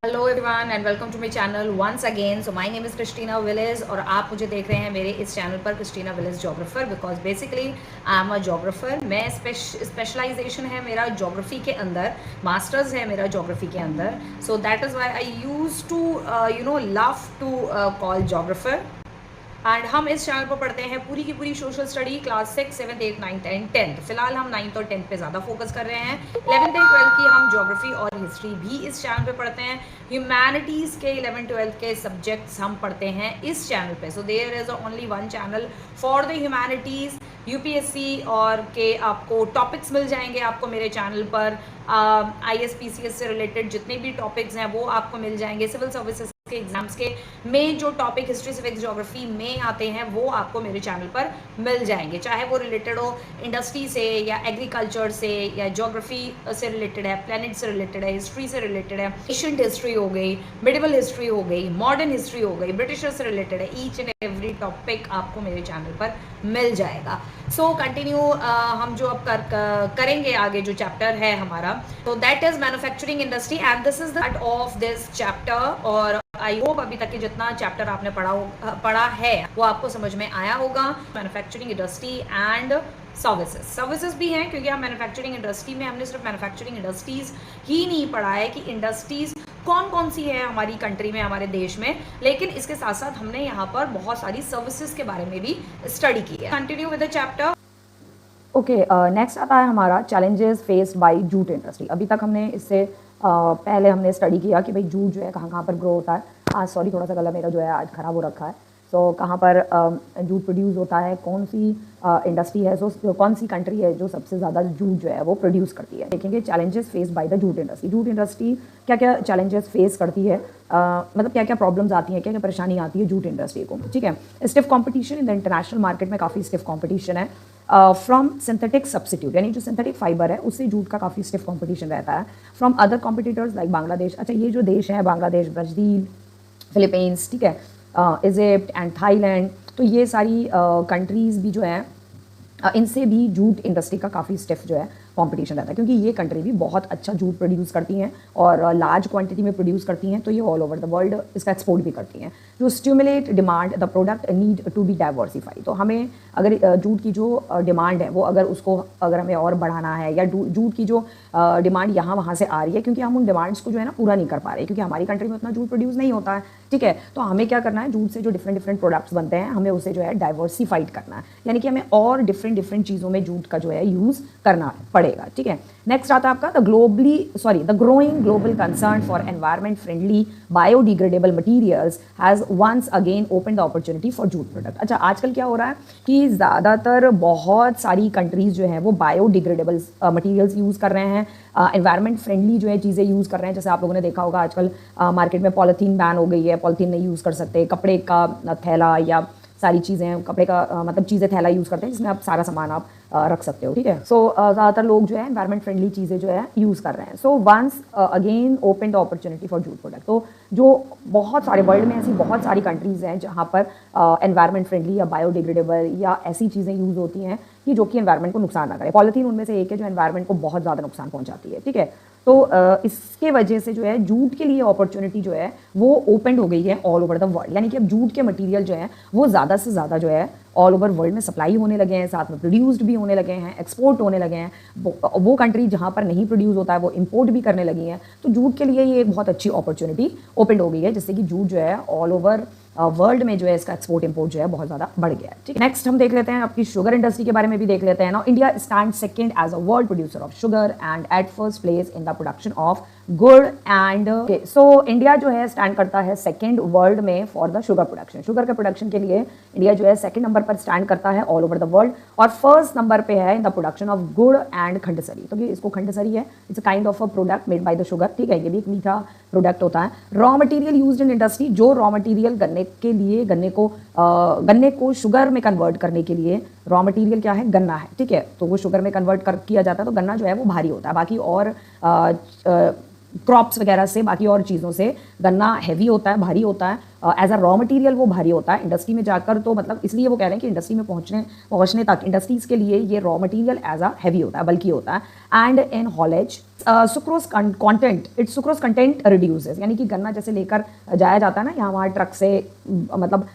Hello everyone and welcome to my channel once again. So my name is Christina Village और आप मुझे देख रहे हैं मेरे इस चैनल पर Christina Village geographer, because basically I am a geographer. मैं स्पेशलाइजेशन है मेरा जोग्राफी के अंदर, मास्टर्स है मेरा जोग्राफी के अंदर। So that is why I use to love to call geographer. And हम इस चैनल पर पढ़ते हैं पूरी की पूरी सोशल स्टडी क्लास 6, 7, 8, 9 10 10th। फिलहाल हम 9th और 10th पे ज़्यादा फोकस कर रहे हैं। 11th एंड 12th की हम ज्योग्राफी और हिस्ट्री भी इस चैनल पे पढ़ते हैं। ह्यूमैनिटीज़ के 11th 12th के सब्जेक्ट्स हम पढ़ते हैं इस चैनल पे। So there is only one channel for the humanities. UPSC और के आपको टॉपिक्स मिल जाएंगे आपको मेरे चैनल पर। ISPCS से रिलेटेड जितने भी टॉपिक्स हैं वो आपको मिल जाएंगे। सिविल सर्विसेज के एग्जाम्स के में जो टॉपिक हिस्ट्री सिविक्स ज्योग्राफी में आते हैं वो आपको मेरे चैनल पर मिल जाएंगे, चाहे वो रिलेटेड हो इंडस्ट्री से या एग्रीकल्चर से या ज्योग्राफी से रिलेटेड है, प्लैनेट से रिलेटेड है, हिस्ट्री से रिलेटेड है, एशियंट हिस्ट्री हो गई, मिडिवल हिस्ट्री हो गई, मॉडर्न हिस्ट्री हो गई, ब्रिटिशर से रिलेटेड है। ईच एंड एवरी टॉपिक आपको मेरे चैनल पर मिल जाएगा। सो कंटिन्यू हम जो अब करेंगे आगे जो चैप्टर है हमारा, तो that is manufacturing industry and this is that of this chapter. और आई होप अभी तक के जितना चैप्टर आपने पढ़ा है वो आपको समझ में आया होगा। मैन्युफैक्चरिंग इंडस्ट्री एंड सर्विसेज भी हैं, क्योंकि हम मैन्युफैक्चरिंग इंडस्ट्री में हमने सिर्फ मैन्युफैक्चरिंग इंडस्ट्रीज ही नहीं पढ़ा है कि इंडस्ट्रीज कौन कौन सी है हमारी कंट्री में, हमारे देश में, लेकिन इसके साथ साथ हमने यहाँ पर बहुत सारी सर्विसेज के बारे में भी स्टडी की है। Continue with the chapter. Okay, next आता है हमारा challenges faced by jute industry. अभी तक हमने इससे पहले हमने स्टडी किया कि भाई जूट जो है कहाँ कहाँ पर ग्रो होता है। आज सॉरी थोड़ा सा गला मेरा जो है आज ख़राब हो रखा है। सो कहाँ पर जूट प्रोड्यूस होता है, कौन सी इंडस्ट्री है, सो कौन सी कंट्री है जो सबसे ज़्यादा जूट जो है वो प्रोड्यूस करती है। देखेंगे challenges face by the jute industry. Jute industry क्या क्या चैलेंजेस फेस करती है, मतलब क्या क्या प्रॉब्लम्स आती हैं, क्या क्या परेशानी आती है जूट इंडस्ट्री को। ठीक है, stiff competition in the international market में काफ़ी स्टिफ कॉम्पिटिशन है। फ्रॉम सिंथेटिक सब्सिट्यूट, यानी जो सिंथेटिक फाइबर है उससे जूट का काफ़ी स्टिफ कॉम्पिटिशन रहता है। From other competitors like Bangladesh. अच्छा, ये जो देश है बांग्लादेश, ब्राज़ील, फिलीपींस, ठीक है, इजिप्ट एंड थाईलैंड, तो ये सारी कंट्रीज़ भी जो हैं इनसे भी जूट इंडस्ट्री का काफ़ी स्टिफ जो है कंपटीशन रहता है, क्योंकि ये कंट्री भी बहुत अच्छा जूट प्रोड्यूस करती हैं और लार्ज क्वांटिटी में प्रोड्यूस करती हैं, तो ये ऑल ओवर द वर्ल्ड इसका एक्सपोर्ट भी करती हैं। जो stimulate demand the product need to be diversify. तो हमें अगर जूट की जो डिमांड है वो अगर हमें और बढ़ाना है, या जूट की जो डिमांड यहाँ वहाँ से आ रही है, क्योंकि हम उन डिमांड्स को जो है ना पूरा नहीं कर पा रहे, क्योंकि हमारी कंट्री में उतना जूट प्रोड्यूस नहीं होता है। ठीक है, तो हमें क्या करना है, जूट से जो डिफरेंट डिफरेंट प्रोडक्ट्स बनते हैं हमें उसे जो है डाइवर्सिफाइड करना है, यानी कि हमें और डिफरेंट चीज़ों में जूट का जो है यूज़ करना पड़ेगा। ठीक है, नेक्स्ट आता है आपका the growing global concern for environment friendly biodegradable materials has once again open the opportunity for jute product. अच्छा, आजकल क्या हो रहा है कि ज़्यादातर बहुत सारी कंट्रीज़ जो हैं वो बायोडिग्रेडेबल मटीरियल्स यूज़ कर रहे हैं, एनवायरमेंट फ्रेंडली जो है चीज़ें यूज़ कर रहे हैं। जैसे आप लोगों ने देखा होगा आजकल मार्केट में पॉलीथीन बैन हो गई है, पॉलीथीन नहीं यूज़ कर सकते, कपड़े का थैला या सारी चीज़ें, कपड़े का मतलब चीज़ें थैला यूज़ करते हैं जिसमें आप सारा सामान आप रख सकते हो। ठीक है, सो ज़्यादातर लोग जो है एनवायरमेंट फ्रेंडली चीज़ें जो है यूज़ कर रहे हैं। So once again open the opportunity for jute product. तो जो बहुत सारे वर्ल्ड में ऐसी बहुत सारी कंट्रीज़ हैं जहाँ पर एनवायरमेंट फ्रेंडली या बायोडिग्रेडेबल या ऐसी चीज़ें यूज़ होती हैं कि जो कि एनवायरमेंट को नुकसान ना करे। पॉलीथीन उनमें से एक है जो एनवायरमेंट को बहुत ज़्यादा नुकसान पहुँचाती है। ठीक है, तो इसके वजह से जो है जूट के लिए अपॉर्चुनिटी जो है वो ओपन हो गई है ऑल ओवर द वर्ल्ड, यानी कि अब जूट के मटेरियल जो है वो ज़्यादा से ज़्यादा जो है ऑल ओवर वर्ल्ड में सप्लाई होने लगे हैं, साथ में प्रोड्यूस्ड भी होने लगे हैं, एक्सपोर्ट होने लगे हैं। वो कंट्री जहाँ पर नहीं प्रोड्यूस होता है वो इंपोर्ट भी करने लगी हैं। तो जूट के लिए ये एक बहुत अच्छी अपॉर्चुनिटी ओपन हो गई है, जिससे कि जूट जो है ऑल ओवर वर्ल्ड में जो है इसका एक्सपोर्ट इंपोर्ट जो है बहुत ज़्यादा बढ़ गया है। ठीक है, नेक्स्ट हम देख लेते हैं आपकी शुगर इंडस्ट्री के बारे में भी देख लेते हैं। Now India stand second as a world producer of sugar and at first place in the production of gur and so India जो है स्टैंड करता है सेकंड वर्ल्ड में for the sugar production. Sugar के प्रोडक्शन के लिए इंडिया जो है सेकंड नंबर पर स्टैंड करता है ऑल ओवर द वर्ल्ड, और फर्स्ट नंबर पे है इन the production of gur and खंडसरी। तो ये इसको खंडसरी है, it's a kind of a product made by the sugar. ठीक है, ये भी एक मीठा प्रोडक्ट होता है। Raw material used in industry, जो रॉ मटेरियल गन्ने के लिए गन्ने को शुगर में कन्वर्ट करने के लिए रॉ मटेरियल क्या है, गन्ना है। ठीक है, तो वो शुगर में कन्वर्ट किया जाता है, तो गन्ना जो है वो भारी होता है। बाकी और क्रॉप्स वगैरह से, बाकी और चीज़ों से गन्ना हैवी होता है, भारी होता है, एज अ रॉ मटेरियल वो भारी होता है। इंडस्ट्री में जाकर तो मतलब इसलिए वो कह रहे हैं कि इंडस्ट्री में पहुंचने तक इंडस्ट्रीज के लिए ये raw material as a heavy होता है, बल्कि होता है। And in haulage sucrose content reduces, यानी कि गन्ना जैसे लेकर जाया जाता है ना यहाँ वहाँ ट्रक से, मतलब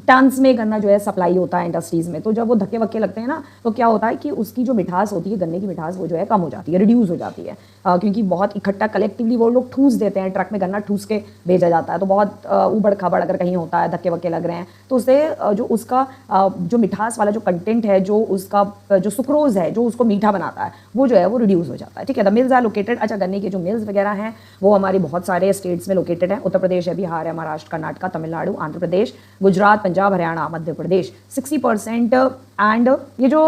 टन्स में गन्ना जो है सप्लाई होता है इंडस्ट्रीज़ में, तो जब वो धक्के वक्के लगते हैं ना तो क्या होता है कि उसकी जो मिठास होती है, गन्ने की मिठास, वो जो है कम हो जाती है, रिड्यूस हो जाती है, क्योंकि बहुत इकट्ठा कलेक्टिवली वो लोग ठूस देते हैं, ट्रक में गन्ना ठूस के भेजा जाता है, तो बहुत उबड़ खाबड़ अगर कहीं होता है, धक्के वक्के लग रहे हैं, तो उससे जो उसका जो मिठास वाला जो कंटेंट है, जो उसका जो सुक्रोज है, जो उसको मीठा बनाता है, वो जो है वो रिड्यूस हो जाता है। ठीक है, द मिल्स आर लोकेटेड, अच्छा गन्ने के जो मिल्स वगैरह हैं वो हमारी बहुत सारे स्टेट्स में लोकेटेड है। उत्तर प्रदेश है, बिहार है, महाराष्ट्र, कर्नाटक, तमिलनाडु, आंध्र प्रदेश, गुजरात, पंजाब, हरियाणा, मध्य प्रदेश 60%। एंड ये जो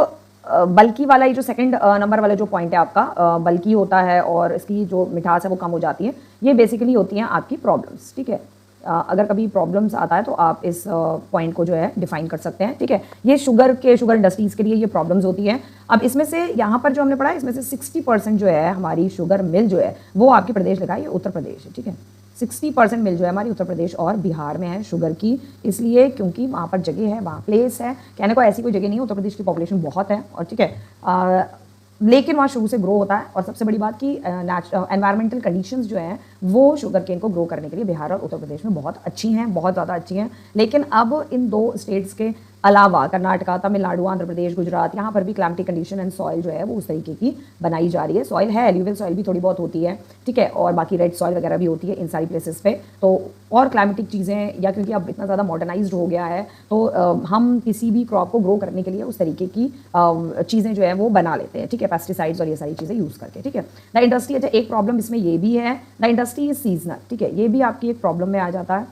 बल्कि वाला, ये जो सेकंड नंबर वाला जो पॉइंट है आपका, बल्कि होता है और इसकी जो मिठास है वो कम हो जाती है, ये बेसिकली होती हैं आपकी प्रॉब्लम्स। ठीक है, अगर कभी प्रॉब्लम्स आता है तो आप इस पॉइंट को जो है डिफाइन कर सकते हैं। ठीक है, ये शुगर इंडस्ट्रीज़ के लिए ये प्रॉब्लम्स होती हैं। अब इसमें से यहाँ पर जो हमने पढ़ा है, इसमें से 60% जो है हमारी शुगर मिल जो है वो आपकी प्रदेश लिखा है, ये उत्तर प्रदेश है। ठीक है, 60% मिल जो है हमारी उत्तर प्रदेश और बिहार में है शुगर की, इसलिए क्योंकि वहाँ पर जगह है, वहाँ प्लेस है, कहने को ऐसी कोई जगह नहीं है, उत्तर प्रदेश की पॉपुलेशन बहुत है और ठीक है, लेकिन वहाँ शुरू से ग्रो होता है। और सबसे बड़ी बात कि एनवायरमेंटल कंडीशंस जो हैं वो शुगर केन को ग्रो करने के लिए बिहार और उत्तर प्रदेश में बहुत अच्छी हैं, बहुत ज़्यादा अच्छी हैं। लेकिन अब इन दो स्टेट्स के अलावा कर्नाटका, तमिलनाडु, आंध्र प्रदेश, गुजरात, यहाँ पर भी क्लाइमेटिक कंडीशन एंड सॉइल जो है वो उस तरीके की बनाई जा रही है। सॉइल है, एल्यूवियल सॉइल भी थोड़ी बहुत होती है, ठीक है, और बाकी रेड सॉइल वगैरह भी होती है इन सारी प्लेसेस पे। तो और क्लाइमेटिक चीज़ें, या क्योंकि अब इतना ज़्यादा मॉडर्नाइज्ड हो गया है तो हम किसी भी क्रॉप को ग्रो करने के लिए उस तरीके की चीज़ें जो है वो बना लेते हैं। ठीक है, पेस्टिसाइड्स और ये सारी चीज़ें यूज़ करके। ठीक है, द इंडस्ट्री, अच्छा एक प्रॉब्लम इसमें ये भी है, द इंडस्ट्री इज सीजनल। ठीक है, ये भी आपकी एक प्रॉब्लम में आ जाता है।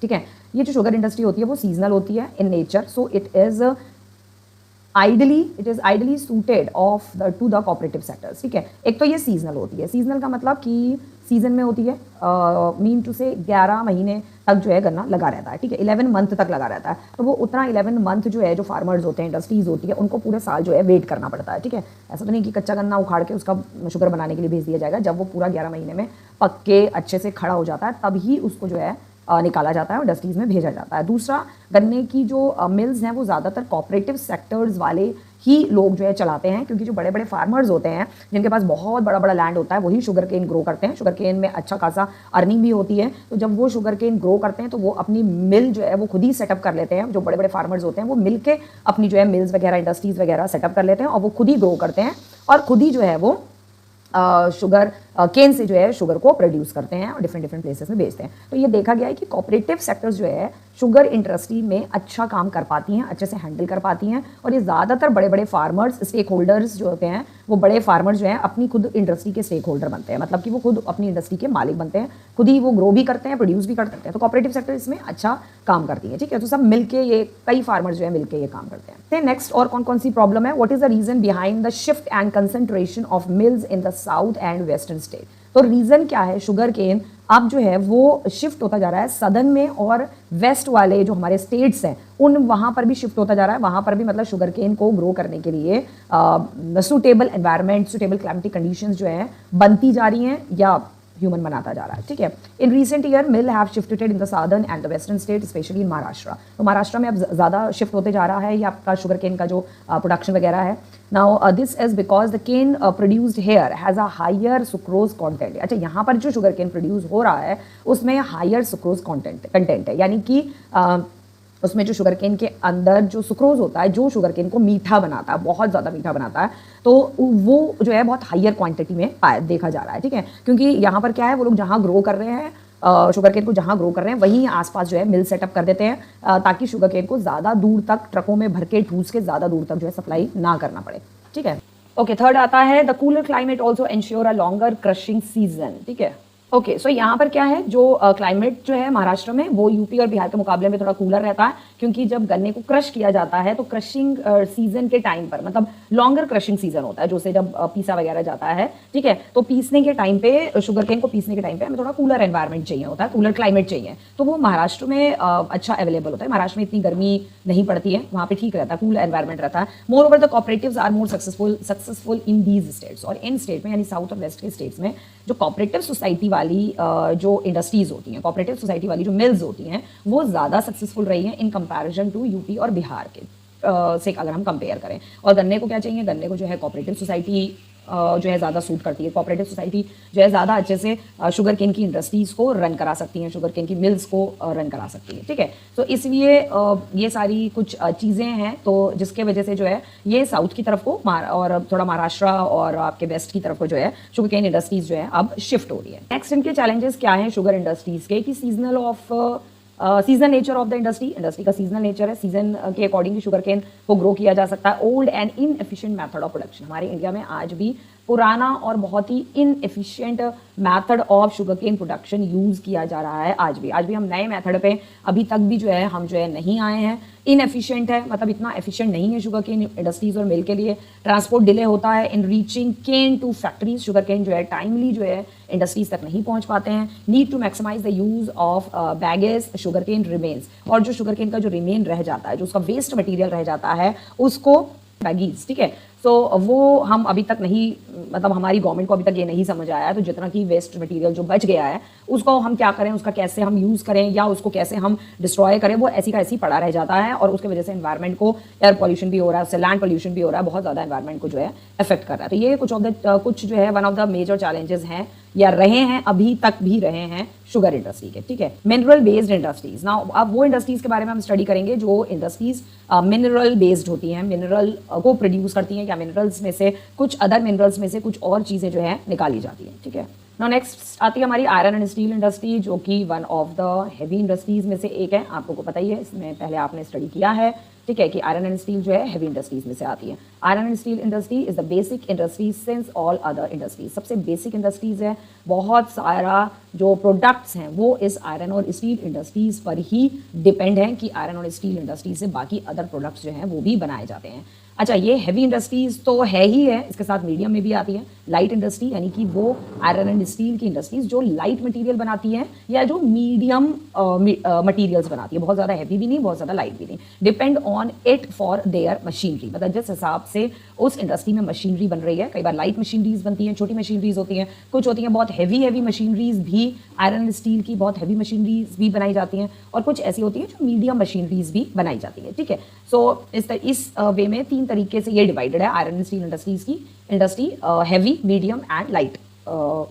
ठीक है, ये जो शुगर इंडस्ट्री होती है वो सीजनल होती है in nature, so it is ideally suited to the cooperative sectors. ठीक है, एक तो ये सीजनल होती है, सीजनल का मतलब कि सीजन में होती है, मीन टू से 11 महीने तक जो है गन्ना लगा रहता है। ठीक है, 11 मंथ तक लगा रहता है, तो वो उतना 11 मंथ जो है जो फार्मर्स होते हैं, इंडस्ट्रीज होती है, उनको पूरे साल जो है वेट करना पड़ता है। ठीक है, ऐसा तो नहीं कि कच्चा गन्ना उखाड़ के उसका शुगर बनाने के लिए भेज दिया जाएगा, जब वो पूरा 11 महीने में पक के अच्छे से खड़ा हो जाता है तभी उसको जो है निकाला जाता है और इंडस्ट्रीज़ में भेजा जाता है। दूसरा, गन्ने की जो मिल्स हैं वो ज़्यादातर कोऑपरेटिव सेक्टर्स वाले ही लोग जो है चलाते हैं, क्योंकि जो बड़े बड़े फार्मर्स होते हैं जिनके पास बहुत बड़ा बड़ा लैंड होता है वही शुगर केन ग्रो करते हैं। शुगर केन में अच्छा खासा अर्निंग भी होती है, तो जब वो शुगर केन ग्रो करते हैं तो वो अपनी मिल जो है वो खुद ही सेटअप कर लेते हैं। जो बड़े बड़े फार्मर्स होते हैं वो मिल के अपनी जो है मिल्स वगैरह, इंडस्ट्रीज़ वगैरह सेटअप कर लेते हैं और वो खुद ही ग्रो करते हैं और खुद ही जो है वो शुगर केन से जो है शुगर को प्रोड्यूस करते हैं और डिफरेंट प्लेसेस में बेचते हैं। तो ये देखा गया है कि कोऑपरेटिव सेक्टर्स जो है शुगर इंडस्ट्री में अच्छा काम कर पाती हैं, अच्छे से हैंडल कर पाती हैं, और ये ज़्यादातर बड़े बड़े फार्मर्स, स्टेक होल्डर्स जो होते हैं, वो बड़े फार्मर्स जो हैं अपनी खुद इंडस्ट्री के स्टेक होल्डर बनते हैं, मतलब कि वो खुद अपनी इंडस्ट्री के मालिक बनते हैं, खुद ही वो ग्रो भी करते हैं, प्रोड्यूस भी करते हैं। तो कोऑपरेटिव सेक्टर इसमें अच्छा काम करती है। ठीक है, तो सब मिलके ये कई फार्मर्स जो है मिलके ये काम करते हैं। नेक्स्ट और कौन कौन सी प्रॉब्लम है, what is the reason behind the shift and concentration of mills in the south and western state. तो रीजन क्या है, शुगर केन अब जो है वो शिफ्ट होता जा रहा है सदर्न में, और वेस्ट वाले जो हमारे स्टेट्स हैं उन वहाँ पर भी शिफ्ट होता जा रहा है। वहाँ पर भी मतलब शुगर केन को ग्रो करने के लिए suitable environment, suitable climatic conditions जो है बनती जा रही हैं या ह्यूमन बनाता जा रहा है। ठीक है, in recent year mill have shifted in the southern and the western state, specially in Maharashtra. तो महाराष्ट्र में अब ज़्यादा शिफ्ट होते जा रहा है ये आपका शुगर केन का जो प्रोडक्शन वगैरह है। Now this is because the cane produced here has a higher sucrose content. अच्छा, यहाँ पर जो शुगर केन प्रोड्यूस हो रहा है उसमें हायर सुक्रोज कंटेंट है, यानी कि उसमें जो शुगर केन के अंदर जो सुक्रोज होता है, जो शुगर केन को मीठा बनाता है, बहुत ज़्यादा मीठा बनाता है, तो वो जो है बहुत हायर क्वांटिटी में देखा जा रहा है। ठीक है, क्योंकि यहाँ पर क्या है, वो लोग जहाँ ग्रो कर रहे हैं शुगर केन को, जहाँ ग्रो कर रहे हैं वहीं आसपास जो है मिल सेटअप कर देते हैं ताकि शुगर केन को ज़्यादा दूर तक ट्रकों में भर के ठूस के ज़्यादा दूर तक जो है सप्लाई ना करना पड़े। ठीक है, ओके, थर्ड आता है the cooler climate also ensure a longer crushing season. ठीक है, ओके सो यहाँ पर क्या है, जो क्लाइमेट जो है महाराष्ट्र में वो यूपी और बिहार के मुकाबले में थोड़ा कूलर रहता है, क्योंकि जब गन्ने को क्रश किया जाता है तो क्रशिंग सीजन के टाइम पर, मतलब लॉन्गर क्रशिंग सीजन होता है, जो से जब पीसा वगैरह जाता है, ठीक है, तो पीसने के टाइम पे, शुगर केन को पीसने के टाइम पे हमें थोड़ा कूलर एनवायरमेंट चाहिए होता है, कूलर क्लाइमेट चाहिए, तो वो महाराष्ट्र में अच्छा अवेलेबल होता है। महाराष्ट्र में इतनी गर्मी नहीं पड़ती है, वहाँ पे ठीक रहता है, कूल एनवायरमेंट रहता है। Moreover the cooperatives are more successful in these states, और इन स्टेट में यानी साउथ और वेस्ट के स्टेट्स में जो कॉपरेटिव सोसाइटी वाली जो इंडस्ट्रीज होती हैं, कॉपरेटिव सोसाइटी वाली जो मिल्स होती हैं, वो ज़्यादा सक्सेसफुल रही हैं इन कंपैरिजन टू यूपी और बिहार के से अगर हम कंपेयर करें। और गन्ने को क्या चाहिए, गन्ने को जो है कॉपरेटिव सोसाइटी जो है ज़्यादा सूट करती है। कॉपरेटिव सोसाइटी जो है ज़्यादा अच्छे से शुगर केन की इंडस्ट्रीज़ को रन करा सकती हैं, शुगर केन की मिल्स को रन करा सकती है, ठीक है। तो इसलिए ये सारी कुछ चीज़ें हैं, तो जिसके वजह से जो है ये साउथ की तरफ को और थोड़ा महाराष्ट्र और आपके वेस्ट की तरफ को जो है शुगर केन इंडस्ट्रीज़ जो है अब शिफ्ट हो रही है। नेक्स्ट इनके चैलेंजेस क्या हैं शुगर इंडस्ट्रीज़ के, कि seasonal nature of the industry का सीजनल नेचर है, सीजन के अकॉर्डिंग शुगर केन को ग्रो किया जा सकता है। Old and inefficient method of production, हमारे इंडिया में आज भी पुराना और बहुत ही inefficient method of sugar cane production use किया जा रहा है। आज भी हम नए मेथड पे अभी तक भी जो है हम जो है नहीं आए हैं। इनएफिशिएंट है, मतलब इतना एफिशिएंट नहीं है शुगर केन इंडस्ट्रीज और मिल के लिए। ट्रांसपोर्ट डिले होता है in reaching cane to factories, sugar cane जो है टाइमली जो है इंडस्ट्रीज तक नहीं पहुंच पाते हैं। Need to maximise the use of bagasse sugar cane remains, और जो शुगर केन का जो रिमेन रह जाता है, जो उसका वेस्ट मटीरियल रह जाता है, उसको बैगीज, ठीक है। तो वो हम अभी तक नहीं, मतलब हमारी गवर्नमेंट को अभी तक ये नहीं समझ आया है, तो जितना कि वेस्ट मटेरियल जो बच गया है उसको हम क्या करें, उसका कैसे हम यूज़ करें या उसको कैसे हम डिस्ट्रॉय करें, वो ऐसी का ऐसी पड़ा रह जाता है, और उसकी वजह से एनवायरनमेंट को एयर पॉल्यूशन भी हो रहा है, उससे लैंड पॉल्यूशन भी हो रहा है, बहुत ज़्यादा एनवायरनमेंट को जो है अफेक्ट कर रहा है। तो ये कुछ जो है one of the major challenges हैं या रहे हैं, अभी तक भी रहे हैं शुगर इंडस्ट्री के, ठीक है। मिनरल बेस्ड इंडस्ट्रीज, ना अब वो इंडस्ट्रीज के बारे में हम स्टडी करेंगे जो इंडस्ट्रीज मिनरल बेस्ड होती हैं, मिनरल को प्रोड्यूस करती हैं, या मिनरल्स में से कुछ अदर मिनरल्स में से कुछ और चीज़ें जो है निकाली जाती हैं, ठीक है। नाउ नेक्स्ट आती है हमारी आयरन एंड स्टील इंडस्ट्री, जो कि one of the heavy industries में से एक है। आपको को पता ही है, इसमें पहले आपने स्टडी किया है, ठीक है, कि आयरन एंड स्टील जो है हैवी इंडस्ट्रीज में से आती है। Iron and steel industry is the basic industry since all other industries, सबसे बेसिक इंडस्ट्रीज है। बहुत सारा जो प्रोडक्ट्स हैं वो इस आयरन और स्टील इंडस्ट्रीज पर ही डिपेंड हैं, कि आयरन और स्टील इंडस्ट्री से बाकी अदर प्रोडक्ट्स जो हैं वो भी बनाए जाते हैं। अच्छा, ये हैवी इंडस्ट्रीज तो है ही है, इसके साथ मीडियम में भी आती है लाइट इंडस्ट्री, यानी कि वो आयरन एंड स्टील की इंडस्ट्रीज जो लाइट मटेरियल बनाती है या जो मीडियम मटेरियल्स बनाती है, बहुत ज़्यादा हैवी भी नहीं, बहुत ज़्यादा लाइट भी नहीं। Depend on it for their machinery, मतलब जिस हिसाब से उस इंडस्ट्री में मशीनरी बन रही है, कई बार लाइट मशीनरीज बनती हैं, छोटी मशीनरीज होती हैं, कुछ होती हैं बहुत हैवी मशीनरीज भी, आयरन एंड स्टील की बहुत हैवी मशीनरीज भी बनाई जाती हैं, और कुछ ऐसी होती हैं जो मीडियम मशीनरीज भी बनाई जाती है, ठीक है। सो इस वे में तीन तरीके से ये डिवाइडेड है आयरन एंड स्टील इंडस्ट्रीज की industry, heavy, medium and light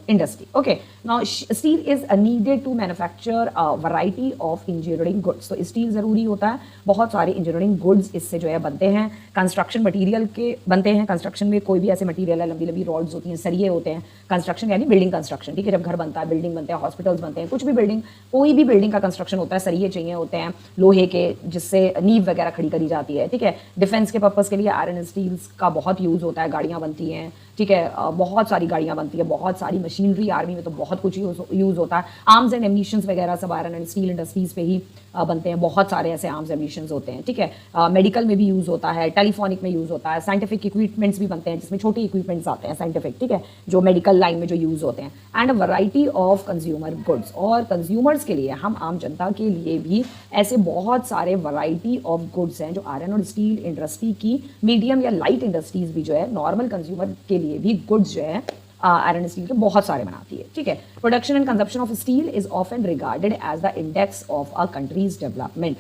industry. Okay, now steel is needed to manufacture a variety of engineering goods. तो स्टील ज़रूरी होता है, बहुत सारे इंजीनियरिंग गुड्स इससे जो है बनते हैं, कंस्ट्रक्शन मटेरियल के बनते हैं। कंस्ट्रक्शन में कोई भी ऐसे मटेरियल है, लंबी लंबी रॉड्स होती हैं, सरिये होते हैं। कंस्ट्रक्शन यानी बिल्डिंग कंस्ट्रक्शन, ठीक है, जब घर बनता है, बिल्डिंग बनते हैं, हॉस्पिटल्स बनते हैं, कुछ भी बिल्डिंग, कोई भी बिल्डिंग का कंस्ट्रक्शन होता है, सरिये चाहिए होते हैं लोहे के, जिससे नींव वगैरह खड़ी करी जाती है, ठीक है। डिफेंस के पर्पज़ के लिए आयरन एंड स्टील्स का बहुत यूज़ होता है, गाड़ियाँ बनती हैं, ठीक है, बहुत सारी गाड़ियाँ बनती है, बहुत सारी मशीनरी, आर्मी में तो बहुत कुछ यूज़ होता है। आर्म्स एंड एम्यूनिशंस वगैरह सब आयरन एंड स्टील इंडस्ट्रीज़ पे ही बनते हैं, बहुत सारे ऐसे आर्म्स एम्यूनिशंस होते हैं, ठीक है। मेडिकल में भी यूज़ होता है, टेलीफोनिक में यूज़ होता है, साइंटिफिक इक्विपमेंट्स भी बनते हैं, जिसमें छोटे इक्विपमेंट्स आते हैं साइंटिफिक, ठीक है, जो मेडिकल लाइन में जो यूज़ होते हैं। And a variety of consumer goods, और कंज्यूमर्स के लिए, हम आम जनता के लिए भी ऐसे बहुत सारे वैरायटी ऑफ गुड्स हैं जो आयरन और स्टील इंडस्ट्री की मीडियम या लाइट इंडस्ट्रीज भी जो है नॉर्मल कंज्यूमर के लिए भी गुड्स जो है आयरन स्टील के बहुत सारे बनाती है, ठीक है। Production and consumption of steel is often regarded as the index of a country's development.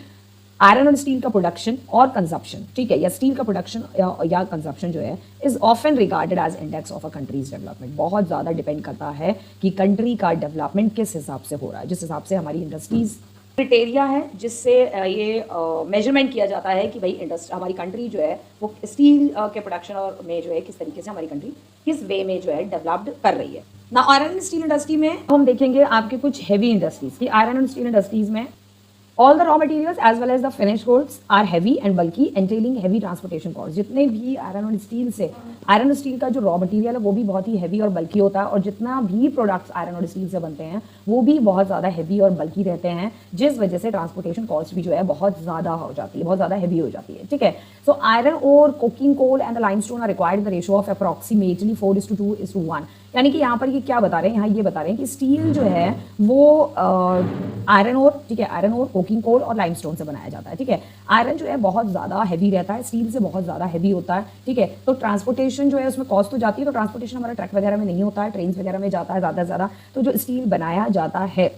Iron और स्टील का प्रोडक्शन और कंजप्शन, ठीक है, या स्टील का प्रोडक्शन या कंजप्शन जो है is often regarded as index of a country's development. बहुत ज़्यादा डिपेंड करता है कि कंट्री का डेवलपमेंट किस हिसाब से हो रहा है, जिस हिसाब से हमारी इंडस्ट्रीज क्रिटेरिया है, जिससे ये मेजरमेंट किया जाता है कि भाई हमारी कंट्री जो है वो स्टील के प्रोडक्शन और में जो है किस तरीके से हमारी कंट्री किस वे में जो है डेवलप्ड कर रही है ना। आयरन एंड स्टील इंडस्ट्री में हम देखेंगे आपके कुछ हैवी इंडस्ट्रीज की। आयरन एंड स्टील इंडस्ट्रीज में all the raw materials as well as the finish goods are heavy and bulky entailing heavy transportation cost. जितने भी आयरन और स्टील से, आयरन और स्टील का जो रॉ मटेरियल है वो भी बहुत ही हैवी और बल्की होता है, और जितना भी प्रोडक्ट्स आयरन और स्टील से बनते हैं वो भी बहुत ज़्यादा हैवी और बल्की रहते हैं, जिस वजह से ट्रांसपोर्टेशन कॉस्ट भी जो है बहुत ज़्यादा हो जाती है, बहुत ज़्यादा हैवी हो जाती है। ठीक है, सो आयरन और coking coal and the limestone are required in the ratio of approximately 4:2:1। यानी कि यहाँ पर ये क्या बता रहे हैं, यहाँ ये बता रहे हैं कि स्टील जो है वो आयरन और, ठीक है, आयरन और कोकिंग कोल और लाइमस्टोन से बनाया जाता है। ठीक है, आयरन जो है बहुत ज़्यादा हैवी रहता है, स्टील से बहुत ज़्यादा हैवी होता है। ठीक है, तो ट्रांसपोर्टेशन जो है उसमें कॉस्ट तो जाती है, तो ट्रांसपोर्टेशन हमारा ट्रक वगैरह में नहीं होता है, ट्रेन वगैरह में जाता है ज़्यादा से ज़्यादा। तो जो स्टील बनाया जाता है,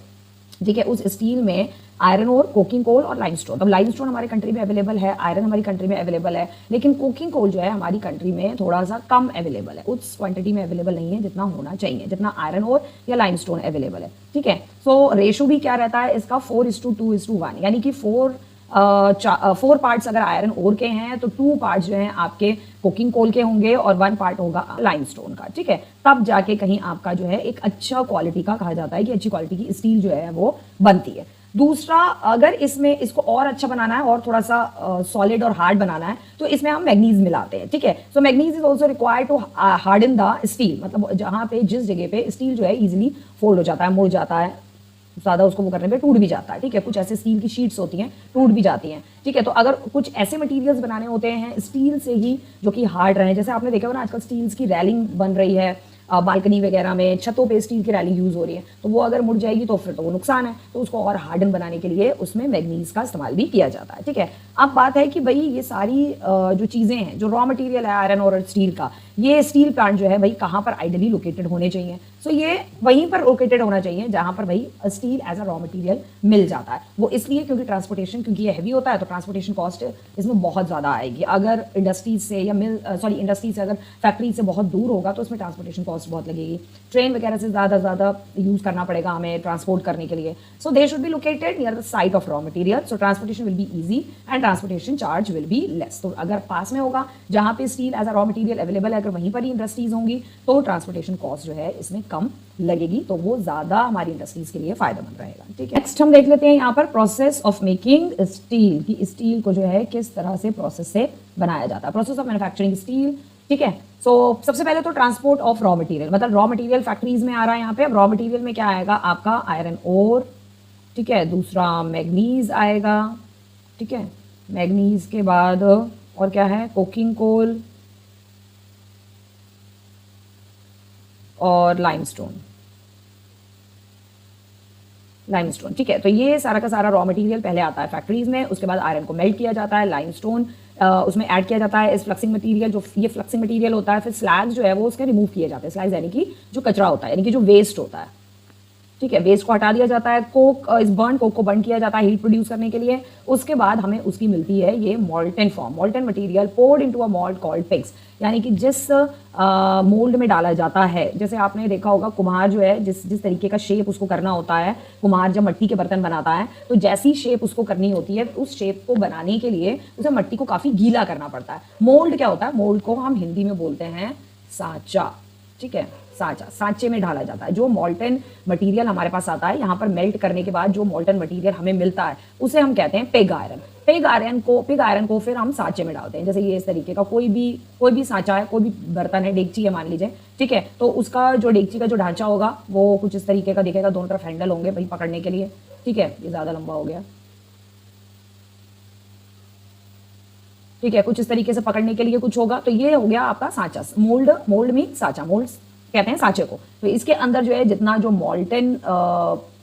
ठीक है, उस स्टील में आयरन और कोकिंग कोल और लाइमस्टोन, तो लाइमस्टोन हमारी कंट्री में अवेलेबल है, आयरन हमारी कंट्री में अवेलेबल है, लेकिन कोकिंग कोल जो है हमारी कंट्री में थोड़ा सा कम अवेलेबल है, उस क्वांटिटी में अवेलेबल नहीं है जितना होना चाहिए, जितना आयरन और या लाइमस्टोन अवेलेबल है। ठीक है, सो रेशो भी क्या रहता है इसका 4:2:1, यानी कि 4 पार्ट्स अगर आयरन ओर के हैं तो 2 पार्ट्स जो हैं आपके कोकिंग कोल के होंगे और 1 पार्ट होगा लाइमस्टोन का। ठीक है, तब जाके कहीं आपका जो है एक अच्छा क्वालिटी का, कहा जाता है कि अच्छी क्वालिटी की स्टील जो है वो बनती है। दूसरा, अगर इसमें इसको और अच्छा बनाना है और थोड़ा सा सॉलिड और हार्ड बनाना है तो इसमें हम मैग्नीज मिलाते हैं। ठीक है, so manganese is also required to harden the steel, मतलब जहां पे जिस जगह पे स्टील जो है इजिली फोल्ड हो जाता है, मुड़ जाता है, ज़्यादा उसको वो करने पे टूट भी जाता है। ठीक है, कुछ ऐसे स्टील की शीट्स होती हैं, टूट भी जाती हैं। ठीक है, तो अगर कुछ ऐसे मटेरियल्स बनाने होते हैं स्टील से ही जो कि हार्ड रहे, जैसे आपने देखा होगा ना आजकल स्टील्स की रैलिंग बन रही है, बालकनी वगैरह में, छतों पे स्टील की रैलिंग यूज़ हो रही है, तो वो अगर मुड़ जाएगी तो फिर तो वो नुकसान है, तो उसको और हार्डन बनाने के लिए उसमें मैग्नीज का इस्तेमाल भी किया जाता है। ठीक है, अब बात है कि भाई ये सारी जो चीज़ें हैं, जो रॉ मटेरियल है आयरन और स्टील का, ये स्टील प्लांट जो है भाई कहाँ पर आइडियली लोकेटेड होने चाहिए। सो ये वहीं पर लोकेटेड होना चाहिए जहाँ पर भाई steel as a raw material मिल जाता है। वो इसलिए क्योंकि ट्रांसपोर्टेशन, क्योंकि ये हैवी होता है तो ट्रांसपोर्टेशन कॉस्ट इसमें बहुत ज़्यादा आएगी। अगर इंडस्ट्रीज से या इंडस्ट्री से, अगर फैक्ट्री से बहुत दूर होगा तो उसमें ट्रांसपोर्टेशन कॉस्ट बहुत लगेगी, ट्रेन वगैरह से ज़्यादा यूज़ करना पड़ेगा हमें ट्रांसपोर्ट करने के लिए। So they should be located near the site of raw material, so transportation will be easy and transportation charge will be less. तो अगर पास में होगा जहाँ पे steel as a raw material available है, अगर वहीं पर ही इंडस्ट्रीज होंगी तो ट्रांसपोर्टेशन कॉस्ट जो है इसमें कम लगेगी, तो वो ज़्यादा हमारी इंडस्ट्रीज के लिए फायदेमंद रहेगा। ठीक है, नेक्स्ट हम देख लेते हैं यहाँ पर प्रोसेस ऑफ मेकिंग स्टील, की स्टील को जो है किस तरह से प्रोसेस से बनाया जाता है, प्रोसेस ऑफ मैन्युफैक्चरिंग स्टील। ठीक है, सो सबसे पहले तो ट्रांसपोर्ट ऑफ रॉ मटेरियल, मतलब रॉ मटेरियल फैक्ट्रीज में आ रहा है यहाँ पे। अब रॉ मटेरियल में क्या आएगा आपका, आयरन ओर, ठीक है, दूसरा मैग्नीज आएगा। ठीक है, मैग्नीज के बाद और क्या है, कोकिंग कोल और लाइमस्टोन। ठीक है, तो ये सारा का सारा रॉ मटेरियल पहले आता है फैक्ट्रीज में, उसके बाद आयरन को मेल्ट किया जाता है, लाइमस्टोन उसमें ऐड किया जाता है, इस फ्लक्सिंग मटेरियल, जो ये फ्लक्सिंग मटेरियल होता है, फिर स्लैग्स जो है वो उसके रिमूव किए जाते हैं। स्लैग्स यानी कि जो कचरा होता है, यानी कि जो वेस्ट होता है। ठीक है, वेस्ट को हटा दिया जाता है, कोक, इस बर्न कोक को बर्न किया जाता है हीट प्रोड्यूस करने के लिए। उसके बाद हमें उसकी मिलती है ये molten form, molten material poured into a mould called pigs, यानी कि जिस मोल्ड में डाला जाता है। जैसे आपने देखा होगा कुम्हार जो है, जिस तरीके का शेप उसको करना होता है, कुम्हार जब मिट्टी के बर्तन बनाता है तो जैसी शेप उसको करनी होती है, उस शेप को बनाने के लिए उसे मिट्टी को काफ़ी गीला करना पड़ता है। मोल्ड क्या होता है, मोल्ड को हम हिंदी में बोलते हैं सांचा। ठीक है, सांचे में ढाला जाता है। जो मॉल्टन मटेरियल हमारे पास आता है, यहाँ पर मेल्ट करने के बाद जो मॉल्टन मटेरियल हमें मिलता है उसे हम कहते हैं पिग आयरन। पिग आयरन को फिर हम सांचे में डालते हैं। जैसे ये इस तरीके का कोई भी सांचा है, कोई भी बर्तन है, डेगची है मान लीजिए। ठीक है, तो उसका जो डेगची का जो ढांचा होगा वो कुछ इस तरीके का दिखेगा, दोनों तरफ हैंडल होंगे भाई पकड़ने के लिए। ठीक है, ये ज़्यादा लंबा हो गया। ठीक है, कुछ इस तरीके से पकड़ने के लिए कुछ होगा, तो ये हो गया आपका सांचा। मोल्ड में सांचा, मोल्ड कहते हैं सांचे को। तो इसके अंदर जो है जितना जो मॉल्टन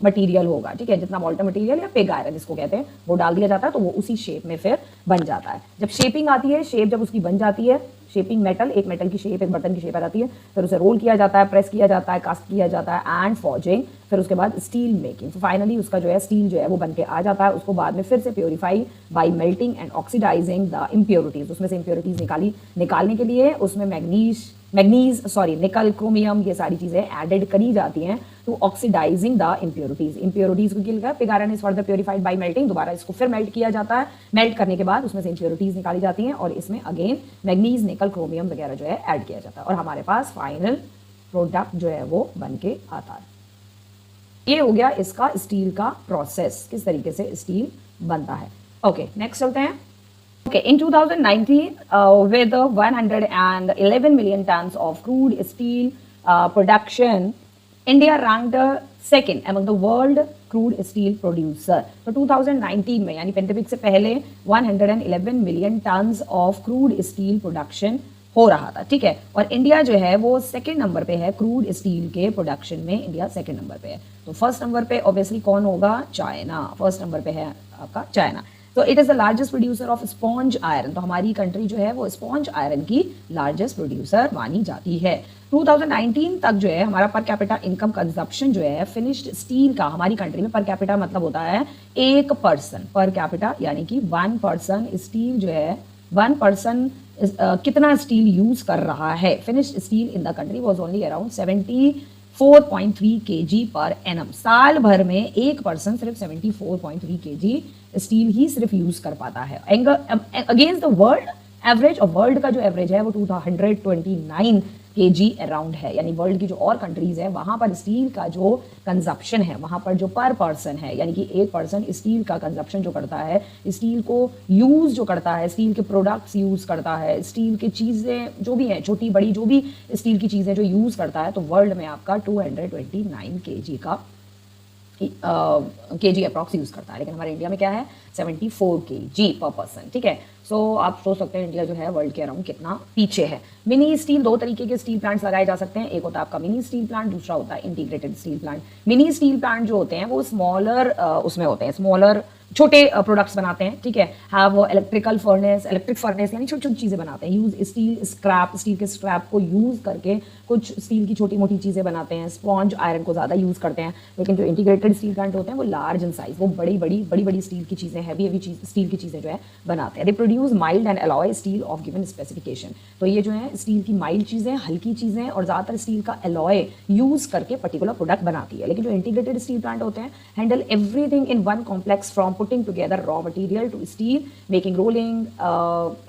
मटेरियल होगा, ठीक है, जितना मॉल्टन मटेरियल या पिग आयरन जिसको कहते हैं, वो डाल दिया जाता है, तो वो उसी शेप में फिर बन जाता है। जब शेपिंग आती है, शेप जब उसकी बन जाती है, शेपिंग मेटल, एक मेटल की शेप, एक बर्तन की शेप आ जाती है, फिर उसे रोल किया जाता है, प्रेस किया जाता है, कास्ट किया जाता है एंड फॉर्जिंग, फिर उसके बाद स्टील मेकिंग। तो फाइनली उसका जो है स्टील जो है वो बन के आ जाता है। उसको बाद में फिर से purify by melting and oxidising the impurities. उसमें से इम्प्योरिटीज निकालने के लिए उसमें निकल, क्रोमियम, ये सारी चीज़ें एडेड करी जाती हैं to oxidising the impurities. Impurities को क्या लिखा है, pig iron is for the purified by melting. दोबारा इसको फिर मेल्ट किया जाता है, मेल्ट करने के बाद उसमें से इम्प्योरिटीज निकाली जाती हैं और इसमें अगेन मैग्नीज, निकल, क्रोमियम वगैरह जो है ऐड किया जाता है और हमारे पास फाइनल प्रोडक्ट जो है वो बन के आता है। ये हो गया इसका स्टील का प्रोसेस, किस तरीके से स्टील बनता है। ओके, नेक्स्ट चलते हैं। Okay, in 2019, with 111 million tons of crude steel production, India ranked second among the world crude steel producer. तो 2019 में यानी पेंडेमिक से पहले 111 million tons of crude steel production हो रहा था, ठीक है। और इंडिया जो है वो सेकंड नंबर पे है, क्रूड स्टील के प्रोडक्शन में इंडिया सेकंड नंबर पे है। तो फर्स्ट नंबर पे ऑब्वियसली कौन होगा? चाइना। फर्स्ट नंबर पे है आपका चाइना। तो it is the largest producer of sponge iron. तो हमारी कंट्री जो है वो स्पॉन्ज आयरन की लार्जेस्ट प्रोड्यूसर मानी जाती है। 2019 तक जो है हमारा पर कैपिटा इनकम कंजप्शन जो है फिनिश्ड स्टील का हमारी कंट्री में, पर कैपिटा मतलब होता है एक पर्सन, पर कैपिटा यानी कि 1 पर्सन स्टील जो है 1 पर्सन कितना स्टील यूज कर रहा है। Finished steel in the country was only around 74.3 kg per annum. साल भर में एक पर्सन सिर्फ 74.3 kg स्टील ही सिर्फ यूज कर पाता है अगेंस्ट द वर्ल्ड एवरेज। और वर्ल्ड का जो एवरेज है वो 229 kg अराउंड है। यानी वर्ल्ड की जो और कंट्रीज है वहां पर स्टील का जो कंजप्शन है, वहां पर जो पर पर्सन है यानी कि एक पर्सन स्टील का कंजप्शन जो करता है, स्टील को यूज जो करता है, स्टील के प्रोडक्ट्स यूज करता है, स्टील की चीजें जो भी हैं, छोटी बड़ी जो भी स्टील की चीजें जो यूज करता है, तो वर्ल्ड में आपका 229 kg का kg अप्रॉक्स यूज करता है। लेकिन हमारे इंडिया में क्या है? 74 kg पर पर्सन, ठीक है। सो आप सोच सकते हैं इंडिया जो है वर्ल्ड के अराउंड कितना पीछे है। मिनी स्टील, दो तरीके के स्टील प्लांट्स लगाए जा सकते हैं। एक होता है आपका मिनी स्टील प्लांट, दूसरा होता है integrated steel plant. Mini steel plant जो होते हैं वो स्मॉलर उसमें होते हैं, स्मॉलर छोटे प्रोडक्ट्स बनाते हैं, ठीक है। Have electrical furnace, electric furnace यानी छोटी छोटी चीज़ें बनाते हैं। यूज स्टील स्क्रैप, स्टील के स्क्रैप को यूज करके कुछ स्टील की छोटी मोटी चीज़ें बनाते हैं। स्पॉन्ज आयरन को ज़्यादा यूज करते हैं। लेकिन जो इंटीग्रेटेड स्टील प्लांट होते हैं वो लार्ज इन साइज, वो बड़ी बड़ी स्टील की चीज़ें, हैवी स्टील की चीज़ें जो है बनाते हैं। They produce mild and alloy steel of given specification. तो ये जो है स्टील की माइल्ड चीज़ें, हल्की चीज़ें और ज़्यादातर स्टील का अलॉय यूज करके पर्टिकुलर प्रोडक्ट बनाती है। लेकिन जो इंटीग्रेटेड स्टील प्लांट होते हैं handle everything in one complex from putting together raw material to steel making, rolling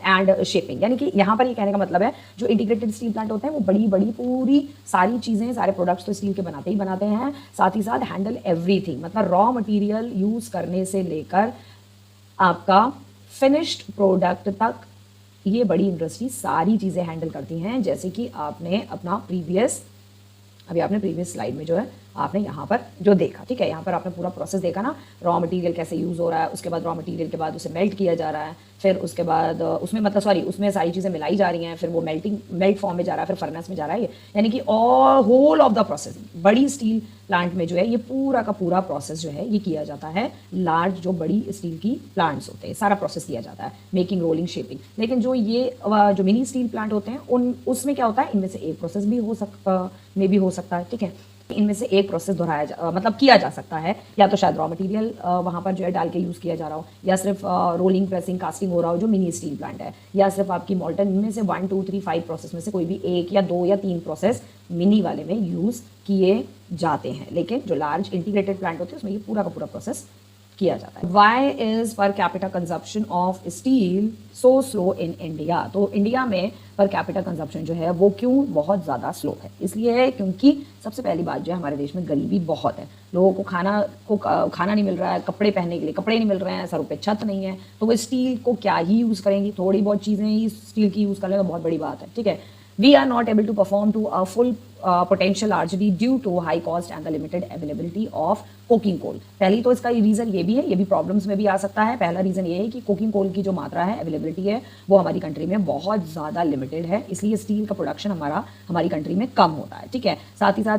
and shaping. यानी कि यहाँ पर ये कहने का मतलब है जो इंटीग्रेटेड स्टील प्लांट होते हैं वो बड़ी पूरी सारी चीज़ें, सारे प्रोडक्ट्स तो स्टील के बनाते ही बनाते हैं, साथ ही साथ हैंडल एवरीथिंग, मतलब रॉ मटेरियल यूज करने से लेकर आपका फिनिश्ड प्रोडक्ट तक ये बड़ी इंडस्ट्री सारी चीज़ें हैंडल करती हैं। जैसे कि आपने अपना प्रीवियस स्लाइड में जो है आपने यहाँ पर जो देखा, ठीक है, यहाँ पर आपने पूरा प्रोसेस देखा ना, रॉ मटेरियल कैसे यूज़ हो रहा है, उसके बाद रॉ मटेरियल के बाद उसे मेल्ट किया जा रहा है, फिर उसके बाद उसमें सारी चीज़ें मिलाई जा रही हैं, फिर वो मेल्ट फॉर्म में जा रहा है, फिर फर्नेस में जा रहा है। यानी कि all whole of the process बड़ी स्टील प्लांट में जो है ये पूरा का पूरा प्रोसेस जो है ये किया जाता है। लार्ज जो बड़ी स्टील की प्लांट्स होते हैं सारा प्रोसेस किया जाता है, मेकिंग, रोलिंग, शेपिंग। लेकिन जो मिनी स्टील प्लांट होते हैं उसमें क्या होता है, इनमें से एक प्रोसेस भी हो सकता है, ठीक है। इनमें से एक प्रोसेस मतलब किया जा सकता है, या तो शायद रॉ मटेरियल वहाँ पर जो है डाल के यूज़ किया जा रहा हो, या सिर्फ रोलिंग, प्रेसिंग, कास्टिंग हो रहा हो जो मिनी स्टील प्लांट है, या सिर्फ आपकी मॉल्टन। इनमें से 1 2 3 5 प्रोसेस में से कोई भी 1 या 2 या 3 प्रोसेस मिनी वाले में यूज़ किए जाते हैं। लेकिन जो लार्ज इंटीग्रेटेड प्लांट होते हैं उसमें ये पूरा का पूरा प्रोसेस किया जाता है। Why is per capita consumption of steel so slow in India? तो इंडिया में पर कैपिटा कंजप्शन जो है वो क्यों बहुत ज़्यादा स्लो है? इसलिए है क्योंकि सबसे पहली बात जो है हमारे देश में गरीबी बहुत है, लोगों को खाना नहीं मिल रहा है, कपड़े पहनने के लिए कपड़े नहीं मिल रहे हैं, सरों पे छत नहीं है, तो वो स्टील को क्या ही यूज़ करेंगी, थोड़ी बहुत चीज़ें ही स्टील की यूज़ कर लें तो बहुत बड़ी बात है, ठीक है। We are not able to perform to a full potential largely due to high cost and the limited availability of coking coal. पहली तो इसका रीज़न ये भी है, ये भी प्रॉब्लम्स में भी आ सकता है। पहला रीज़न ये है कि कोकिंग कोल की जो मात्रा है, अवेलेबिलिटी है, वो हमारी कंट्री में बहुत ज़्यादा लिमिटेड है, इसलिए स्टील का प्रोडक्शन हमारी कंट्री में कम होता है, ठीक है। साथ ही साथ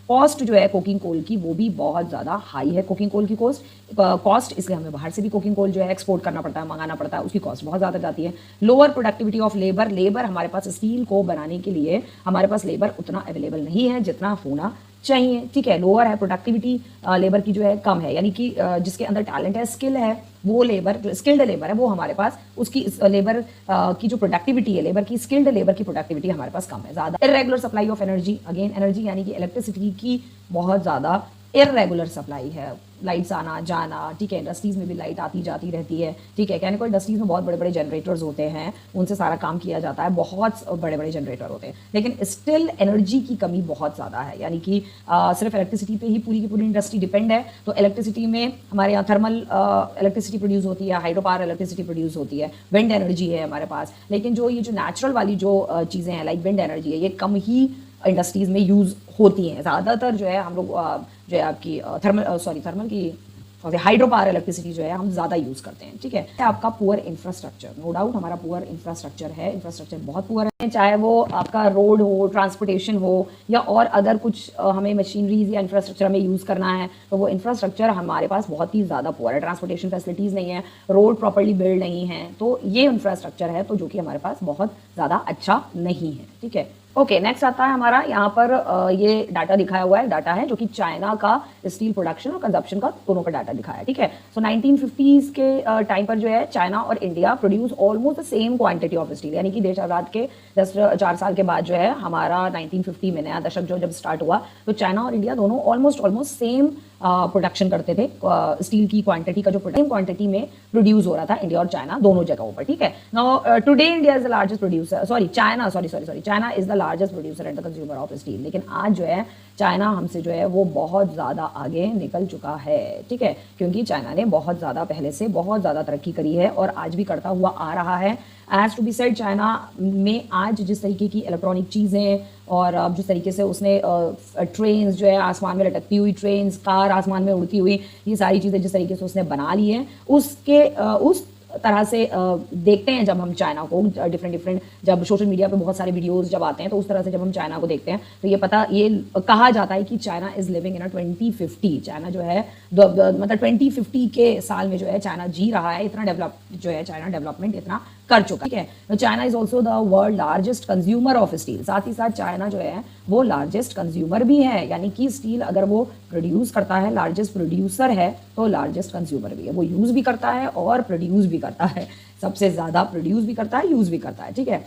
कॉस्ट जो है कोकिंग कोल की वो भी बहुत ज़्यादा हाई है। कोकिंग कोल की कॉस्ट इसलिए हमें बाहर से भी कोकिंग कोल जो है एक्सपोर्ट करना पड़ता है, मंगाना पड़ता है, उसकी कॉस्ट बहुत ज़्यादा जाती है। लोअर प्रोडक्टिविटी ऑफ लेबर हमारे पास स्टील को बनाने के लिए हमारे पास लेबर उतना अवेलेबल नहीं है जितना होना चाहिए, ठीक है। लोअर है प्रोडक्टिविटी, लेबर की जो है कम है, यानी कि जिसके अंदर टैलेंट है, स्किल है, वो लेबर जो स्किल्ड लेबर है वो हमारे पास उसकी लेबर की जो प्रोडक्टिविटी है, लेबर की स्किल्ड लेबर की प्रोडक्टिविटी हमारे पास कम है, ज़्यादा। Irregular supply of energy, again energy यानी कि इलेक्ट्रिसिटी की बहुत ज़्यादा इरेगुलर सप्लाई है, लाइट्स आना जाना, ठीक है, इंडस्ट्रीज में भी लाइट आती जाती रहती है, ठीक है, केमिकल इंडस्ट्रीज में बहुत बड़े बड़े जनरेटर्स होते हैं, उनसे सारा काम किया जाता है, बहुत बड़े बड़े जनरेटर होते हैं, लेकिन स्टिल एनर्जी की कमी बहुत ज़्यादा है, यानी कि सिर्फ इलेक्ट्रिसिटी पे ही पूरी की पूरी इंडस्ट्री डिपेंड है। तो इलेक्ट्रिसिटी में हमारे यहाँ थर्मल इलेक्ट्रिसिटी प्रोड्यूस होती है, हाइड्रो पावर इलेक्ट्रिसिटी प्रोड्यूस होती है, विंड एनर्जी है हमारे पास, लेकिन जो ये जो नेचुरल वाली जो चीज़ें हैं लाइक विंड एनर्जी है, ये कम ही इंडस्ट्रीज में यूज़ होती हैं। ज़्यादातर जो है हम लोग जो है आपकी थर्मल की हाइड्रो पावर इलेक्ट्रिसिटी जो है हम ज़्यादा यूज़ करते हैं, ठीक है। आपका पुअर इंफ्रास्ट्रक्चर, नो डाउट हमारा पुअर इंफ्रास्ट्रक्चर है, इंफ्रास्ट्रक्चर बहुत पुअर है, चाहे वो आपका रोड हो, ट्रांसपोर्टेशन हो, या और अदर कुछ हमें मशीनरीज या इंफ्रास्ट्रक्चर हमें यूज़ करना है, तो वो इंफ्रास्ट्रक्चर हमारे पास बहुत ही ज़्यादा पुअर है। ट्रांसपोर्टेशन फैसिलिटीज़ नहीं है, रोड प्रॉपर्ली बिल्ड नहीं है, तो ये इंफ्रास्ट्रक्चर है तो जो कि हमारे पास बहुत ज़्यादा अच्छा नहीं है, ठीक है। ओके, नेक्स्ट आता है हमारा यहाँ पर ये डाटा दिखाया हुआ है, डाटा है जो कि चाइना का स्टील प्रोडक्शन और कंजप्शन का दोनों का डाटा दिखाया है, ठीक है। सो 1950s के टाइम पर जो है चाइना और India produce almost the same quantity of steel, यानी कि देश आज़ाद के 4 साल के बाद जो है हमारा 1950 में नया दशक जो जब स्टार्ट हुआ तो चाइना और इंडिया दोनों ऑलमोस्ट सेम प्रोडक्शन करते थे। स्टील की क्वांटिटी का जो सेम क्वांटिटी में प्रोड्यूस हो रहा था इंडिया और चाइना दोनों जगहों पर, ठीक है। Now today India is the largest producer, China is the largest producer and the consumer of steel, लेकिन आज जो है चाइना हमसे जो है वो बहुत ज़्यादा आगे निकल चुका है, ठीक है, क्योंकि चाइना ने बहुत ज़्यादा पहले से बहुत ज़्यादा तरक्की करी है और आज भी करता हुआ आ रहा है। As to be said, China में आज जिस तरीके की इलेक्ट्रॉनिक चीज़ें और जिस तरीके से उसने ट्रेन्स जो है आसमान में लटकती हुई ट्रेन्स, कार आसमान में उड़ती हुई, ये सारी चीज़ें जिस तरीके से उसने बना ली हैं, उसके उस तरह से देखते हैं जब हम चाइना को डिफरेंट जब सोशल मीडिया पे बहुत सारे वीडियोस जब आते हैं तो उस तरह से जब हम चाइना को देखते हैं तो ये कहा जाता है कि China is living in 2050। China जो है मतलब 2050 के साल में जो है चाइना जी रहा है, इतना डेवलप जो है चाइना डेवलपमेंट इतना कर चुका है, ठीक है। China is also the world largest consumer of steel, साथ ही साथ चाइना जो है वो लार्जेस्ट कंज्यूमर भी है, यानी कि स्टील अगर वो प्रोड्यूस करता है, लार्जेस्ट प्रोड्यूसर है, तो लार्जेस्ट कंज्यूमर भी है, वो यूज़ भी करता है और प्रोड्यूस भी करता है, सबसे ज़्यादा प्रोड्यूस भी करता है, यूज़ भी करता है, ठीक है।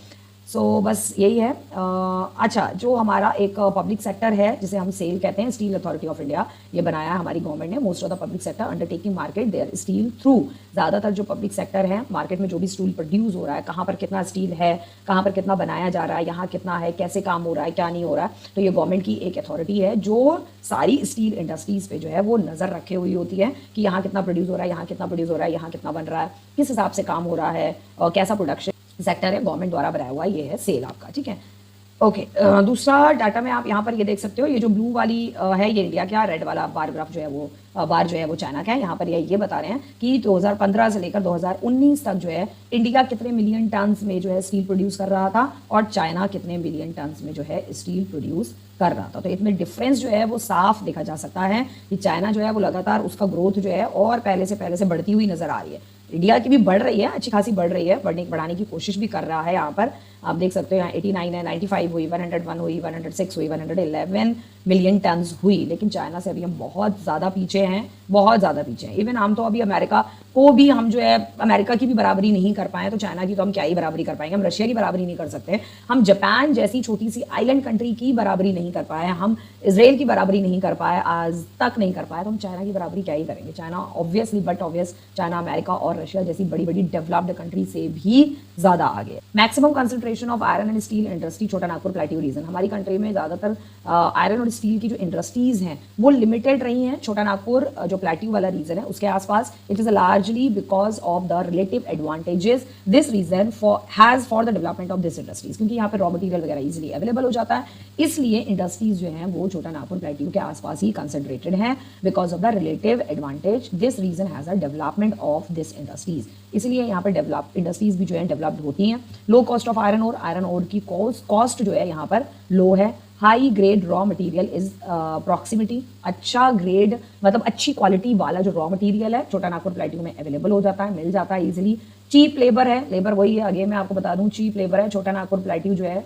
सो बस यही है। अच्छा, जो हमारा एक पब्लिक सेक्टर है जिसे हम सेल कहते हैं, स्टील अथॉरिटी ऑफ इंडिया, ये बनाया है हमारी गवर्नमेंट ने। Most of the public sector undertaking market their steel through, ज़्यादातर जो पब्लिक सेक्टर है मार्केट में जो भी स्टील प्रोड्यूस हो रहा है, कहाँ पर कितना स्टील है, कहाँ पर कितना बनाया जा रहा है, यहाँ कितना है, कैसे काम हो रहा है, क्या नहीं हो रहा है, तो ये गवर्नमेंट की एक अथॉरिटी है जो सारी स्टील इंडस्ट्रीज़ पे जो है वो नज़र रखे हुई होती है कि यहाँ कितना प्रोड्यूस हो रहा है, यहाँ कितना प्रोड्यूस हो रहा है, यहाँ कितना बन रहा है, किस हिसाब से काम हो रहा है और कैसा प्रोडक्शन सेक्टर है, गवर्नमेंट द्वारा बनाया हुआ ये है सेल आपका, ठीक है। ओके, दूसरा डाटा में आप यहाँ पर ये देख सकते हो, ये जो ब्लू वाली है ये इंडिया का, रेड वाला बार ग्राफ जो है वो बार जो है वो चाइना का है। यहाँ पर ये बता रहे हैं कि 2015 से लेकर 2019 तक जो है इंडिया कितने मिलियन टन्स में जो है स्टील प्रोड्यूस कर रहा था और चाइना कितने मिलियन टन्स में जो है स्टील प्रोड्यूस कर रहा था। तो इसमें डिफरेंस जो है वो साफ देखा जा सकता है कि चाइना जो है वो लगातार उसका ग्रोथ जो है और पहले से बढ़ती हुई नजर आ रही है। इंडिया की भी बढ़ रही है, अच्छी खासी बढ़ रही है, बढ़ाने की कोशिश भी कर रहा है। यहाँ पर आप देख सकते हो, यहाँ 89 है, 95 हुई, 101 हुई, 106 हुई, 111 मिलियन टन्स हुई, लेकिन चाइना से अभी हम बहुत ज़्यादा पीछे हैं, बहुत ज़्यादा पीछे हैं। इवन हम तो अभी अमेरिका को भी हम जो है अमेरिका की भी बराबरी नहीं कर पाए, तो चाइना की तो हम क्या ही बराबरी कर पाएंगे, हम रशिया की बराबरी नहीं कर सकते, हम जापान जैसी छोटी सी आइलैंड कंट्री की बराबरी नहीं कर पाए, हम इसराइल की बराबरी नहीं कर पाए, आज तक नहीं कर पाए, तो हम चाइना की बराबरी क्या ही करेंगे। चाइना ऑब्वियसली चाइना, अमेरिका और रशिया जैसी बड़ी बड़ी डेवलप्ड कंट्री से भी ज़्यादा आगे। Maximum concentration of iron and steel industry, छोटा नागपुर प्लेट्यू रीजन, हमारी कंट्री में ज़्यादातर आयरन और स्टील की जो इंडस्ट्रीज हैं वो लिमिटेड रही हैं। छोटा नागपुर जो प्लेट्यू वाला रीजन है उसके आसपास, it is largely because of the relative advantages this region has for the development of this industries, क्योंकि यहाँ पर रॉ मटीरियल वगैरह इजीली अवेलेबल हो जाता है, इसलिए इंडस्ट्रीज जो हैं वो छोटा नागपुर प्लेट्यू के आसपास ही कंसंट्रेटेड हैं because of the relative advantage this region has a development of this industries, इसलिए यहाँ पर डेवलप इंडस्ट्रीज भी जो है डेवलप्ड होती हैं। Low cost of iron ore की कॉस्ट जो है यहाँ पर लो है। High grade raw material is proximity, अच्छा ग्रेड मतलब अच्छी क्वालिटी वाला जो रॉ मटेरियल है छोटा नागपुर प्लेट्यू में अवेलेबल हो जाता है, मिल जाता है इजीली। चीप लेबर है, लेबर वही है, अगेन मैं आपको बता दूं चीप लेबर है। छोटा नागपुर प्लेट्यू जो है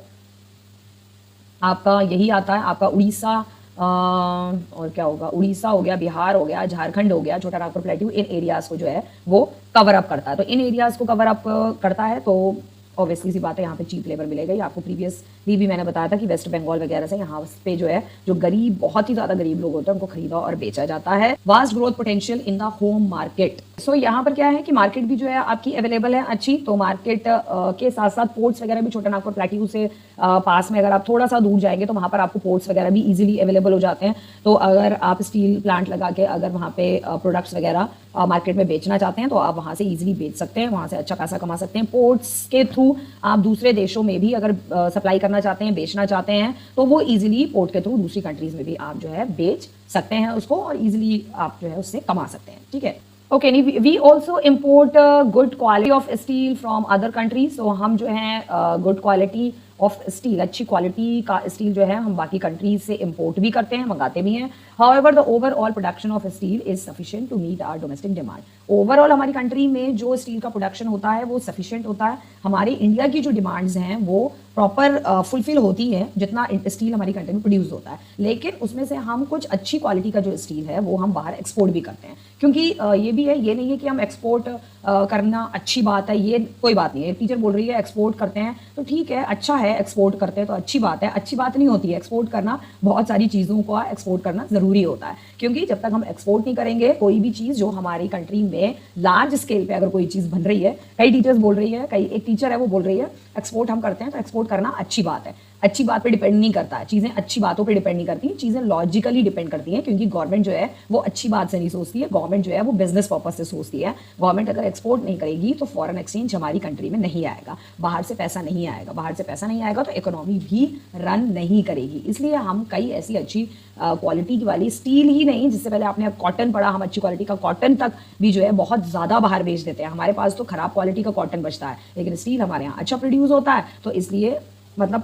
आपका यही आता है, आपका उड़ीसा और क्या होगा, उड़ीसा हो गया, बिहार हो गया, झारखंड हो गया, छोटा नागपुर प्लेट्यू इन एरियाज को जो है वो कवर अप करता है। तो इन एरियाज को कवर अप करता है तो ऑब्वियसली सी बात है, यहाँ पे चीप लेबर मिलेगा ही आपको। प्रीवियसली भी मैंने बताया था कि वेस्ट बंगाल वगैरह से यहाँ पे जो है जो गरीब, बहुत ही ज्यादा गरीब लोग होते हैं, उनको खरीदा और बेचा जाता है। Vast growth potential in the home market. So यहाँ पर क्या है कि मार्केट भी जो है आपकी अवेलेबल है अच्छी, तो मार्केट के साथ साथ पोर्ट्स वगैरह भी, छोटा नागपुर प्लेट्यू से पास में अगर आप थोड़ा सा दूर जाएंगे तो वहाँ पर आपको पोर्ट्स वगैरह भी इजीली अवेलेबल हो जाते हैं। तो अगर आप स्टील प्लांट लगा के अगर वहाँ पे प्रोडक्ट्स वगैरह मार्केट में बेचना चाहते हैं तो आप वहाँ से इजीली बेच सकते हैं, वहाँ से अच्छा पैसा कमा सकते हैं। पोर्ट्स के थ्रू आप दूसरे देशों में भी अगर सप्लाई करना चाहते हैं, बेचना चाहते हैं, तो वो इजीली पोर्ट के थ्रू दूसरी कंट्रीज में भी आप जो है बेच सकते हैं उसको, और इजीली आप जो है उससे कमा सकते हैं। ठीक है, okay. We also import good quality of steel from other countries. तो हम जो है गुड क्वालिटी ऑफ स्टील, अच्छी क्वालिटी का स्टील जो है हम बाकी कंट्रीज से इंपोर्ट भी करते हैं, मंगाते भी हैं। However the overall production of steel is sufficient to meet our domestic demand. Overall हमारी कंट्री में जो स्टील का प्रोडक्शन होता है वो सफिशिएंट होता है, हमारे इंडिया की जो डिमांड्स हैं वो प्रॉपर फुलफिल होती है जितना स्टील हमारी कंट्री में प्रोड्यूस होता है। लेकिन उसमें से हम कुछ अच्छी क्वालिटी का जो स्टील है वो हम बाहर एक्सपोर्ट भी करते हैं, क्योंकि ये भी है, ये नहीं है कि हम एक्सपोर्ट करना अच्छी बात है, ये कोई बात नहीं है। टीचर बोल रही है एक्सपोर्ट करते हैं तो ठीक है, अच्छा है, एक्सपोर्ट करते हैं तो अच्छी बात है। अच्छी बात नहीं होती है एक्सपोर्ट करना, बहुत सारी चीज़ों को एक्सपोर्ट करना ज़रूरी होता है, क्योंकि जब तक हम एक्सपोर्ट नहीं करेंगे कोई भी चीज़ जो हमारी कंट्री में लार्ज स्केल पे अगर कोई चीज़ बन रही है, कई टीचर्स बोल रही है, कई एक टीचर है वो बोल रही है एक्सपोर्ट हम करते हैं तो एक्सपोर्ट करना अच्छी बात है। अच्छी बात पे डिपेंड नहीं करता है, चीज़ें अच्छी बातों पे डिपेंड नहीं करती, चीज़ें लॉजिकली डिपेंड करती हैं, क्योंकि गवर्नमेंट जो है वो अच्छी बात से नहीं सोचती है, गवर्नमेंट जो है वो बिजनेस पर्पज से सोचती है। गवर्नमेंट अगर एक्सपोर्ट नहीं करेगी तो फॉरेन एक्सचेंज हमारी कंट्री में नहीं आएगा, बाहर से पैसा नहीं आएगा, बाहर से पैसा नहीं आएगा तो इकोनॉमी भी रन नहीं करेगी। इसलिए हम कई ऐसी अच्छी क्वालिटी वाली स्टील ही नहीं, जिससे पहले आपने कॉटन पढ़ा, हम अच्छी क्वालिटी का कॉटन तक भी जो है बहुत ज़्यादा बाहर बेच देते हैं। हमारे पास तो खराब क्वालिटी का कॉटन बचता है, लेकिन स्टील हमारे यहाँ अच्छा प्रोड्यूस होता है, तो इसलिए मतलब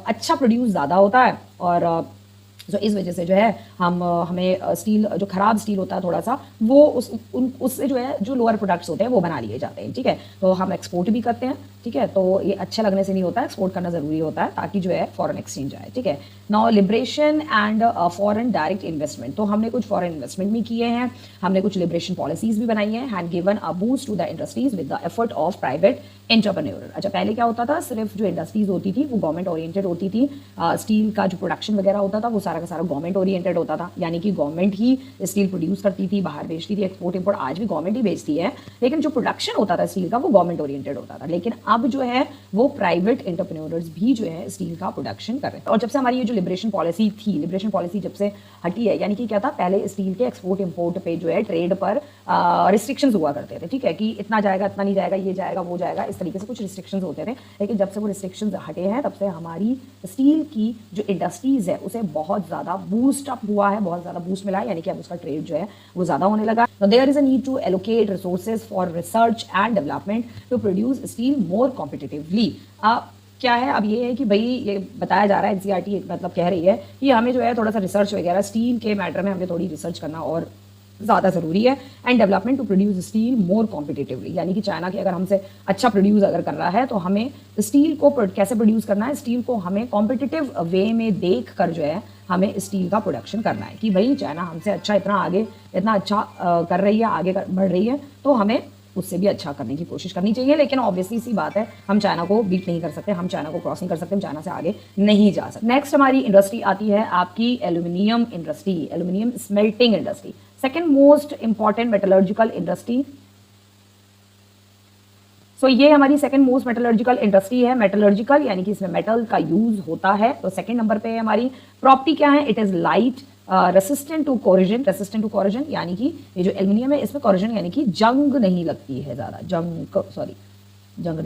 अच्छा प्रोड्यूस ज़्यादा होता है। और तो इस वजह से जो है हमें स्टील, जो खराब स्टील होता है थोड़ा सा, वो उससे जो है जो लोअर प्रोडक्ट्स होते हैं वो बना लिए जाते हैं। ठीक है, तो हम एक्सपोर्ट भी करते हैं। ठीक है, तो ये अच्छा लगने से नहीं होता है, एक्सपोर्ट करना ज़रूरी होता है ताकि जो है फॉरेन एक्सचेंज आए। ठीक है, now liberation and foreign direct investment. तो हमने कुछ फॉरेन इन्वेस्टमेंट भी किए हैं, हमने कुछ लिबरेशन पॉलिसीज भी बनाई हैं, hand given a boost to the industries with the effort of private entrepreneur. अच्छा, पहले क्या होता था, सिर्फ जो इंडस्ट्रीज होती थी वो गवर्नमेंट ओरिएंटेड होती थी, स्टील का जो प्रोडक्शन वगैरह होता था वो सारा का सारा गवर्नमेंट ओरिएंटेड होता था, यानी कि गवर्नमेंट ही स्टील प्रोड्यूस करती थी, बाहर बेचती थी, एक्सपोर्ट इंपोर्ट आज भी गवर्नमेंट ही बेचती है, लेकिन जो प्रोडक्शन होता था स्टील का वो गवर्नमेंट ओरिएंटेड होता था। लेकिन अब जो है वो प्राइवेट एंटरप्रेन्योर्स भी जो है स्टील का प्रोडक्शन कर रहे हैं। और जब से हमारी ये जो लिबरेशन पॉलिसी थी, लिबरेशन पॉलिसी जब से हटी है, यानी कि क्या था, पहले स्टील के एक्सपोर्ट इंपोर्ट पे जो है ट्रेड पर रिस्ट्रिक्शंस हुआ करते थे। ठीक है, कि इतना जाएगा, इतना नहीं जाएगा, ये जाएगा, वो जाएगा, इस तरीके से कुछ रिस्ट्रिक्शंस होते थे। लेकिन जब से वो रिस्ट्रिक्शंस हटे हैं तब से हमारी स्टील की जो इंडस्ट्रीज है उसे बहुत ज़्यादा बूस्ट अप हुआ है, बहुत ज़्यादा बूस्ट मिला है, यानी कि अब उसका ट्रेड जो है वो ज़्यादा होने लगा। There is a need to allocate resources for research and development to produce steel more competitively. क्या है, अब ये है कि भाई ये बताया जा रहा है, एनसीईआरटी मतलब कह रही है कि हमें जो है थोड़ा सा रिसर्च वगैरह स्टील के मैटर में हमें थोड़ी रिसर्च करना और ज़्यादा ज़रूरी है। And development to produce steel more competitively, यानी कि चाइना की अगर हमसे अच्छा प्रोड्यूस अगर कर रहा है तो हमें स्टील को कैसे प्रोड्यूस करना है, स्टील को हमें कॉम्पिटिटिव वे में देख कर जो है हमें स्टील का प्रोडक्शन करना है कि भाई चाइना हमसे अच्छा इतना अच्छा कर रही है, आगे बढ़ रही है, तो हमें उससे भी अच्छा करने की कोशिश करनी चाहिए। लेकिन ऑब्वियसली सी बात है, हम चाइना को बीट नहीं कर सकते, हम चाइना को क्रॉस नहीं कर सकते, हम चाइना से आगे नहीं जा सकते। नेक्स्ट हमारी इंडस्ट्री आती है आपकी aluminium industry, aluminium smelting industry, second most important metallurgical industry. So ये हमारी सेकंड मोस्ट मेटलर्जिकल इंडस्ट्री है। मेटलर्जिकल यानी कि इसमें मेटल का यूज होता है। तो सेकंड नंबर पे है हमारी प्रॉपर्टी क्या है, it is light, resistant to corrosion, resistant to corrosion, यानी कि ये जो एल्यूमिनियम है इसमें कोरोजन यानी कि जंग नहीं लगती है ज़्यादा, जंग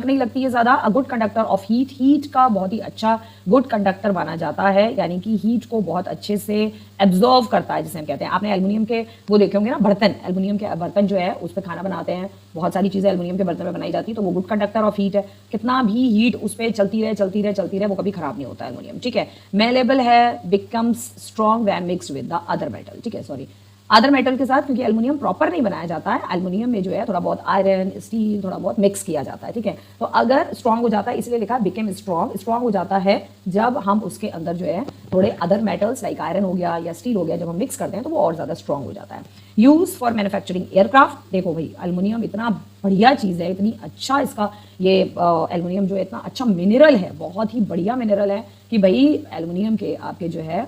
नहीं लगती है ज़्यादा। A good conductor of heat, heat का बहुत ही अच्छा गुड कंडक्टर माना जाता है, यानी कि हीट को बहुत अच्छे से एब्जॉर्व करता है, जिसे हम कहते हैं। आपने एल्यूमिनियम के वो देखे होंगे ना बर्तन, एल्यूमिनियम के बर्तन जो है उस पर खाना बनाते हैं, बहुत सारी चीज़ें एल्यूमिनियम के बर्तन में बनाई जाती है, तो वो गुड कंडक्टर ऑफ हीट है। कितना भी हीट उस पर चलती रहे वो कभी खराब नहीं होता एल्यूमिनियम। ठीक है, मेलेबल है, becomes strong when mixed with the other metal. ठीक है, सॉरी, अदर मेटल के साथ, क्योंकि एल्युमिनियम प्रॉपर नहीं बनाया जाता है, एल्युमिनियम में जो है थोड़ा बहुत आयरन, स्टील थोड़ा बहुत मिक्स किया जाता है, ठीक है। तो अगर स्ट्रांग हो जाता है, इसलिए लिखा बिकेम स्ट्रांग, स्ट्रांग हो जाता है जब हम उसके अंदर जो है थोड़े अदर मेटल्स लाइक आयरन हो गया या स्टील हो गया, जब हम मिक्स करते हैं तो वो और ज़्यादा स्ट्रांग हो जाता है। यूज फॉर मैन्युफैक्चरिंग एयरक्राफ्ट, देखो भाई एल्युमिनियम इतना बढ़िया चीज़ है, इतनी अच्छा इसका ये एल्युमिनियम जो है इतना अच्छा मिनरल है, बहुत ही बढ़िया मिनरल है कि भाई एल्युमिनियम के आपके जो है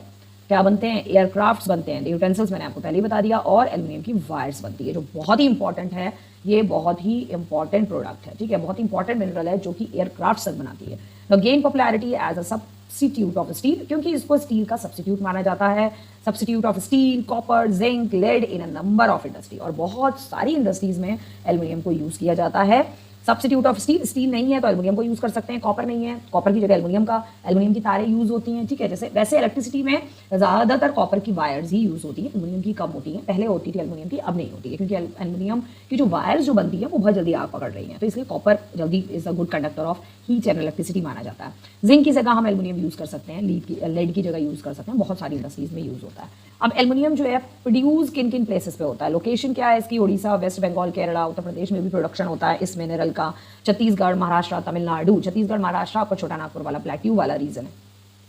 क्या बनते हैं, एयरक्राफ्ट्स बनते हैं, यूटेंसिल्स मैंने आपको पहले ही बता दिया, और एल्युमिनियम की वायर्स बनती है जो बहुत ही इंपॉर्टेंट है, ये बहुत ही इंपॉर्टेंट प्रोडक्ट है, ठीक है, बहुत इंपॉर्टेंट मिनरल है जो कि एयरक्राफ्ट तक बनाती है। The gain popularity as a substitute of steel, क्योंकि इसको स्टील का सब्स्टिट्यूट माना जाता है, substitute of steel, copper, zinc, lead in a number of industry, और बहुत सारी इंडस्ट्रीज में एल्युमिनियम को यूज किया जाता है। सब्स्टिट्यूट ऑफ स्टील, स्टील नहीं है तो एल्युमिनियम को यूज कर सकते हैं, कॉपर नहीं है, कॉपर की जगह एल्युमिनियम की तारें यूज होती हैं, ठीक है। जैसे वैसे इलेक्ट्रिसिटी में ज्यादातर कॉपर की वायर्स ही यूज होती है, एल्युमिनियम की कम होती है, पहले होती थी एल्युमिनियम की, अब नहीं होती है, क्योंकि एल्युमिनियम की जो वायर्स जो बनती है वो बहुत जल्दी आग पकड़ रही है, तो इसलिए कॉपर जल्दी is a good conductor of heat and electricity माना जाता है। जिंक की जगह हम एल्युमिनियम यूज कर सकते हैं, लेड की जगह यूज कर सकते हैं, बहुत सारी इंडस्ट्रीज में यूज होता है। अब एल्युमिनियम जो है प्रोड्यूस किन किन प्लेसेस पे होता है, लोकेशन क्या है इसकी, उड़ीसा, वेस्ट बंगाल, केरला, उत्तर प्रदेश में भी प्रोडक्शन होता है इस मिनरल का, छत्तीसगढ़, महाराष्ट्र, तमिलनाडु, छत्तीसगढ़ महाराष्ट्र आपका छोटा नागपुर वाला प्लेट्यू वाला रीजन है,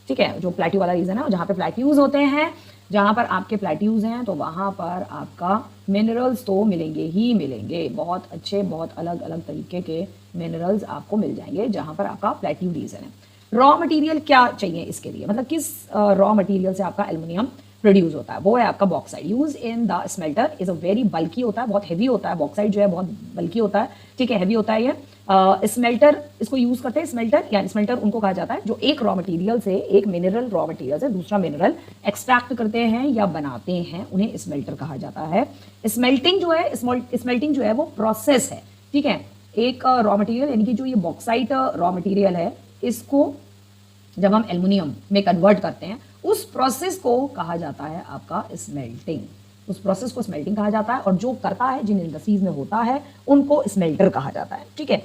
ठीक है, जो प्लेट्यू वाला रीजन है जहाँ पे प्लेट्यूज होते हैं, जहाँ पर आपके प्लेट्यूज हैं तो वहाँ पर आपका मिनरल्स तो मिलेंगे ही मिलेंगे, बहुत अच्छे बहुत अलग अलग तरीके के मिनरल्स आपको मिल जाएंगे जहाँ पर आपका प्लेट्यू रीजन है। रॉ मटेरियल क्या चाहिए इसके लिए, मतलब किस रॉ मटेरियल से आपका एल्युमिनियम प्रोड्यूस होता है, वो है आपका bauxite. Use in the smelter is a very बल्की होता है, बहुत हैवी होता है, बॉक्साइड जो है बहुत बल्की होता है, ठीक है, हैवी होता है ये। स्मेल्टर इसको यूज करते हैं, स्मेल्टर या स्मेल्टर उनको कहा जाता है जो एक रॉ मटेरियल से, एक मिनरल रॉ मटेरियल से दूसरा मिनरल एक्सट्रैक्ट करते हैं या बनाते हैं, उन्हें स्मेल्टर कहा जाता है। स्मेल्टिंग जो है वो प्रोसेस है, ठीक है, एक रॉ मटेरियल यानी कि जो ये बॉक्साइट रॉ मटेरियल है, इसको जब हम एल्युमिनियम में कन्वर्ट करते हैं उस प्रोसेस को कहा जाता है आपका स्मेल्टिंग, उस प्रोसेस को स्मेल्टिंग कहा जाता है, और जो करता है जिन इंडस्ट्रीज में होता है उनको स्मेल्टर कहा जाता है, ठीक है।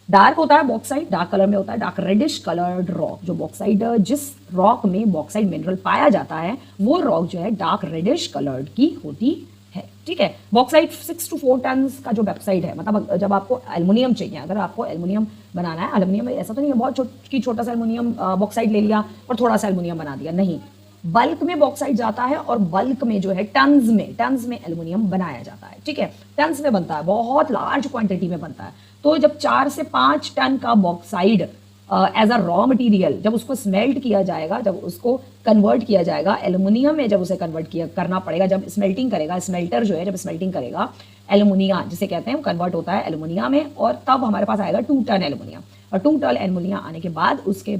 डार्क होता है बॉक्साइड, डार्क कलर में होता है, डार्क रेडिश कलर्ड रॉक, जो बॉक्साइड जिस रॉक में बॉक्साइड मिनरल पाया जाता है वो रॉक जो है डार्क रेडिश कलर्ड की होती है, ठीक है। बॉक्साइड 6 to 4 टन का जो बॉक्साइड है, मतलब जब आपको एल्युमिनियम चाहिए, अगर आपको एल्युमिनियम बनाना है, एल्युमिनियम ऐसा तो नहीं है बहुत छोटा सा एल्युमिनियम बॉक्साइड ले लिया और थोड़ा सा एल्युमिनियम बना दिया, नहीं, बल्क में बॉक्साइड जाता है और बल्क में जो है टन्स में एल्युमिनियम बनाया जाता है, ठीक है, टन्स में बनता है, बहुत लार्ज क्वांटिटी में बनता है। तो जब 4 से 5 टन का bauxite as a raw material जब उसको स्मेल्ट किया जाएगा, जब उसको कन्वर्ट किया जाएगा एल्युमिनियम में, जब उसे कन्वर्ट किया करना पड़ेगा, जब स्मेल्टिंग करेगा स्मेल्टर जो है, जब स्मेल्टिंग करेगा एल्युमिनिया जिसे कहते हैं वो कन्वर्ट होता है एल्युमिनिया में, और तब हमारे पास आएगा 2 टन एल्युमिनिया, और 2 टन एल्युमिनिया आने के बाद उसके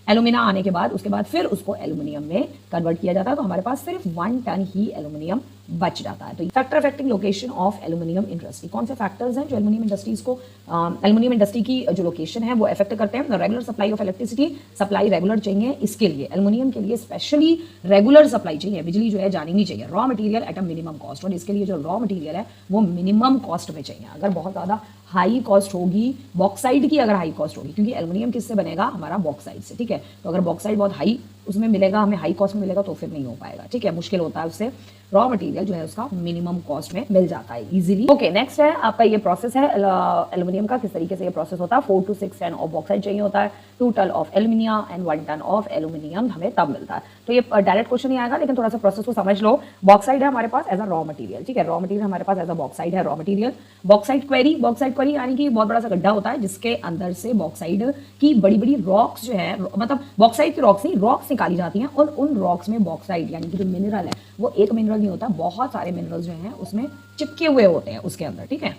एल्युमिना आने के बाद उसके बाद फिर उसको एल्युमिनियम में कन्वर्ट किया जाता है, तो हमारे पास सिर्फ 1 टन ही एल्युमिनियम बच जाता है। तो factor affecting location of aluminium industry, कौन से फैक्टर्स हैं जो एल्युमिनियम इंडस्ट्रीज को, एल्युमिनियम इंडस्ट्री की जो लोकेशन है वो अफेक्ट करते हैं। Regular supply of electricity, supply regular चाहिए, इसके लिए एल्युमिनियम के लिए स्पेशली रेगुलर सप्लाई चाहिए, बिजली जो है जानी नहीं चाहिए। Raw material at a minimum cost, और इसके लिए जो रॉ मटेरियल है वो मिनिमम कॉस्ट में चाहिए। अगर बहुत ज़्यादा हाई कॉस्ट होगी बॉक्साइड की, अगर हाई कॉस्ट होगी, क्योंकि एल्युमिनियम किससे बनेगा, हमारा बॉक्साइड से, ठीक है, तो अगर बॉक्साइड बहुत हाई उसमें मिलेगा, हमें हाई कॉस्ट में मिलेगा तो फिर नहीं हो पाएगा, ठीक है, मुश्किल होता है उससे। रॉ मटेरियल जो है उसका मिनिमम कॉस्ट में मिल जाता है इजीली। ओके, नेक्स्ट है आपका ये प्रोसेस है एल्युमिनियम का, किस तरीके से ये प्रोसेस होता है। 4 to 6 टन ऑफ बॉक्साइड चाहिए होता है, 2 ton of alumina and 1 ton of aluminium हमें तब मिलता है। तो ये डायरेक्ट क्वेश्चन नहीं आएगा, लेकिन थोड़ा सा प्रोसेस को समझ लो। बॉक्साइड है हमारे पास एज अ रॉ मटेरियल, ठीक है, रॉ मटेरियल हमारे पास एज अ बॉक्साइड है, रॉ मटेरियल। बॉक्साइड क्वेरी यानी कि बहुत बड़ा सा गड्ढा होता है जिसके अंदर से बॉक्साइड की बड़ी बड़ी रॉक्स जो है, मतलब बॉक्साइड की रॉक्स नहीं, रॉक्स निकाली जाती हैं, और उन रॉक्स में बॉक्साइड यानी कि जो मिनरल है वो एक मिनरल नहीं होता, बहुत सारे मिनरल्स जो हैं उसमें चिपके हुए होते हैं उसके अंदर, ठीक है।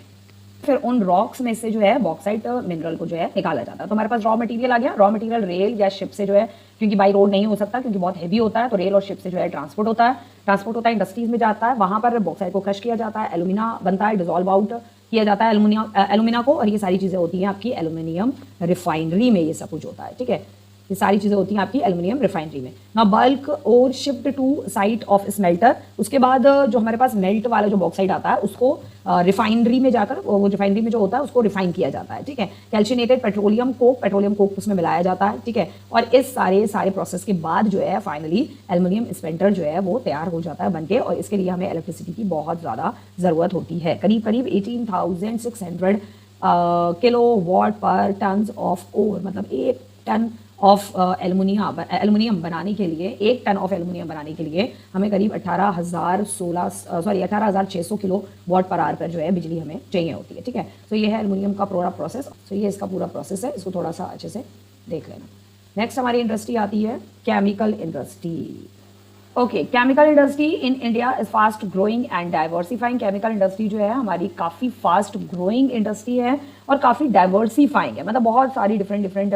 फिर उन रॉक्स में से जो है बॉक्साइट मिनरल को जो है निकाला जाता है। तो हमारे पास रॉ मटेरियल आ गया। रॉ मटेरियल रेल या शिप से जो है, क्योंकि बाई रोड नहीं हो सकता क्योंकि बहुत हैवी होता है, तो रेल और शिप से जो है ट्रांसपोर्ट होता है, इंडस्ट्रीज में जाता है, वहां पर बॉक्साइट को क्रश किया जाता है, एल्यूमिना बनता है, डिजोल्व आउट किया जाता है एल्यूमिना को, और ये सारी चीजें होती हैं आपकी एल्यूमिनियम रिफाइनरी में, ये सब कुछ होता है, ठीक है। ये सारी चीज़ें होती हैं आपकी एल्युमिनियम रिफाइनरी में। ना बल्क और shift to site of smelter, उसके बाद जो हमारे पास मेल्ट वाला जो बॉक्साइट आता है उसको रिफाइनरी में जाकर वो रिफाइनरी में जो होता है उसको रिफाइन किया जाता है, ठीक है। कैल्शिनेटेड पेट्रोलियम कोक उसमें मिलाया जाता है, ठीक है। और इस सारे प्रोसेस के बाद जो है फाइनली एल्युमिनियम स्पेंटर जो है वो तैयार हो जाता है बनके, और इसके लिए हमें इलेक्ट्रिसिटी की बहुत ज़्यादा ज़रूरत होती है। करीब 18,600 किलो वॉट पर टन ऑफ ओर, मतलब 1 टन ऑफ एल्युमिनियम बनाने के लिए, 1 टन ऑफ एल्युमिनियम बनाने के लिए हमें करीब 18,600 किलो वॉट पर आवर पर जो है बिजली हमें चाहिए होती है, ठीक है। तो ये है एल्युमिनियम का पूरा प्रोसेस। तो ये इसका पूरा प्रोसेस है, इसको थोड़ा सा अच्छे से देख लेना। नेक्स्ट हमारी इंडस्ट्री आती है chemical industry. Okay, chemical industry in India is fast growing and diversifying. Chemical industry जो है हमारी काफ़ी फास्ट ग्रोइंग इंडस्ट्री है और काफ़ी डाइवर्सिफाइंग है, मतलब बहुत सारी डिफरेंट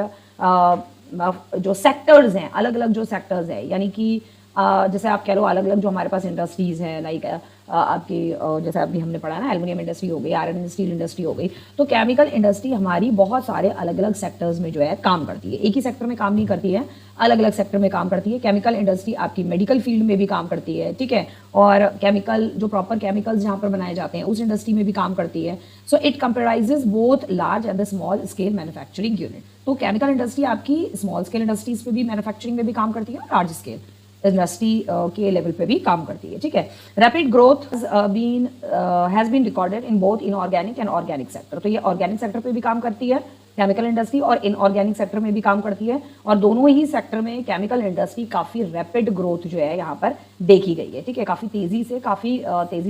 जो सेक्टर्स हैं, अलग अलग जो सेक्टर्स हैं, यानी कि जैसे आप कह लो अलग अलग जो हमारे पास इंडस्ट्रीज़ हैं, लाइक आपकी जैसे अभी हमने पढ़ा ना, एल्युमिनियम इंडस्ट्री हो गई, आयरन एंड स्टील इंडस्ट्री हो गई। तो केमिकल इंडस्ट्री हमारी बहुत सारे अलग अलग सेक्टर्स में जो है काम करती है, एक ही सेक्टर में काम नहीं करती है, अलग अलग सेक्टर में काम करती है। केमिकल इंडस्ट्री आपकी मेडिकल फील्ड में भी काम करती है, ठीक है, और केमिकल जो प्रॉपर केमिकल्स जहाँ पर बनाए जाते हैं उस इंडस्ट्री में भी काम करती है। So it comprises both large and the small scale manufacturing unit. तो केमिकल इंडस्ट्री आपकी स्मॉल स्केल इंडस्ट्रीज पे भी मैन्युफैक्चरिंग में भी काम करती है और लार्ज स्केल इंडस्ट्री के लेवल पे भी काम करती है, ठीक है। Rapid growth has been recorded in both inorganic and organic sector. तो ये ऑर्गेनिक सेक्टर पे भी काम करती है केमिकल इंडस्ट्री और इनऑर्गेनिक सेक्टर में भी काम करती है, और दोनों ही सेक्टर में केमिकल इंडस्ट्री काफ़ी रैपिड ग्रोथ जो है यहाँ पर देखी गई है, ठीक है। काफ़ी तेज़ी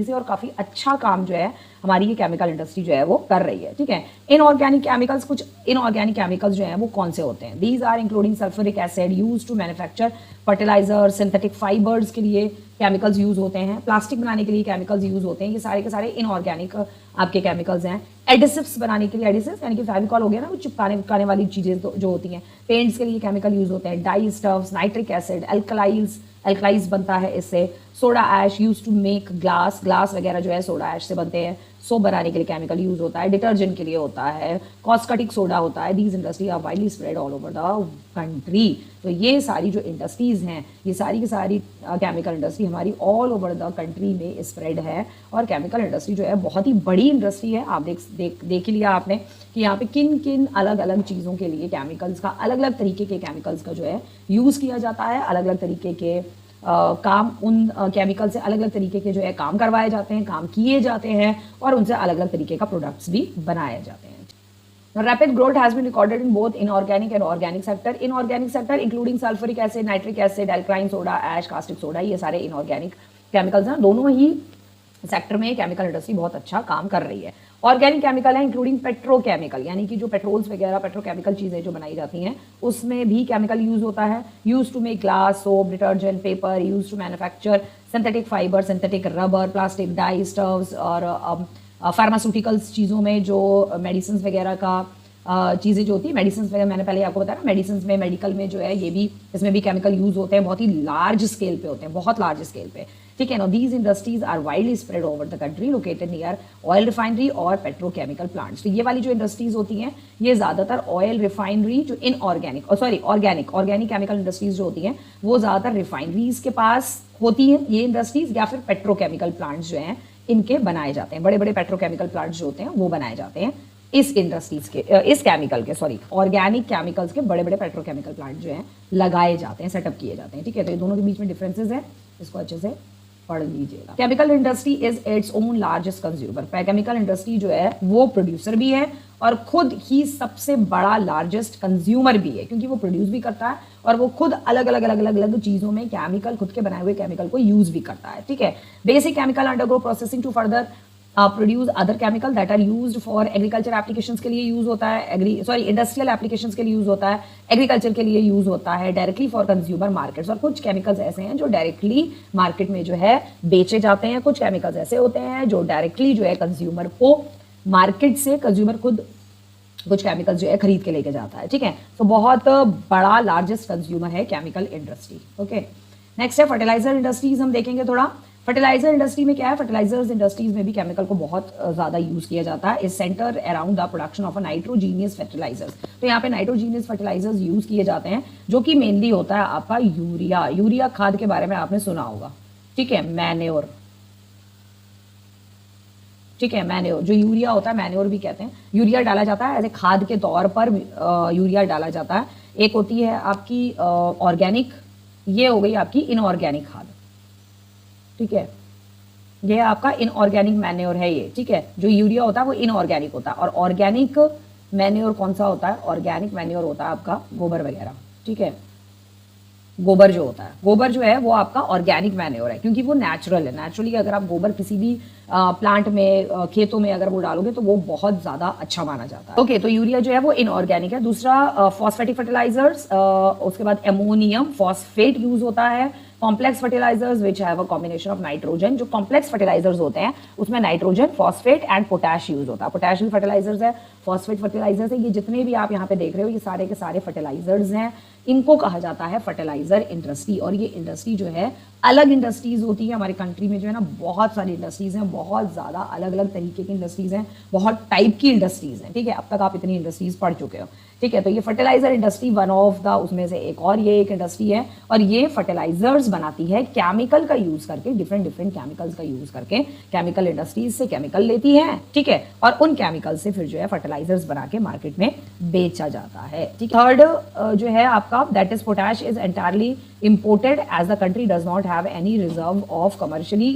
से और काफ़ी अच्छा काम जो है हमारी ये केमिकल इंडस्ट्री जो है वो कर रही है, ठीक है। इनऑर्गेनिक केमिकल्स, कुछ इनऑर्गेनिक केमिकल्स जो हैं वो कौन से होते हैं? These are including sulphuric acid use to manufacture fertiliser, synthetic fibres के लिए केमिकल्स यूज होते हैं, प्लास्टिक बनाने के लिए केमिकल्स यूज होते हैं, ये सारे के सारे इनऑर्गेनिक आपके केमिकल्स हैं। एडिसिव्स बनाने के लिए, एडिसिव्स यानी कि फेविकॉल हो गया ना, वो चिपकाने वाली चीज़ें जो होती हैं, पेंट्स के लिए केमिकल यूज होते हैं, dye stuffs, nitric acid, alkalis बनता है इससे, soda ash use to make glass वगैरह जो है सोडा ऐश से बनते हैं, सोप बनाने के लिए केमिकल यूज होता है, डिटर्जेंट के लिए होता है, कॉस्मेटिक सोडा होता है। These industry are widely spread all over the country. तो ये सारी जो इंडस्ट्रीज हैं, ये सारी की सारी केमिकल इंडस्ट्री हमारी ऑल ओवर द कंट्री में स्प्रेड है, और केमिकल इंडस्ट्री जो है बहुत ही बड़ी इंडस्ट्री है। आप देख ही लिया आपने कि यहाँ पे किन किन अलग अलग चीज़ों के लिए केमिकल्स का, अलग अलग तरीके के केमिकल्स का जो है यूज़ किया जाता है, अलग अलग तरीके के काम उन केमिकल से अलग अलग तरीके के जो है काम करवाए जाते हैं, काम किए जाते हैं, और उनसे अलग अलग तरीके का प्रोडक्ट्स भी बनाए जाते हैं। Rapid growth has been recorded in both inorganic and organic sector. Inorganic sector including sulphuric acid, nitric acid, alkaline soda, ash, caustic soda, ये सारे इनऑर्गेनिक केमिकल्स हैं। दोनों ही सेक्टर में केमिकल इंडस्ट्री बहुत अच्छा काम कर रही है। ऑर्गेनिक केमिकल है इंक्लूडिंग पेट्रोकेमिकल, यानी कि जो पेट्रोल्स वगैरह पेट्रोकेमिकल चीज़ें जो बनाई जाती हैं उसमें भी केमिकल यूज होता है। Use to make glass, soap, detergent, paper, use to manufacture synthetic fibre, synthetic rubber, plastic, dyestuffs, और फार्मास्यूटिकल्स चीज़ों में जो मेडिसिन वगैरह का चीज़ें जो होती है, मेडिसिन वगैरह मैंने पहले आपको बताया ना, मेडिसिन में, मेडिकल में जो है ये भी, इसमें भी केमिकल यूज होते हैं, बहुत ही लार्ज स्केल पे होते हैं, बहुत लार्ज स्केल पे, ठीक है ना। These industries are widely spread over the country, located near oil refinery और पेट्रोकेमिकल प्लांट्स। तो ये वाली जो इंडस्ट्रीज होती हैं ये ज़्यादातर ऑयल रिफाइनरी, जो ऑर्गेनिक केमिकल इंडस्ट्रीज जो होती हैं वो ज़्यादातर रिफाइनरीज के पास होती हैं ये इंडस्ट्रीज, या फिर पेट्रोकेमिकल प्लांट्स जो हैं इनके बनाए जाते हैं। बड़े बड़े पेट्रोकेमिकल प्लांट्स जो होते हैं वो बनाए जाते हैं इस इंडस्ट्रीज के, इस केमिकल के, ऑर्गेनिक केमिकल्स के बड़े बड़े पेट्रोकेमिकल प्लांट जो हैं लगाए जाते हैं, सेटअप किए जाते हैं, ठीक है। तो ये दोनों के बीच में डिफरेंसेस है, इसको अच्छे से पढ़ लीजिएगा। Chemical industry is its own largest consumer. Chemical industry जो है वो प्रोड्यूसर भी है और खुद ही सबसे बड़ा लार्जेस्ट कंज्यूमर भी है, क्योंकि वो प्रोड्यूस भी करता है और वो खुद अलग अलग चीज़ों में केमिकल, खुद के बनाए हुए केमिकल को यूज भी करता है, ठीक है। Basic chemical undergo processing to further produce other chemical that are used for agriculture applications के लिए यूज होता है, इंडस्ट्रियल एप्लीकेशंस के लिए यूज होता है, एग्रीकल्चर के लिए यूज होता है, डायरेक्टली फॉर कंज्यूमर मार्केट्स। और कुछ केमिकल्स ऐसे हैं जो डायरेक्टली मार्केट में जो है बेचे जाते हैं, कुछ केमिकल्स ऐसे होते हैं जो डायरेक्टली जो है कंज्यूमर को मार्केट से, कंज्यूमर खुद कुछ केमिकल्स जो है खरीद के लेके जाता है, ठीक है। तो बहुत बड़ा लार्जेस्ट कंज्यूमर है केमिकल इंडस्ट्री, ओके। नेक्स्ट है फर्टिलाइजर इंडस्ट्रीज, हम देखेंगे थोड़ा। फर्टिलाइजर इंडस्ट्री में क्या है, फर्टिलाइजर्स इंडस्ट्रीज में भी केमिकल को बहुत ज़्यादा यूज़ किया जाता है। Is centre around the production of a nitrogenous fertilisers. तो यहाँ पे नाइट्रोजीनियस फर्टिलाइजर्स यूज़ किए जाते हैं, जो कि मेनली होता है आपका यूरिया। यूरिया खाद के बारे में आपने सुना होगा, ठीक है, मैन्योर, ठीक है, मैन्योर, जो यूरिया होता है मैन्योर भी कहते हैं। यूरिया डाला जाता है एज ए खाद के तौर पर, यूरिया डाला जाता है। एक होती है आपकी ऑर्गेनिक, ये हो गई आपकी इनऑर्गेनिक खाद, ठीक है, ये आपका इनऑर्गेनिक मैन्योर है ये, ठीक है। जो यूरिया होता है वो इनऑर्गेनिक होता है, और ऑर्गेनिक मैन्योर कौन सा होता है, ऑर्गेनिक मैन्योर होता है आपका गोबर वगैरह, ठीक है। गोबर जो होता है, गोबर जो है वो आपका ऑर्गेनिक मैन्योर है, क्योंकि वो नेचुरल है। नेचुरली अगर आप गोबर किसी भी प्लांट में, खेतों में अगर वो डालोगे तो वो बहुत ज़्यादा अच्छा माना जाता है। ओके, तो यूरिया जो है वो इनऑर्गेनिक है। दूसरा फॉस्फेटिक फर्टिलाइजर्स, उसके बाद एमोनियम फॉस्फेट यूज होता है। Complex fertilisers which have a combination of nitrogen, जो कॉम्प्लेक्स फर्टिलाइजर्स होते हैं उसमें nitrogen, phosphate and potash use होता है। पोटैश भी फर्टिलाइजर्स है, फॉस्फेट फर्टिलाइजर्स है। ये जितने भी आप यहाँ पे देख रहे हो ये सारे के सारे फर्टिलाइजर्स हैं। इनको कहा जाता है फर्टिलाइजर इंडस्ट्री। और ये इंडस्ट्री जो है अलग इंडस्ट्रीज होती है हमारे कंट्री में, जो है ना बहुत सारी इंडस्ट्रीज हैं, बहुत ज़्यादा अलग अलग तरीके की इंडस्ट्रीज हैं, बहुत टाइप की इंडस्ट्रीज हैं, ठीक है। अब तक आप इतनी इंडस्ट्रीज पढ़ चुके हो, ठीक है। तो ये fertiliser industry one of the उसमें से एक और ये एक इंडस्ट्री है, और ये फर्टिलाइजर्स बनाती है केमिकल का यूज करके, डिफरेंट डिफरेंट केमिकल्स का यूज करके। केमिकल इंडस्ट्रीज से केमिकल लेती है, ठीक है, और उन केमिकल से फिर जो है फर्टिलाइजर्स बना के मार्केट में बेचा जाता है, ठीक है। थर्ड जो है आपका that is potash is entirely imported as the country does not have any reserve of commercially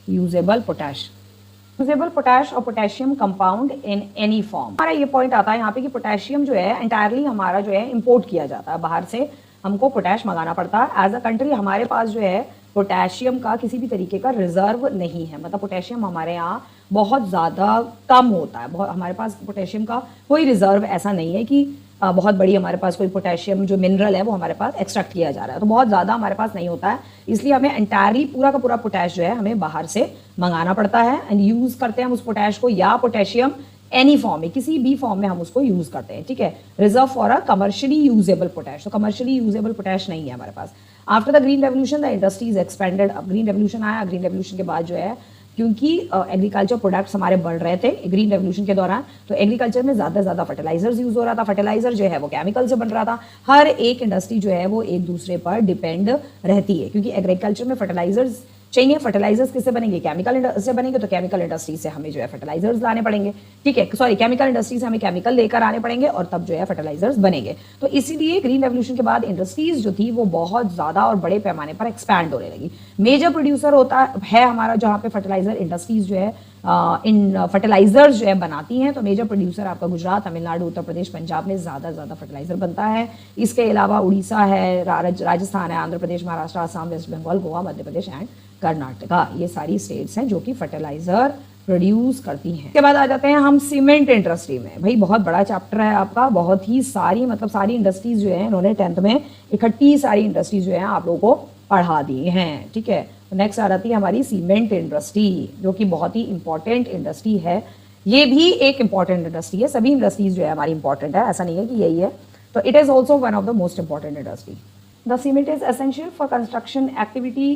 usable potash और potassium compound in any form. हमारा ये पॉइंट आता है यहाँ पे कि पोटेशियम जो है एंटायरली हमारा जो है इंपोर्ट किया जाता है, बाहर से हमको पोटैश मंगाना पड़ता है। एज अ कंट्री हमारे पास जो है पोटेशियम का किसी भी तरीके का रिजर्व नहीं है, मतलब पोटेशियम हमारे यहाँ बहुत ज़्यादा कम होता है। बहुत हमारे पास पोटेशियम का कोई रिजर्व ऐसा नहीं है कि बहुत बड़ी हमारे पास कोई पोटेशियम जो मिनरल है वो हमारे पास एक्सट्रैक्ट किया जा रहा है, तो बहुत ज़्यादा हमारे पास नहीं होता है। इसलिए हमें एंटायरली पूरा का पूरा पोटैश जो है हमें बाहर से मंगाना पड़ता है, एंड यूज़ करते हैं हम उस पोटैश को, या पोटेशियम एनी फॉर्म में, किसी भी फॉर्म में हम उसको यूज़ करते हैं, ठीक है। Reserve for a commercially usable potash, तो कमर्शियली यूजेबल पोटैश नहीं है हमारे पास। After the green revolution the industries expanded. अब ग्रीन रेवोल्यूशन आया, ग्रीन रेवोल्यूशन के बाद जो है क्योंकि एग्रीकल्चर प्रोडक्ट्स हमारे बढ़ रहे थे ग्रीन रेवोल्यूशन के दौरान, तो एग्रीकल्चर में ज़्यादा से ज़्यादा फर्टिलाइजर्स यूज़ हो रहा था। फर्टिलाइजर जो है वो केमिकल से बन रहा था। हर एक इंडस्ट्री जो है वो एक दूसरे पर डिपेंड रहती है, क्योंकि एग्रीकल्चर में फर्टिलाइजर्स चाहिए। फर्टिलाइजर्स किससे बनेंगे, केमिकल से बनेंगे, तो केमिकल इंडस्ट्री से हमें जो है फर्टिलाइजर्स लाने पड़ेंगे, ठीक है, सॉरी केमिकल इंडस्ट्री से हमें केमिकल लेकर आने पड़ेंगे, और तब जो है फर्टिलाइजर्स बनेंगे। तो इसीलिए ग्रीन रेवोल्यूशन के बाद इंडस्ट्रीज जो थी वो बहुत ज़्यादा और बड़े पैमाने पर एक्सपैंड होने लगी। मेजर प्रोड्यूसर होता है हमारा जहाँ पे फर्टिलाइजर इंडस्ट्रीज जो है इन फर्टिलाइजर्स जो है बनाती हैं, तो मेजर प्रोड्यूसर आपका गुजरात, तमिलनाडु, उत्तर प्रदेश, पंजाब में ज़्यादा फर्टिलाइजर बनता है। इसके अलावा उड़ीसा है, राजस्थान है, आंध्र प्रदेश, महाराष्ट्र, आसाम, वेस्ट बंगाल, गोवा, मध्य प्रदेश एंड कर्नाटका, ये सारी स्टेट्स हैं जो कि फर्टिलाइजर प्रोड्यूस करती हैं। इसके बाद आ जाते हैं हम सीमेंट इंडस्ट्री में। भाई बहुत बड़ा चैप्टर है आपका, बहुत ही सारी मतलब सारी इंडस्ट्रीज जो है इन्होंने 10th में इकट्ठी सारी इंडस्ट्रीज जो है आप लोगों को पढ़ा दी हैं, ठीक है। नेक्स्ट आ जाती है हमारी सीमेंट इंडस्ट्री, जो कि बहुत ही इंपॉर्टेंट इंडस्ट्री है। ये भी एक इंपॉर्टेंट इंडस्ट्री है, सभी इंडस्ट्रीज जो है हमारी इंपॉर्टेंट है, ऐसा नहीं है कि यही है। तो it is also one of the most important industry. The cement is essential for construction activity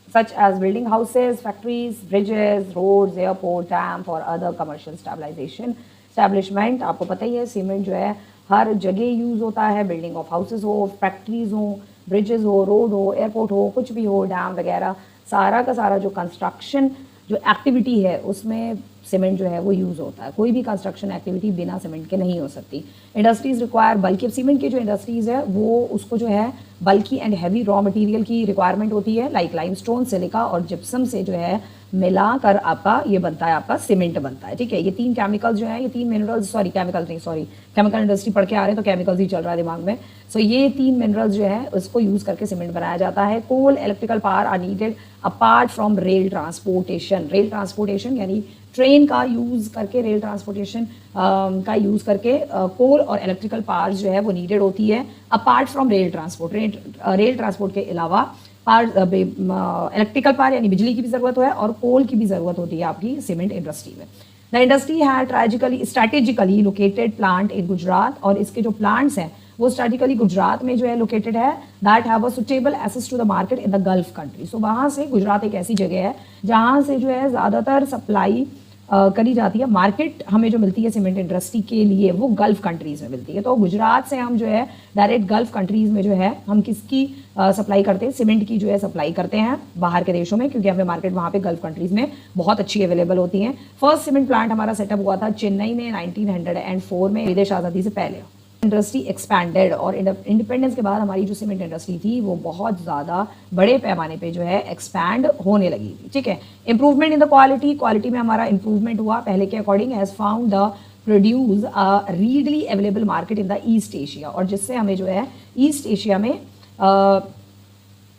such as building houses, factories, bridges, roads, airport, dam for other commercial establishment। आपको पता ही है सीमेंट जो है हर जगह यूज़ होता है, building of houses हो, factories हो, ब्रिजेस हो, रोड हो, एयरपोर्ट हो, कुछ भी हो, डैम वगैरह, सारा का सारा जो कंस्ट्रक्शन जो एक्टिविटी है उसमें सीमेंट जो है वो यूज़ होता है। कोई भी कंस्ट्रक्शन एक्टिविटी बिना सीमेंट के नहीं हो सकती। इंडस्ट्रीज रिक्वायर बल्कि सीमेंट की जो इंडस्ट्रीज़ है वो उसको जो है बल्कि एंड हैवी रॉ मटेरियल की रिक्वायरमेंट होती है, लाइक लाइमस्टोन, सिलिका और जिप्सम से जो है मिलाकर आपका ये बनता है, आपका सीमेंट बनता है, ठीक है। ये तीन केमिकल्स जो है, ये तीन मिनरल्स, सॉरी केमिकल नहीं, सॉरी केमिकल इंडस्ट्री पढ़ के आ रहे हैं तो केमिकल्स ही चल रहा है दिमाग में। सो ये तीन मिनरल्स जो है उसको यूज़ करके सीमेंट बनाया जाता है। Coal, electrical power are needed apart from rail transportation. Rail transportation यानी ट्रेन का यूज़ करके, रेल ट्रांसपोर्टेशन का यूज़ करके कोल और इलेक्ट्रिकल पावर जो है वो नीडेड होती है apart from rail transport. Rail transport के अलावा इलेक्ट्रिकल पावर यानी बिजली की भी ज़रूरत है और कोल की भी ज़रूरत होती है आपकी सीमेंट इंडस्ट्री में। द इंडस्ट्री है strategically located plant in Gujarat, और इसके जो प्लांट्स हैं वो स्ट्रेटेजिकली गुजरात में जो है लोकेटेड है, that have a suitable access to the market in the Gulf country. So वहाँ से गुजरात एक ऐसी जगह है जहाँ से जो है ज़्यादातर सप्लाई करी जाती है। मार्केट हमें जो मिलती है सीमेंट इंडस्ट्री के लिए वो गल्फ कंट्रीज़ में मिलती है। तो गुजरात से हम जो है डायरेक्ट गल्फ कंट्रीज़ में जो है हम किसकी सप्लाई करते हैं, सीमेंट की जो है सप्लाई करते हैं बाहर के देशों में, क्योंकि हमें मार्केट वहाँ पे गल्फ कंट्रीज़ में बहुत अच्छी अवेलेबल होती हैं। फर्स्ट सीमेंट प्लांट हमारा सेटअप हुआ था चेन्नई में 1904 में, विदेश आज़ादी से पहले। इंडस्ट्री एक्सपैंडेड और इंडिपेंडेंस के बाद हमारी जो सीमेंट इंडस्ट्री थी वो बहुत ज़्यादा बड़े पैमाने पे जो है एक्सपैंड होने लगी थी। ठीक है, इंप्रूवमेंट इन द क्वालिटी में हमारा इंप्रूवमेंट हुआ पहले के according, has found the produce readily available market in the east Asia, और जिससे हमें जो है ईस्ट एशिया में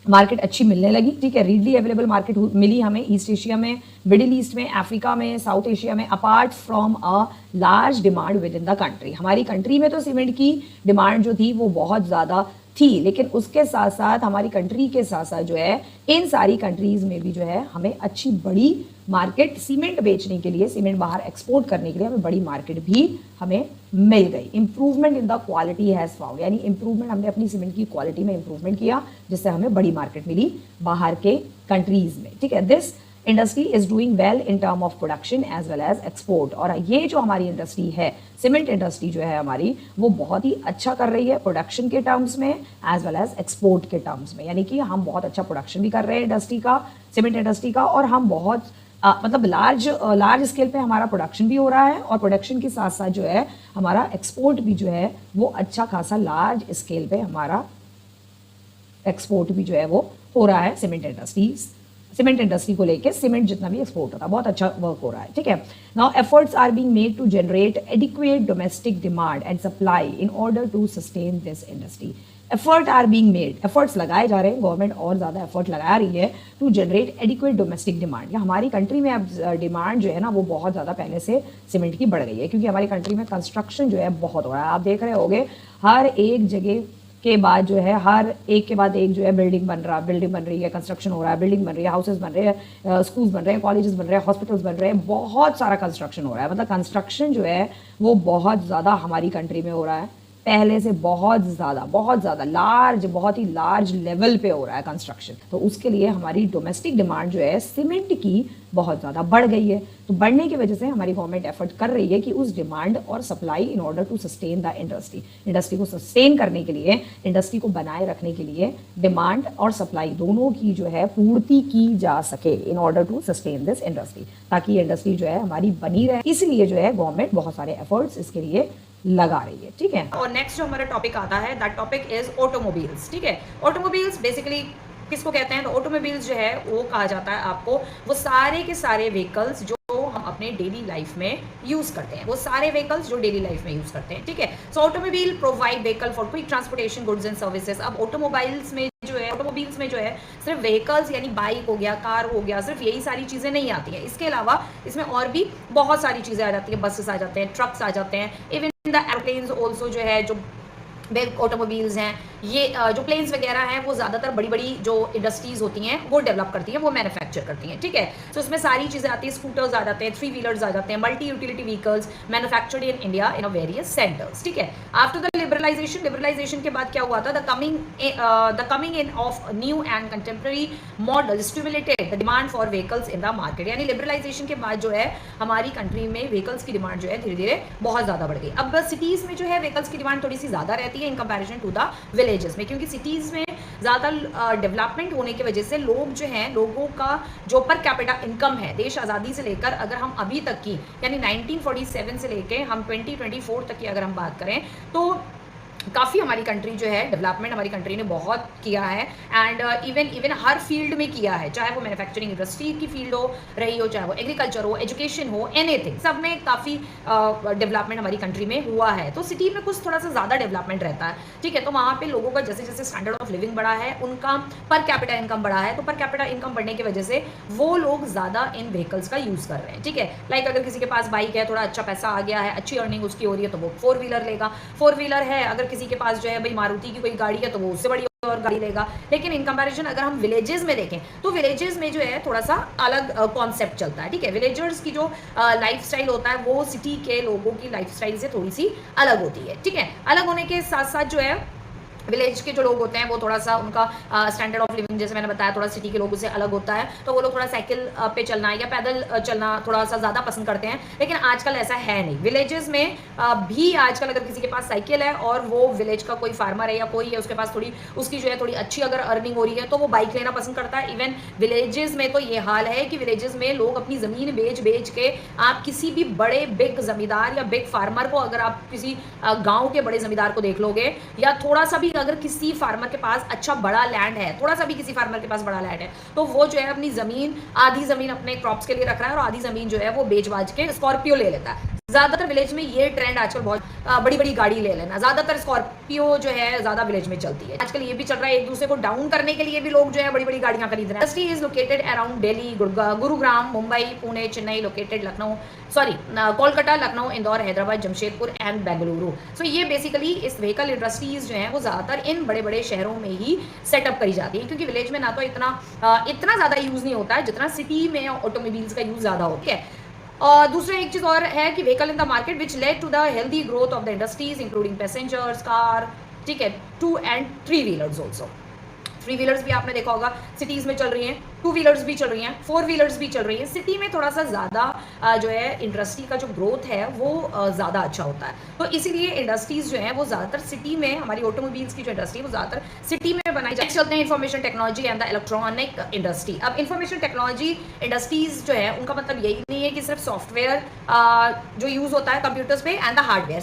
मार्केट अच्छी मिलने लगी। ठीक है, रीडली अवेलेबल मार्केट मिली हमें ईस्ट एशिया में, मिडिल ईस्ट में, अफ्रीका में, साउथ एशिया में, apart from a large demand with in the country. हमारी कंट्री में तो सीमेंट की डिमांड जो थी वो बहुत ज़्यादा थी, लेकिन उसके साथ साथ हमारी कंट्री के साथ साथ जो है इन सारी कंट्रीज़ में भी जो है हमें अच्छी बड़ी मार्केट सीमेंट बेचने के लिए, सीमेंट बाहर एक्सपोर्ट करने के लिए हमें बड़ी मार्केट भी हमें मिल गई। Improvement in the quality has found, यानी इंप्रूवमेंट, हमने अपनी सीमेंट की क्वालिटी में इंप्रूवमेंट किया जिससे हमें बड़ी मार्केट मिली बाहर के कंट्रीज़ में। ठीक है, this industry is doing well in term of production as well as export. और ये जो हमारी इंडस्ट्री है, सीमेंट इंडस्ट्री जो है हमारी, वो बहुत ही अच्छा कर रही है प्रोडक्शन के टर्म्स में एज वेल एज एक्सपोर्ट के टर्म्स में, यानी कि हम बहुत अच्छा प्रोडक्शन भी कर रहे हैं इंडस्ट्री का, सीमेंट इंडस्ट्री का, और हम बहुत मतलब लार्ज स्केल पे हमारा प्रोडक्शन भी हो रहा है, और प्रोडक्शन के साथ साथ जो है हमारा एक्सपोर्ट भी जो है वो अच्छा खासा लार्ज स्केल पे हमारा एक्सपोर्ट भी जो है वो हो रहा है। सीमेंट इंडस्ट्री को लेके सीमेंट जितना भी एक्सपोर्ट होता है बहुत अच्छा वर्क हो रहा है। ठीक है, now efforts are being made to generate adequate domestic demand and supply in order to sustain this industry. Effort are being made, efforts लगाए जा रहे हैं, गवर्नमेंट और ज़्यादा एफर्ट लगा रही है to generate adequate domestic demand. या हमारी कंट्री में अब डिमांड जो है ना वो बहुत ज़्यादा पहले से सीमेंट की बढ़ गई है, क्योंकि हमारी कंट्री में कंस्ट्रक्शन जो है बहुत हो रहा है। आप देख रहे होंगे हर एक जगह के बाद जो है हर एक के बाद एक जो है बिल्डिंग बन रही है, कंस्ट्रक्शन हो रहा है, बिल्डिंग बन रही है, हाउसेस बन रहे हैं, स्कूल्स बन रहे हैं, कॉलेजेस बन रहे हैं, हॉस्पिटल्स बन रहे हैं, बहुत सारा कंस्ट्रक्शन हो रहा है। मतलब कंस्ट्रक्शन जो है वो बहुत ज़्यादा हमारी कंट्री में हो रहा है, पहले से बहुत ज़्यादा लार्ज, बहुत ही लार्ज लेवल पे हो रहा है कंस्ट्रक्शन। तो उसके लिए हमारी डोमेस्टिक डिमांड जो है सीमेंट की बहुत ज़्यादा बढ़ गई है। तो बढ़ने की वजह से हमारी गवर्नमेंट एफर्ट कर रही है कि उस डिमांड और supply in order to sustain the industry को सस्टेन करने के लिए, इंडस्ट्री को बनाए रखने के लिए डिमांड और सप्लाई दोनों की जो है पूर्ति की जा सके in order to sustain this industry, ताकि ये इंडस्ट्री जो है हमारी बनी रहे। इसलिए जो है गवर्नमेंट बहुत सारे एफर्ट्स इसके लिए लगा रही है। ठीक है, और नेक्स्ट जो हमारा टॉपिक आता है, दैट टॉपिक इज ऑटोमोबाइल्स। ठीक है, ऑटोमोबाइल्स बेसिकली किसको कहते हैं? तो ऑटोमोबाइल्स जो है वो कहा जाता है आपको वो सारे के सारे व्हीकल्स जो हम अपने डेली लाइफ में यूज करते हैं, वो सारे व्हीकल्स जो डेली लाइफ में यूज करते हैं। ठीक है, so automobile provide vehicle for quick transportation goods and services. अब ऑटोमोबाइल्स में जो है सिर्फ व्हीकल्स यानी बाइक हो गया, कार हो गया, सिर्फ यही सारी चीज़ें नहीं आती हैं। इसके अलावा इसमें और भी बहुत सारी चीज़ें आ जाती हैं, बसेस आ जाते हैं, ट्रक्स आ जाते हैं, इवन द एरोप्लेन्स ऑल्सो जो है, जो बिग ऑटोमोबाइल्स हैं, ये जो प्लेन्स वगैरह हैं वो ज़्यादातर बड़ी बड़ी जो इंडस्ट्रीज़ होती हैं वो डेवलप करती हैं, वो मैन्युफैक्चर करती हैं। ठीक है, तो इसमें सारी चीज़ें आती हैं, स्कूटर्स आ जाते हैं, 3 व्हीलर्स आ जाते हैं, multi utility vehicles manufactured in India in various centres. ठीक है, आफ्टर द लिबरलाइजेशन के बाद क्या हुआ था? The coming in of new and contemporary model stimulated the demand for vehicles in the market. यानी लिबरलाइजेशन के बाद जो है हमारी कंट्री में व्हीकल्स की डिमांड जो है धीरे धीरे बहुत ज़्यादा बढ़ गई। अब सिटीज़ में जो है व्हीकल्स की डिमांड थोड़ी सी ज़्यादा रहती है in comparison to the villages में, क्योंकि सिटीज़ में ज़्यादा डेवलपमेंट होने की वजह से लोग जो हैं, लोगों का जो पर कैपिटा इनकम है देश आज़ादी से लेकर अगर हम अभी तक की यानी 1947 से लेकर हम 2024 तक की अगर हम बात करें तो काफ़ी हमारी कंट्री जो है डेवलपमेंट हमारी कंट्री ने बहुत किया है। एंड इवन हर फील्ड में किया है, चाहे वो मैन्युफैक्चरिंग इंडस्ट्री की फील्ड हो रही हो, चाहे वो एग्रीकल्चर हो, एजुकेशन हो, एनीथिंग, सब में काफ़ी डेवलपमेंट हमारी कंट्री में हुआ है। तो सिटी में कुछ थोड़ा सा ज़्यादा डेवलपमेंट रहता है। ठीक है, तो वहाँ पे लोगों का जैसे जैसे स्टैंडर्ड ऑफ लिविंग बढ़ा है, उनका पर कैपिटा इनकम बढ़ा है, तो पर कैपिटा इनकम बढ़ने की वजह से वो लोग ज़्यादा इन व्हीकल्स का यूज़ कर रहे हैं। ठीक है, लाइक अगर किसी के पास बाइक है, थोड़ा अच्छा पैसा आ गया है, अच्छी अर्निंग उसकी हो रही है, तो वो 4 व्हीलर लेगा। 4 व्हीलर है, अगर किसी के पास जो है भाई मारुति की कोई गाड़ी है तो वो उससे बड़ी और गाड़ी लेगा। लेकिन इन कंपैरिजन अगर हम विलेजेस में देखें तो विलेजेस में जो है थोड़ा सा अलग कॉन्सेप्ट चलता है, ठीक है। विलेजर्स की जो लाइफस्टाइल होता है वो सिटी के लोगों की लाइफस्टाइल से थोड़ी सी अलग होती है, ठीक है। अलग होने के साथ साथ जो है विलेज के जो लोग होते हैं वो थोड़ा सा उनका स्टैंडर्ड ऑफ लिविंग, जैसे मैंने बताया, थोड़ा सिटी के लोगों से अलग होता है। तो वो लोग थोड़ा साइकिल पे चलना या पैदल चलना थोड़ा सा ज़्यादा पसंद करते हैं। लेकिन आजकल ऐसा है नहीं। विलेजेस में भी आजकल अगर किसी के पास साइकिल है और वो विलेज का कोई फार्मर है या कोई है, उसके पास थोड़ी उसकी जो है थोड़ी अच्छी अगर अर्निंग हो रही है तो वो बाइक लेना पसंद करता है। इवन विलेजेस में तो ये हाल है कि विलेजेस में लोग अपनी ज़मीन बेच के, आप किसी भी बड़े बिग जमींदार या बिग फार्मर को, अगर आप किसी गाँव के बड़े जमींदार को देख लोगे या थोड़ा सा भी अगर किसी फार्मर के पास अच्छा बड़ा लैंड है, थोड़ा सा भी किसी फार्मर के पास बड़ा लैंड है, तो वो जो है अपनी जमीन, आधी जमीन अपने क्रॉप्स के लिए रख रहा है और आधी जमीन जो है वो बेच बाज के स्कॉर्पियो ले लेता है। ज़्यादातर विलेज में ये ट्रेंड आजकल बहुत बड़ी बड़ी गाड़ी ले लेना, ज़्यादातर स्कॉर्पियो जो है ज़्यादा विलेज में चलती है। आजकल ये भी चल रहा है, एक दूसरे को डाउन करने के लिए भी लोग जो है बड़ी बड़ी गाड़ियाँ खरीद रहे हैं। Industry is located around Delhi, Gurugram, Mumbai, Pune, Chennai, located Lucknow, Kolkata, Lucknow, Indore, Hyderabad, Jamshedpur and Bengaluru. So ये बेसिकली इस व्हीकल इंडस्ट्रीज जो है वो ज़्यादातर इन बड़े बड़े शहरों में ही सेटअप करी जाती है, क्योंकि विलेज में ना तो इतना ज़्यादा यूज़ नहीं होता है जितना सिटी में ऑटोमोबाइल्स का यूज़ ज़्यादा होता है। और दूसरा एक चीज़ और है कि vehicle in the market which lead to the healthy growth of the industries including passengers car, ठीक है, 2 and 3 व्हीलर्स ऑल्सो। 3 व्हीलर्स भी आपने देखा होगा सिटीज़ में चल रही हैं, 2 व्हीलर्स भी चल रही हैं, 4 व्हीलर्स भी चल रही हैं। सिटी में थोड़ा सा ज़्यादा जो है इंडस्ट्री का जो ग्रोथ है वो ज़्यादा अच्छा होता है। तो इसीलिए इंडस्ट्रीज़ जो हैं वो ज़्यादातर सिटी में, हमारी ऑटोमोबाइल्स की जो इंडस्ट्री है वो ज़्यादातर सिटी में बनाई जाती है। चलते हैं information technology and the electronic industry. अब इन्फॉर्मेशन टेक्नोलॉजी इंडस्ट्रीज़ जो है उनका मतलब यही नहीं है कि सिर्फ सॉफ्टवेयर जो यूज़ होता है कंप्यूटर्स पे एंड द हार्डवेयर,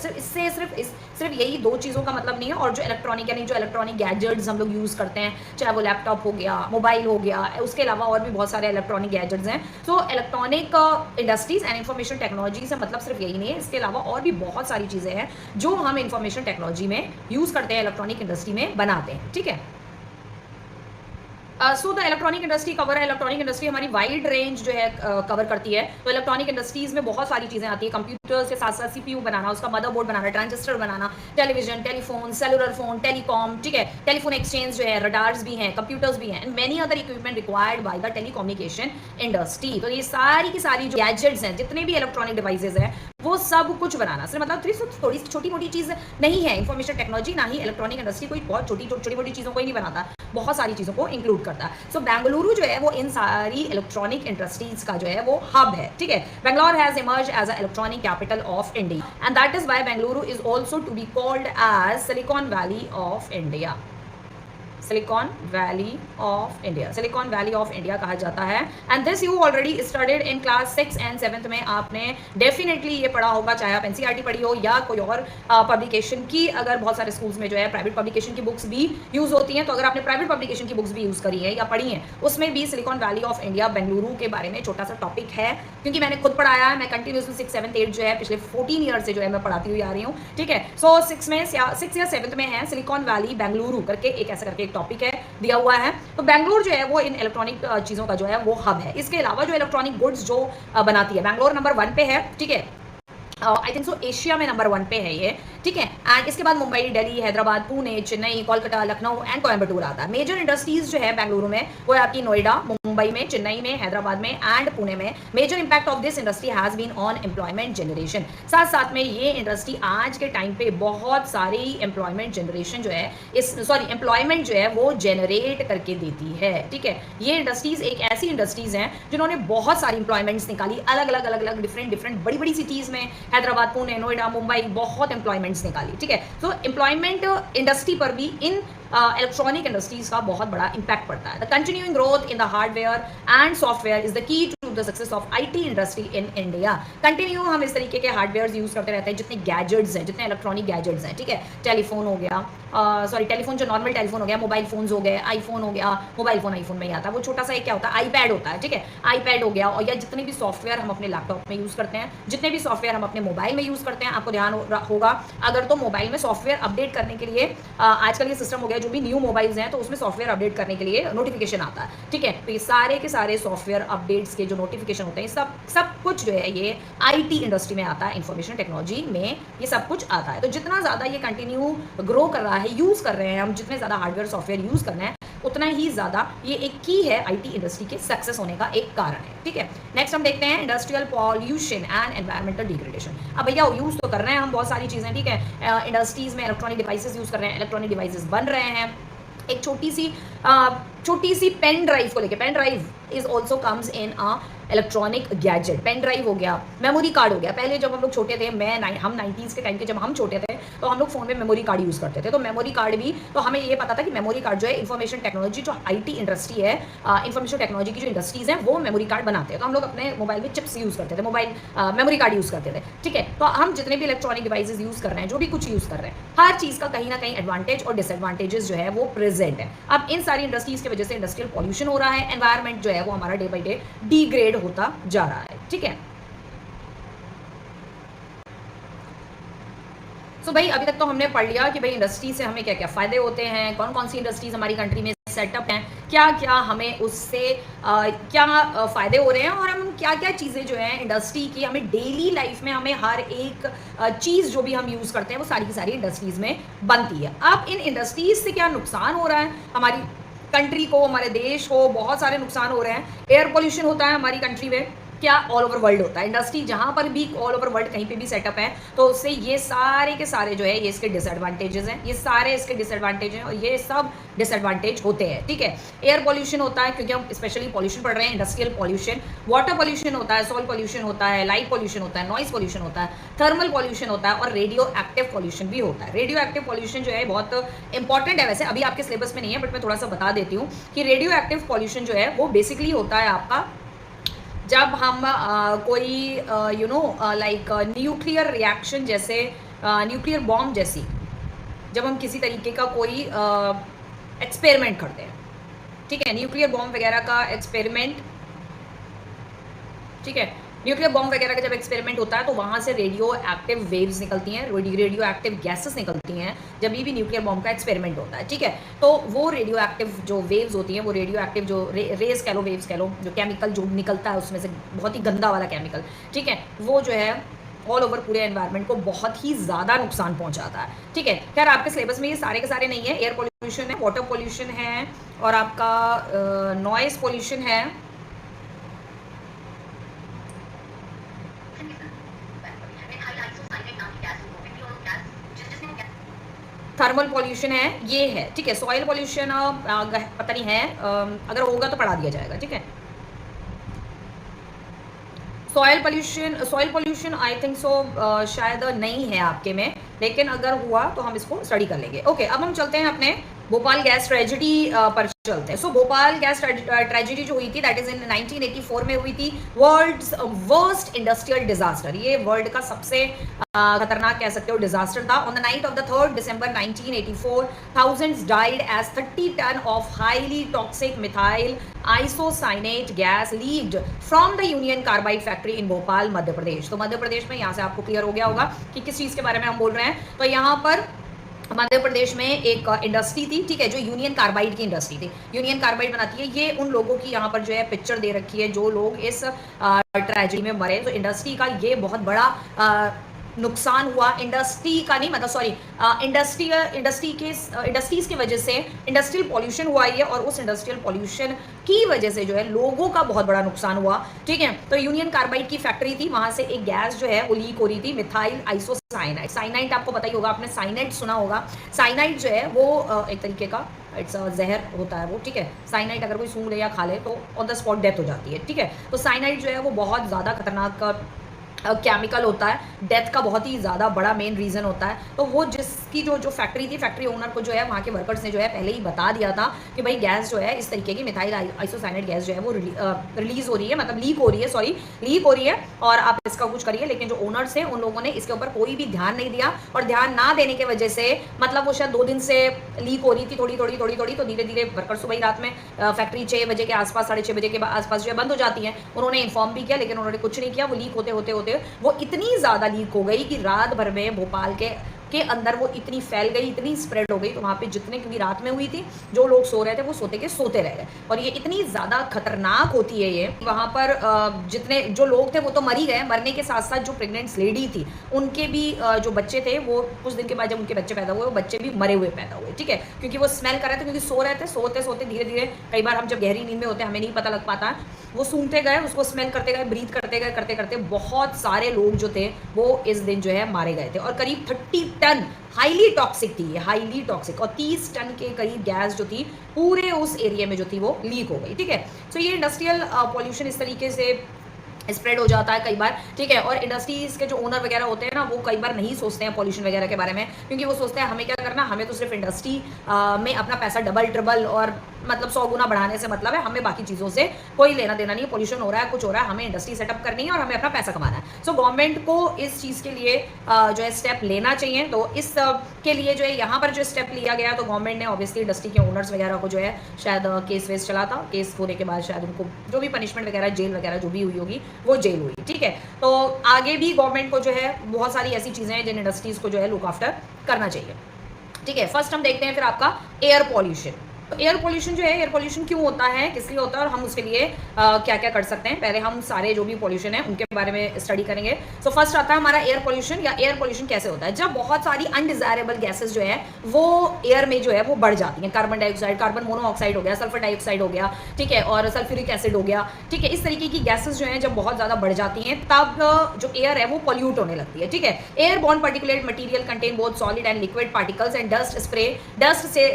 सिर्फ यही 2 चीज़ों का मतलब नहीं है। और जो इलेक्ट्रॉनिक यानी जो इलेक्ट्रॉनिक गैजेट्स हम लोग यूज़ करते हैं, चाहे वो लैपटॉप हो गया, मोबाइल हो गया, उसके अलावा और भी बहुत सारे इलेक्ट्रॉनिक गैजेट्स हैं। So electronic industries and information technology से मतलब सिर्फ यही नहीं है, इसके अलावा और भी बहुत सारी चीज़ें हैं जो हम इन्फॉर्मेशन टेक्नोलॉजी में यूज़ करते हैं, इलेक्ट्रॉनिक इंडस्ट्री में बनाते हैं, ठीक है। So the electronic industry cover है। इलेक्ट्रॉनिक इंडस्ट्री हमारी वाइड रेंज जो है कवर करती है। तो इलेक्ट्रॉनिक इंडस्ट्रीज में बहुत सारी चीज़ें आती है, कंप्यूटर्स के साथ साथ सीपीयू बनाना, उसका मदरबोर्ड बनाना, ट्रांजिस्टर बनाना, television, telephone, cellular phone, telecom, ठीक है, टेलीफोन एक्सचेंज जो है, रडार्स भी हैं, कंप्यूटर्स भी हैं and many other equipment required by the telecommunication industry. तो ये सारी की सारी जो गैजेट्स हैं, जितने भी इलेक्ट्रॉनिक डिवाइसेज हैं, वो सब कुछ बनाना, सिर्फ मतलब थोड़ी छोटी मोटी चीज़ नहीं है इन्फॉर्मेशन टेक्नोलॉजी, ना ही इलेक्ट्रॉनिक इंडस्ट्री कोई बहुत छोटी मोटी चीज़ों को ही नहीं बनाता, बहुत सारी चीज़ों को इंक्लूड करता है। सो बेंगलुरु जो है वो इन सारी इलेक्ट्रॉनिक इंडस्ट्रीज का जो है वो हब है, ठीक है। Bangalore has emerge as a electronic capital of India and that is why Bengaluru is also to be called as Silicon Valley of India. Silicon Valley of India, Silicon Valley of India कहा जाता है। And this you already studied in class 6 and 7 में आपने definitely ये पढ़ा होगा, चाहे आप एनसीईआरटी पढ़ी हो या कोई और पब्लिकेशन की। अगर बहुत सारे स्कूल्स में जो है प्राइवेट पब्लिकेशन की बुक्स भी यूज़ होती हैं, तो अगर आपने प्राइवेट पब्लिकेशन की बुक्स भी यूज़ करी है या पढ़ी हैं, उसमें भी silicon Valley of India Bengaluru के बारे में छोटा सा टॉपिक है, क्योंकि मैंने खुद पढ़ाया है। मैं कंटिन्यूसली 6, 7, 8 जो है पिछले 14 ईयर से जो है मैं पढ़ाती हुई आ रही हूँ, ठीक है। सो 6 या 7 में है सिलिकॉन वैली बेंगलुरु करके एक ऐसा करके एक टॉपिक है दिया हुआ है। तो बेंगलुरु जो है वो इन इलेक्ट्रॉनिक चीज़ों का जो है वो हब है। इसके अलावा जो इलेक्ट्रॉनिक गुड्स जो बनाती है, बेंगलोर नंबर 1 पे है, ठीक है। आई थिंक सो एशिया में नंबर 1 पे है ये, ठीक है। एंड इसके बाद मुंबई, दिल्ली, हैदराबाद, पुणे, चेन्नई, कोलकाता, लखनऊ एंड कोयम्बटूर आता है। मेजर इंडस्ट्रीज जो है बेंगलुरु में वो है आपकी नोएडा, मुंबई में, चेन्नई में, हैदराबाद में एंड पुणे में। Major impact of this industry has been on employment generation. साथ साथ में ये इंडस्ट्री आज के टाइम पे बहुत सारी एम्प्लॉयमेंट जनरेशन जो है एम्प्लॉयमेंट जो है वो जनरेट करके देती है, ठीक है। ये इंडस्ट्रीज एक ऐसी इंडस्ट्रीज हैं जिन्होंने बहुत सारी एम्प्लॉयमेंट्स निकाली, अलग अलग डिफरेंट बड़ी बड़ी सिटीज़ में, हैदराबाद, पुणे, नोएडा, मुंबई, बहुत एम्प्लॉयमेंट्स निकाली, ठीक है। तो एम्प्लॉयमेंट इंडस्ट्री पर भी इन इलेक्ट्रॉनिक इंडस्ट्रीज का बहुत बड़ा इंपैक्ट पड़ता है। The continuing growth in the hardware and software is the key to the success of IT industry in India. Continue हम इस तरीके के हार्डवेयर यूज करते रहते हैं, जितने गैजेट्स हैं, जितने इलेक्ट्रॉनिक गैजेट्स हैं, ठीक है। टेलीफोन हो गया, टेलीफोन जो नॉर्मल टेलीफोन हो गया, मोबाइल फोन्स हो गए, आईफोन हो गया, मोबाइल फोन आईफोन में ही आता है, वो छोटा सा एक क्या होता है, आईपैड होता है, ठीक है। आईपैड हो गया, और या जितने भी सॉफ्टवेयर हम अपने लैपटॉप में यूज़ करते हैं, जितने भी सॉफ्टवेयर हम अपने मोबाइल में यूज़ करते हैं, आपको ध्यान होगा अगर तो मोबाइल में सॉफ्टवेयर अपडेट करने के लिए आजकल ये सिस्टम हो गया या जो भी न्यू मोबाइल्स हैं तो उसमें सॉफ्टवेयर अपडेट करने के लिए नोटिफिकेशन आता है, ठीक है। तो ये सारे के सारे सॉफ्टवेयर अपडेट्स के जो नोटिफिकेशन होते हैं सब कुछ जो है ये आईटी इंडस्ट्री में आता है, इंफॉर्मेशन टेक्नोलॉजी में ये सब कुछ आता है। तो जितना ज़्यादा ये कंटिन्यू ग्रो कर रहा है, यूज़ कर रहे हैं हम, जितने ज़्यादा हार्डवेयर सॉफ्टवेयर यूज़ करना है उतना ही ज़्यादा ये एक की है आईटी इंडस्ट्री के सक्सेस होने का एक कारण है, ठीक है। नेक्स्ट हम देखते हैं industrial pollution and environmental degradation. अब भैया यूज़ तो कर रहे हैं हम बहुत सारी चीज़ें, ठीक है। इंडस्ट्रीज़ में इलेक्ट्रॉनिक डिवाइसेस यूज़ कर रहे हैं, इलेक्ट्रॉनिक डिवाइसेस बन रहे हैं। एक छोटी सी पेन ड्राइव को लेके, pen drive is also comes in a electronic gadget. Pen drive हो गया, मेमोरी कार्ड हो गया। पहले जब हम लोग छोटे थे, हम 90s के टाइम के जब हम छोटे थे तो हम लोग फोन में मेमोरी कार्ड यूज़ करते थे। तो मेमोरी कार्ड भी, तो हमें ये पता था कि मेमोरी कार्ड जो है इंफॉर्मेशन टेक्नोलॉजी, जो आईटी इंडस्ट्री है, इंफॉर्मेशन टेक्नोलॉजी की जो इंडस्ट्रीज़ हैं वो मेमोरी कार्ड बनाते हैं। तो हम लोग अपने मोबाइल में चिप्स यूज़ करते थे, मोबाइल मेमोरी कार्ड यूज़ करते थे, ठीक है। तो हम जितने भी इलेक्ट्रॉनिक डिवाइसेज यूज़ कर रहे हैं, जो भी कुछ यूज़ कर रहे हैं, हर चीज़ का कहीं ना कहीं एडवांटेज और डिसएडवांटेजेस जो है वो प्रेजेंट है। अब इन सारी इंडस्ट्रीज़ की वजह से इंडस्ट्रियल पॉल्यूशन हो रहा है, एनवायरमेंट जो है वो हमारा डे बाई डे डिग्रेड होता जा रहा है, ठीक है। तो भाई अभी तक तो हमने पढ़ लिया कि भाई इंडस्ट्री से हमें क्या क्या फ़ायदे होते हैं, कौन कौन सी इंडस्ट्रीज़ हमारी कंट्री में सेटअप हैं, क्या क्या हमें उससे क्या फ़ायदे हो रहे हैं, और हम क्या क्या चीज़ें जो हैं इंडस्ट्री की हमें डेली लाइफ में, हमें हर एक चीज़ जो भी हम यूज़ करते हैं वो सारी की सारी इंडस्ट्रीज़ में बनती है। अब इन इंडस्ट्रीज़ से क्या नुकसान हो रहा है हमारी कंट्री को, हमारे देश को, बहुत सारे नुकसान हो रहे हैं। एयर पोल्यूशन होता है हमारी कंट्री में, क्या ऑल ओवर वर्ल्ड होता है। इंडस्ट्री जहाँ पर भी ऑल ओवर वर्ल्ड कहीं पे भी सेटअप है तो उससे ये सारे के सारे जो है ये इसके डिसएडवांटेजेस हैं, ये सारे इसके डिसएडवांटेज हैं और ये सब डिसएडवांटेज होते हैं, ठीक है। एयर पोल्यूशन होता है क्योंकि हम स्पेशली पोल्यूशन पढ़ रहे हैं, इंडस्ट्रियल पोल्यूशन। वाटर पोल्यूशन होता है, सॉइल पोल्यूशन होता है, लाइट पोल्यूशन होता है, नॉइज पोल्यूशन होता है, थर्मल पोल्यूशन होता है और रेडियो एक्टिव पोल्यूशन भी होता है। रेडियो एक्टिव पोल्यूशन जो है बहुत इंपॉर्टेंट है, वैसे अभी आपके सिलेबस में नहीं है बट मैं थोड़ा सा बता देती हूँ कि रेडियो एक्टिव पोल्यूशन जो है वो बेसिकली होता है आपका जब हम कोई लाइक न्यूक्लियर रिएक्शन जैसे न्यूक्लियर बॉम्ब जैसी, जब हम किसी तरीके का कोई एक्सपेरिमेंट करते हैं, ठीक है, न्यूक्लियर बॉम्ब वगैरह का एक्सपेरिमेंट, ठीक है, न्यूक्लियर बॉम्ब वगैरह का जब एक्सपेरिमेंट होता है तो वहाँ से रेडियो एक्टिव वेव्स निकलती हैं, रेडियो एक्टिव गैसेस निकलती हैं जब भी न्यूक्लियर बॉम्ब का एक्सपेरिमेंट होता है, ठीक है। तो वो रेडियो एक्टिव जो वेव्स होती हैं, वो रेडियो एक्टिव जो रेज कह लो, वेव्स कह लो, जो केमिकल जो निकलता है उसमें से बहुत ही गंदा वाला केमिकल, ठीक है, वो जो है ऑल ओवर पूरे एनवायरनमेंट को बहुत ही ज़्यादा नुकसान पहुंचाता है, ठीक है। खैर आपके सिलेबस में ये सारे के सारे नहीं है। एयर पोल्यूशन है, वाटर पोल्यूशन है और आपका नॉइस पोल्यूशन है, थर्मल पॉल्यूशन है, ये है, ठीक है। सॉइल पॉल्यूशन पता नहीं है, अगर होगा तो पढ़ा दिया जाएगा, ठीक है। Soil pollution I think so शायद नहीं है आपके में, लेकिन अगर हुआ तो हम इसको स्टडी कर लेंगे। ओके, अब हम चलते हैं अपने भोपाल गैस ट्रेजेडी पर चलते हैं। सो भोपाल गैस ट्रेजेडी जो हुई थी दैट इज इन 1984 में हुई थी। वर्ल्ड्स वर्स्ट इंडस्ट्रियल डिजास्टर, ये वर्ल्ड का सबसे खतरनाक कह सकते हो डिजास्टर था। On the night of the 3rd December 1984 thousands died as 30 ton of highly toxic methyl isocyanate gas leaked from the Union Carbide factory in Bhopal Madhya Pradesh. तो मध्य प्रदेश में, यहाँ से आपको क्लियर हो गया होगा कि किस चीज़ के बारे में हम बोल रहे हैं। तो यहाँ पर मध्य प्रदेश में एक इंडस्ट्री थी, ठीक है, जो यूनियन कार्बाइड की इंडस्ट्री थी। यूनियन कार्बाइड बनाती है, ये उन लोगों की यहाँ पर जो है पिक्चर दे रखी है जो लोग इस ट्रेजेडी में मरे। तो इंडस्ट्री का ये बहुत बड़ा नुकसान हुआ, इंडस्ट्री का नहीं मतलब सॉरी इंडस्ट्रीज की वजह से इंडस्ट्रियल पॉल्यूशन हुआ है और उस इंडस्ट्रियल पॉल्यूशन की वजह से जो है लोगों का बहुत बड़ा नुकसान हुआ, ठीक है। तो यूनियन कार्बाइड की फैक्ट्री थी, वहां से एक गैस जो है वो लीक हो रही थी, मिथाइल आइसोसाइनाइड। साइनाइड आपको पता ही होगा, आपने साइनाइड सुना होगा। साइनाइड जो है वो एक तरीके का इट्स जहर होता है वो, ठीक है। साइनाइड अगर कोई सूंघ ले या खा ले तो ऑन द स्पॉट डेथ हो जाती है, ठीक है। तो साइनाइड जो है वो बहुत ज़्यादा खतरनाक केमिकल होता है, डेथ का बहुत ही ज़्यादा बड़ा मेन रीज़न होता है। तो वो जिसकी जो फैक्ट्री थी, फैक्ट्री ओनर को जो है वहाँ के वर्कर्स ने जो है पहले ही बता दिया था कि भाई गैस जो है इस तरीके की मिथाइल आइसोसाइनेट गैस जो है वो रिलीज़ हो रही है, मतलब लीक हो रही है और आप इसका कुछ करिए। लेकिन जो ओनर्स हैं उन लोगों ने इसके ऊपर कोई भी ध्यान नहीं दिया और ध्यान ना देने की वजह से मतलब वो शायद 2 दिन से लीक हो रही थी थोड़ी तो धीरे धीरे वर्कर सुबह ही रात में फैक्ट्री 6 बजे के आसपास 6:30 बजे के आसपास जो है बंद हो जाती है। उन्होंने इन्फॉर्म भी किया लेकिन उन्होंने कुछ नहीं किया, वो लीक होते वो इतनी ज़्यादा लीक हो गई कि रात भर में भोपाल के के अंदर वो इतनी फैल गई, इतनी स्प्रेड हो गई, तो वहाँ पे जितने, क्योंकि रात में हुई थी, जो लोग सो रहे थे वो सोते के सोते रह गए। और ये इतनी ज़्यादा खतरनाक होती है ये, वहाँ पर जितने जो लोग थे वो तो मर ही गए, मरने के साथ साथ जो प्रेग्नेंट लेडी थी उनके भी जो बच्चे थे वो कुछ दिन के बाद जब उनके बच्चे पैदा हुए वो बच्चे भी मरे हुए पैदा हुए, ठीक है, क्योंकि वो स्मेल कर रहे थे, क्योंकि सो रहे थे, सोते सोते धीरे धीरे, कई बार हम जब गहरी नींद में होते हैं हमें नहीं पता लग पाता, वो सूंघते गए, उसको स्मेल करते गए, ब्रीथ करते गए, करते करते बहुत सारे लोग जो थे वो इस दिन जो है मारे गए थे। और करीब 30 टन हाईली टॉक्सिक थी, हाईली टॉक्सिक, और 30 टन के करीब गैस जो थी पूरे उस एरिया में जो थी वो लीक हो गई, ठीक है। सो ये इंडस्ट्रियल पॉल्यूशन इस तरीके से स्प्रेड हो जाता है कई बार, ठीक है। और इंडस्ट्रीज के जो ओनर वगैरह होते हैं ना, वो कई बार नहीं सोचते हैं पॉल्यूशन वगैरह के बारे में, क्योंकि वो सोचते हैं हमें क्या करना, हमें तो सिर्फ इंडस्ट्री में अपना पैसा डबल ट्रिबल और मतलब 100 गुना बढ़ाने से मतलब है, हमें बाकी चीज़ों से कोई लेना देना नहीं है। पॉल्यूशन हो रहा है, कुछ हो रहा है, हमें इंडस्ट्री सेटअप करनी है और हमें अपना पैसा कमाना है। सो गवर्नमेंट को इस चीज़ के लिए जो है स्टेप लेना चाहिए। तो इस के लिए जो है यहाँ पर जो स्टेप लिया गया, तो गवर्नमेंट ने ऑब्वियसली इंडस्ट्री के ओनर्स वगैरह को जो है शायद केस वेस चला था, केस होने के बाद शायद उनको जो भी पनिशमेंट वगैरह, जेल वगैरह जो भी हुई होगी वो जेल हुई, ठीक है। तो आगे भी गवर्नमेंट को जो है बहुत सारी ऐसी चीज़ें हैं जिन इंडस्ट्रीज़ को जो है लुक आफ्टर करना चाहिए, ठीक है। फर्स्ट हम देखते हैं फिर आपका एयर पॉल्यूशन। तो एयर पोल्यूशन जो है, एयर पोल्यूशन क्यों होता है, किस लिए होता है और हम उसके लिए क्या क्या कर सकते हैं, पहले हम सारे जो भी पोल्यूशन है उनके बारे में स्टडी करेंगे। सो फर्स्ट आता है हमारा एयर पोल्यूशन, या एयर पोल्यूशन कैसे होता है, जब बहुत सारी अनडिजायरेबल गैसेस जो है वो एयर में जो है वो बढ़ जाती हैं। कार्बन डाइऑक्साइड, कार्बन मोनोऑक्साइड हो गया, सल्फर डाइऑक्साइड हो गया, ठीक है, और सल्फ्यूरिक एसिड हो गया, ठीक है। इस तरीके की गैसेस जो हैं जब बहुत ज़्यादा बढ़ जाती हैं तब जो एयर है वो पॉल्यूट होने लगती है, ठीक है। Air born particulate material contain both solid and liquid particles and dust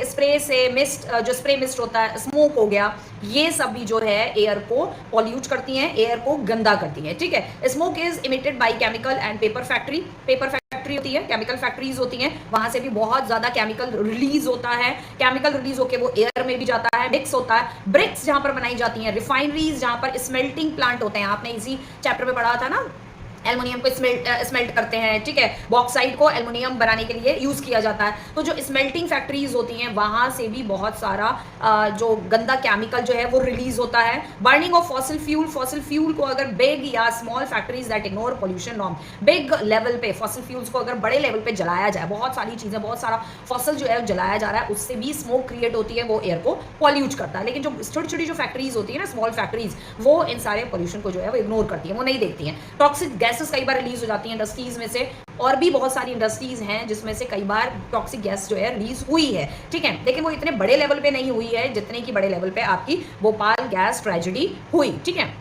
spray से मिस्ट, जो स्प्रे मिस्ट होता है, स्मोक हो गया, ये सब भी जो है एयर को पॉल्यूट करती हैं, एयर को गंदा करती हैं, ठीक है। Smoke is emitted by chemical and paper factory होती है, केमिकल फैक्ट्रीज होती हैं, वहां से भी बहुत ज्यादा केमिकल रिलीज होता है, केमिकल रिलीज होकर वो एयर में भी जाता है, मिक्स होता है। ब्रिक्स जहां पर बनाई जाती हैं, रिफाइनरीज जहां पर स्मेल्टिंग प्लांट होते हैं, आपने इसी चैप्टर में पढ़ा था ना, एल्युमिनियम को स्मेल्ट करते हैं, ठीक है, बॉक्साइड को एल्युमिनियम बनाने के लिए यूज किया जाता है। तो जो स्मेल्टिंग फैक्ट्रीज होती हैं वहां से भी बहुत सारा जो गंदा केमिकल जो है वो रिलीज होता है। बर्निंग ऑफ फॉसिल फ्यूल को अगर बिग या small factories that ignore pollution norm, big level पे फॉसिल फ्यूल्स को अगर बड़े लेवल पे जलाया जाए, बहुत सारी चीजें, बहुत सारा फॉसिल जो है जलाया जा रहा है, उससे भी स्मोक क्रिएट होती है, वो एयर को पॉल्यूट करता है। लेकिन जो छोटी छोटी जो फैक्ट्रीज होती है ना, स्मॉल फैक्ट्रीज, वो इन सारे पोल्यूशन को जो है वो इग्नोर करती है, वो नहीं देखती हैं। टॉक्सिक गैसेस कई बार रिलीज हो जाती हैं इंडस्ट्रीज में से, और भी बहुत सारी इंडस्ट्रीज हैं जिसमें से कई बार टॉक्सिक गैस जो है रिलीज हुई है, ठीक है, लेकिन वो इतने बड़े लेवल पे नहीं हुई है जितने की बड़े लेवल पे आपकी भोपाल गैस ट्रेजेडी हुई, ठीक है।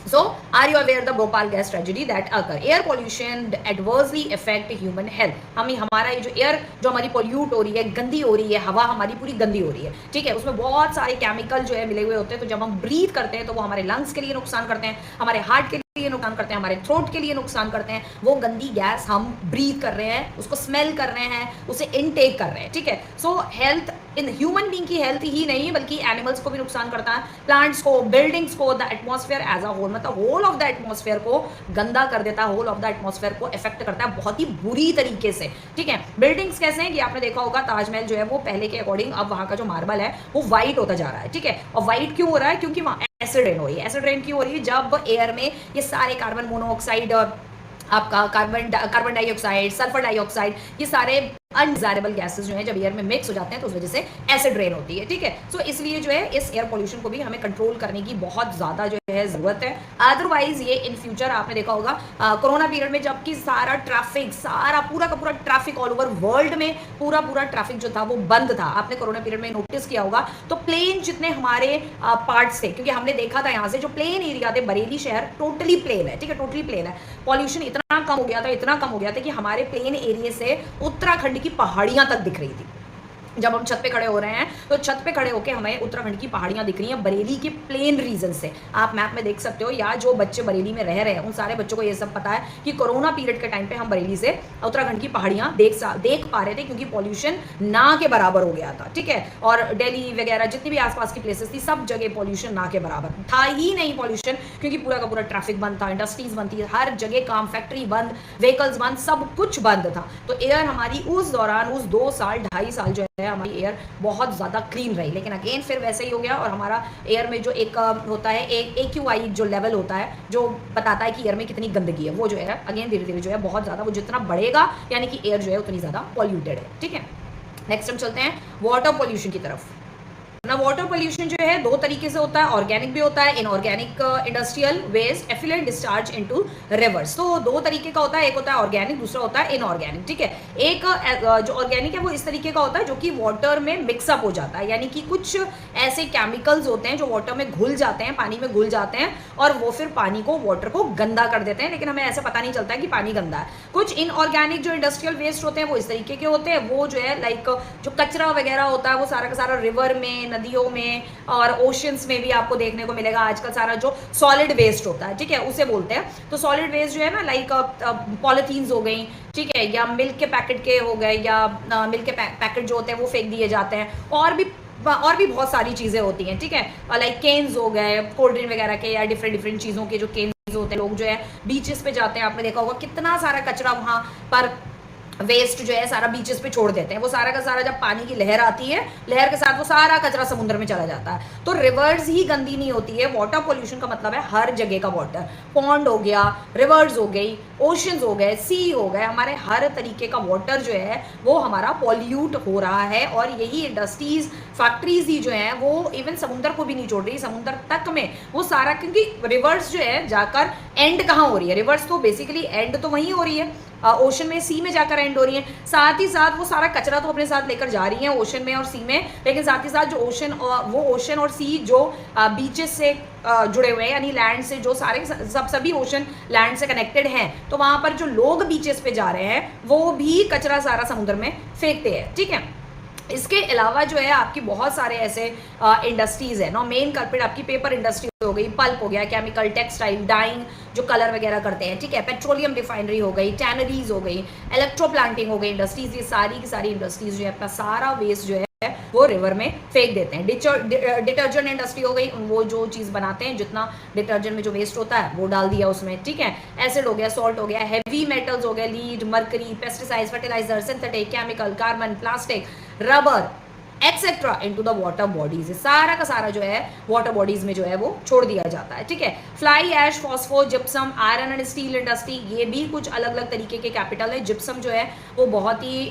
So, are you aware the Bhopal gas tragedy that occurred? Air pollution adversely affect human health. हमारा ये जो एयर जो हमारी पोल्यूट हो रही है, गंदी हो रही है, हवा हमारी पूरी गंदी हो रही है, ठीक है, उसमें बहुत सारे केमिकल जो है मिले हुए होते हैं। तो जब हम ब्रीथ करते हैं तो वो हमारे लंग्स के लिए नुकसान करते हैं, हमारे हार्ट के लिए नुकसान करते हैं, हमारे थ्रोट के लिए नुकसान करते हैं। वो गंदी गैस हम ब्रीथ कर रहे हैं, उसको स्मेल कर रहे हैं, उसे इनटेक कर रहे हैं, ठीक है। सो हेल्थ इन ह्यूमन बीइंग की हेल्थ ही नहीं बल्कि एनिमल्स को भी नुकसान करता है, प्लांट्स को, बिल्डिंग्स को, the atmosphere as a whole, मतलब होल ऑफ द एटमॉस्फेयर को गंदा कर देता है, होल ऑफ द एटमॉस्फेयर को इफेक्ट करता है बहुत ही बुरी तरीके से, ठीक है। बिल्डिंग्स कैसे हैं कि आपने देखा होगा, ताजमहल जो है वो पहले के अकॉर्डिंग अब वहां का जो मार्बल है वो व्हाइट होता जा रहा है, ठीक है। और व्हाइट क्यों हो रहा है, क्योंकि वहां एसिड रेन हो रही है। एसिड रेन क्यों हो रही है, जब एयर में ये सारे कार्बन मोनोऑक्साइड, आपका कार्बन डाइऑक्साइड, सल्फर डाइऑक्साइड, ये सारे अनडिजायरेबल गैसेस जो हैं जब एयर में मिक्स हो जाते हैं तो उस वजह से एसिड रेन होती है, ठीक है। सो इसलिए जो है इस एयर पोल्यूशन को भी हमें कंट्रोल करने की बहुत ज़्यादा जो है ज़रूरत है। अदरवाइज ये इन फ्यूचर आपने देखा होगा कोरोना पीरियड में जबकि सारा ट्रैफिक, सारा पूरा का पूरा ट्रैफिक ऑल ओवर वर्ल्ड में पूरा ट्रैफिक जो था वो बंद था। आपने कोरोना पीरियड में नोटिस किया होगा तो प्लेन जितने हमारे पार्ट्स थे, क्योंकि हमने देखा था यहाँ से जो प्लेन एरिया थे, बरेली शहर टोटली प्लेन है, ठीक है, टोटली प्लेन है। पॉल्यूशन इतना कम हो गया था, इतना कम हो गया था कि हमारे प्लेन एरिया से उत्तराखंड की पहाड़ियां तक दिख रही थी। जब हम छत पे खड़े हो रहे हैं तो छत पे खड़े होकर हमें उत्तराखंड की पहाड़ियां दिख रही हैं बरेली के प्लेन रीजन से। आप मैप में देख सकते हो, या जो बच्चे बरेली में रह रहे हैं उन सारे बच्चों को ये सब पता है कि कोरोना पीरियड के टाइम पे हम बरेली से उत्तराखंड की पहाड़ियां देख पा रहे थे, क्योंकि पॉल्यूशन ना के बराबर हो गया था, ठीक है। और दिल्ली वगैरह जितनी भी आसपास की प्लेसेस थी सब जगह पॉल्यूशन ना के बराबर था ही नहीं पॉल्यूशन, क्योंकि पूरा का पूरा ट्रैफिक बंद था, इंडस्ट्रीज बंद थी, हर जगह काम, फैक्ट्री बंद, व्हीकल्स बंद, सब कुछ बंद था। तो एयर हमारी उस दौरान, उस 2 साल 2.5 साल जो है हमारी एयर बहुत ज़्यादा क्लीन रही। लेकिन अगेन फिर वैसे ही हो गया और हमारा एयर में जो एक होता है एक AQI जो लेवल होता है जो बताता है कि एयर में कितनी गंदगी है, वो जो है अगेन धीरे धीरे जो है बहुत ज़्यादा वो जितना बढ़ेगा यानी कि एयर जो है उतनी ज़्यादा पॉल्यूटेड है। ठीक है, नेक्स्ट हम चलते हैं वाटर पॉल्यूशन की तरफ। ना वाटर पोल्यूशन जो है दो तरीके से होता है, ऑर्गेनिक भी होता है, inorganic industrial waste effluent discharge into rivers. तो दो तरीके का होता है, एक होता है ऑर्गेनिक, दूसरा होता है इनऑर्गेनिक। ठीक है, एक जो ऑर्गेनिक है वो इस तरीके का होता है जो कि वाटर में मिक्सअप हो जाता है, यानी कि कुछ ऐसे केमिकल्स होते हैं जो वाटर में घुल जाते हैं, पानी में घुल जाते हैं और वो फिर पानी को वाटर को गंदा कर देते हैं, लेकिन हमें ऐसा पता नहीं चलता है कि पानी गंदा है। कुछ इनऑर्गेनिक जो इंडस्ट्रियल वेस्ट होते हैं वो इस तरीके के होते हैं, वो जो है लाइक जो कचरा वगैरह होता है वो सारा का सारा रिवर में, नदियों में और ओशंस में भी आपको देखने को मिलेगा। आजकल सारा जो सॉलिड वेस्ट होता है, ठीक है, उसे बोलते हैं। तो सॉलिड वेस्ट जो है ना लाइक पॉलिथीन्स हो गई, ठीक है, या मिल्क के पैकेट के हो गए, या मिल्क के पैकेट जो होते हैं वो फेंक दिए जाते हैं, और भी बहुत सारी चीज़ें होती हैं। ठीक है, लाइक केन्स हो गए कोल्ड ड्रिंक वगैरह के, या डिफरेंट चीज़ों के जो केन्स होते हैं। लोग जो है बीचेस पे जाते हैं, आपने देखा होगा कितना सारा कचरा वहाँ पर वेस्ट जो है सारा बीचेस पे छोड़ देते हैं। वो सारा का सारा जब पानी की लहर आती है, लहर के साथ वो सारा कचरा समुद्र में चला जाता है। तो रिवर्स ही गंदी नहीं होती है। वाटर पोल्यूशन का मतलब है हर जगह का वाटर, पॉन्ड हो गया, रिवर्स हो गई, ओशंस हो गए, सी हो गए, हमारे हर तरीके का वाटर जो है वो हमारा पॉल्यूट हो रहा है। और यही इंडस्ट्रीज, फैक्ट्रीज ही जो है वो इवन समुद्र को भी नहीं छोड़ रही, समुद्र तक में वो सारा, क्योंकि रिवर्स जो है जाकर एंड कहाँ हो रही है, रिवर्स तो बेसिकली एंड तो वहीं हो रही है, ओशन में, सी में जाकर एंड हो रही है। साथ ही साथ वो सारा कचरा तो अपने साथ लेकर जा रही है ओशन में और सी में, लेकिन साथ ही साथ जो ओशन और सी जो बीचेस से जुड़े हुए हैं, यानी लैंड से जो सारे सभी ओशन लैंड से कनेक्टेड हैं, तो वहां पर जो लोग बीचेस पे जा रहे हैं वो भी कचरा सारा समुद्र में फेंकते हैं। ठीक है, इसके अलावा जो है आपकी बहुत सारे ऐसे इंडस्ट्रीज है ना, मेन कल्प्रिट आपकी पेपर इंडस्ट्री हो गई, पल्प हो गया, केमिकल, टेक्सटाइल, डाइंग जो कलर वगैरह करते हैं, ठीक है, पेट्रोलियम रिफाइनरी हो गई, टैनरीज हो गई, इलेक्ट्रो प्लांटिंग हो गई इंडस्ट्रीज, ये सारी की सारी इंडस्ट्रीज जो है अपना सारा वेस्ट जो है वो रिवर में फेंक देते हैं। डिटर्जेंट इंडस्ट्री हो गई, वो जो चीज़ बनाते हैं, जितना डिटर्जेंट में जो वेस्ट होता है वो डाल दिया उसमें, ठीक है, एसिड हो गया, सॉल्ट हो गया, हैवी मेटल्स हो गया, lead, mercury, pesticides, fertiliser, synthetic, chemical, carbon, plastic, rubber etcetera into the water bodies, सारा का सारा जो है वाटर बॉडीज में जो है वो छोड़ दिया जाता है। ठीक है, fly ash, phospho, gypsum, iron and steel industry, ये भी कुछ अलग अलग तरीके के कैपिटल है। जिप्सम जो है वो बहुत ही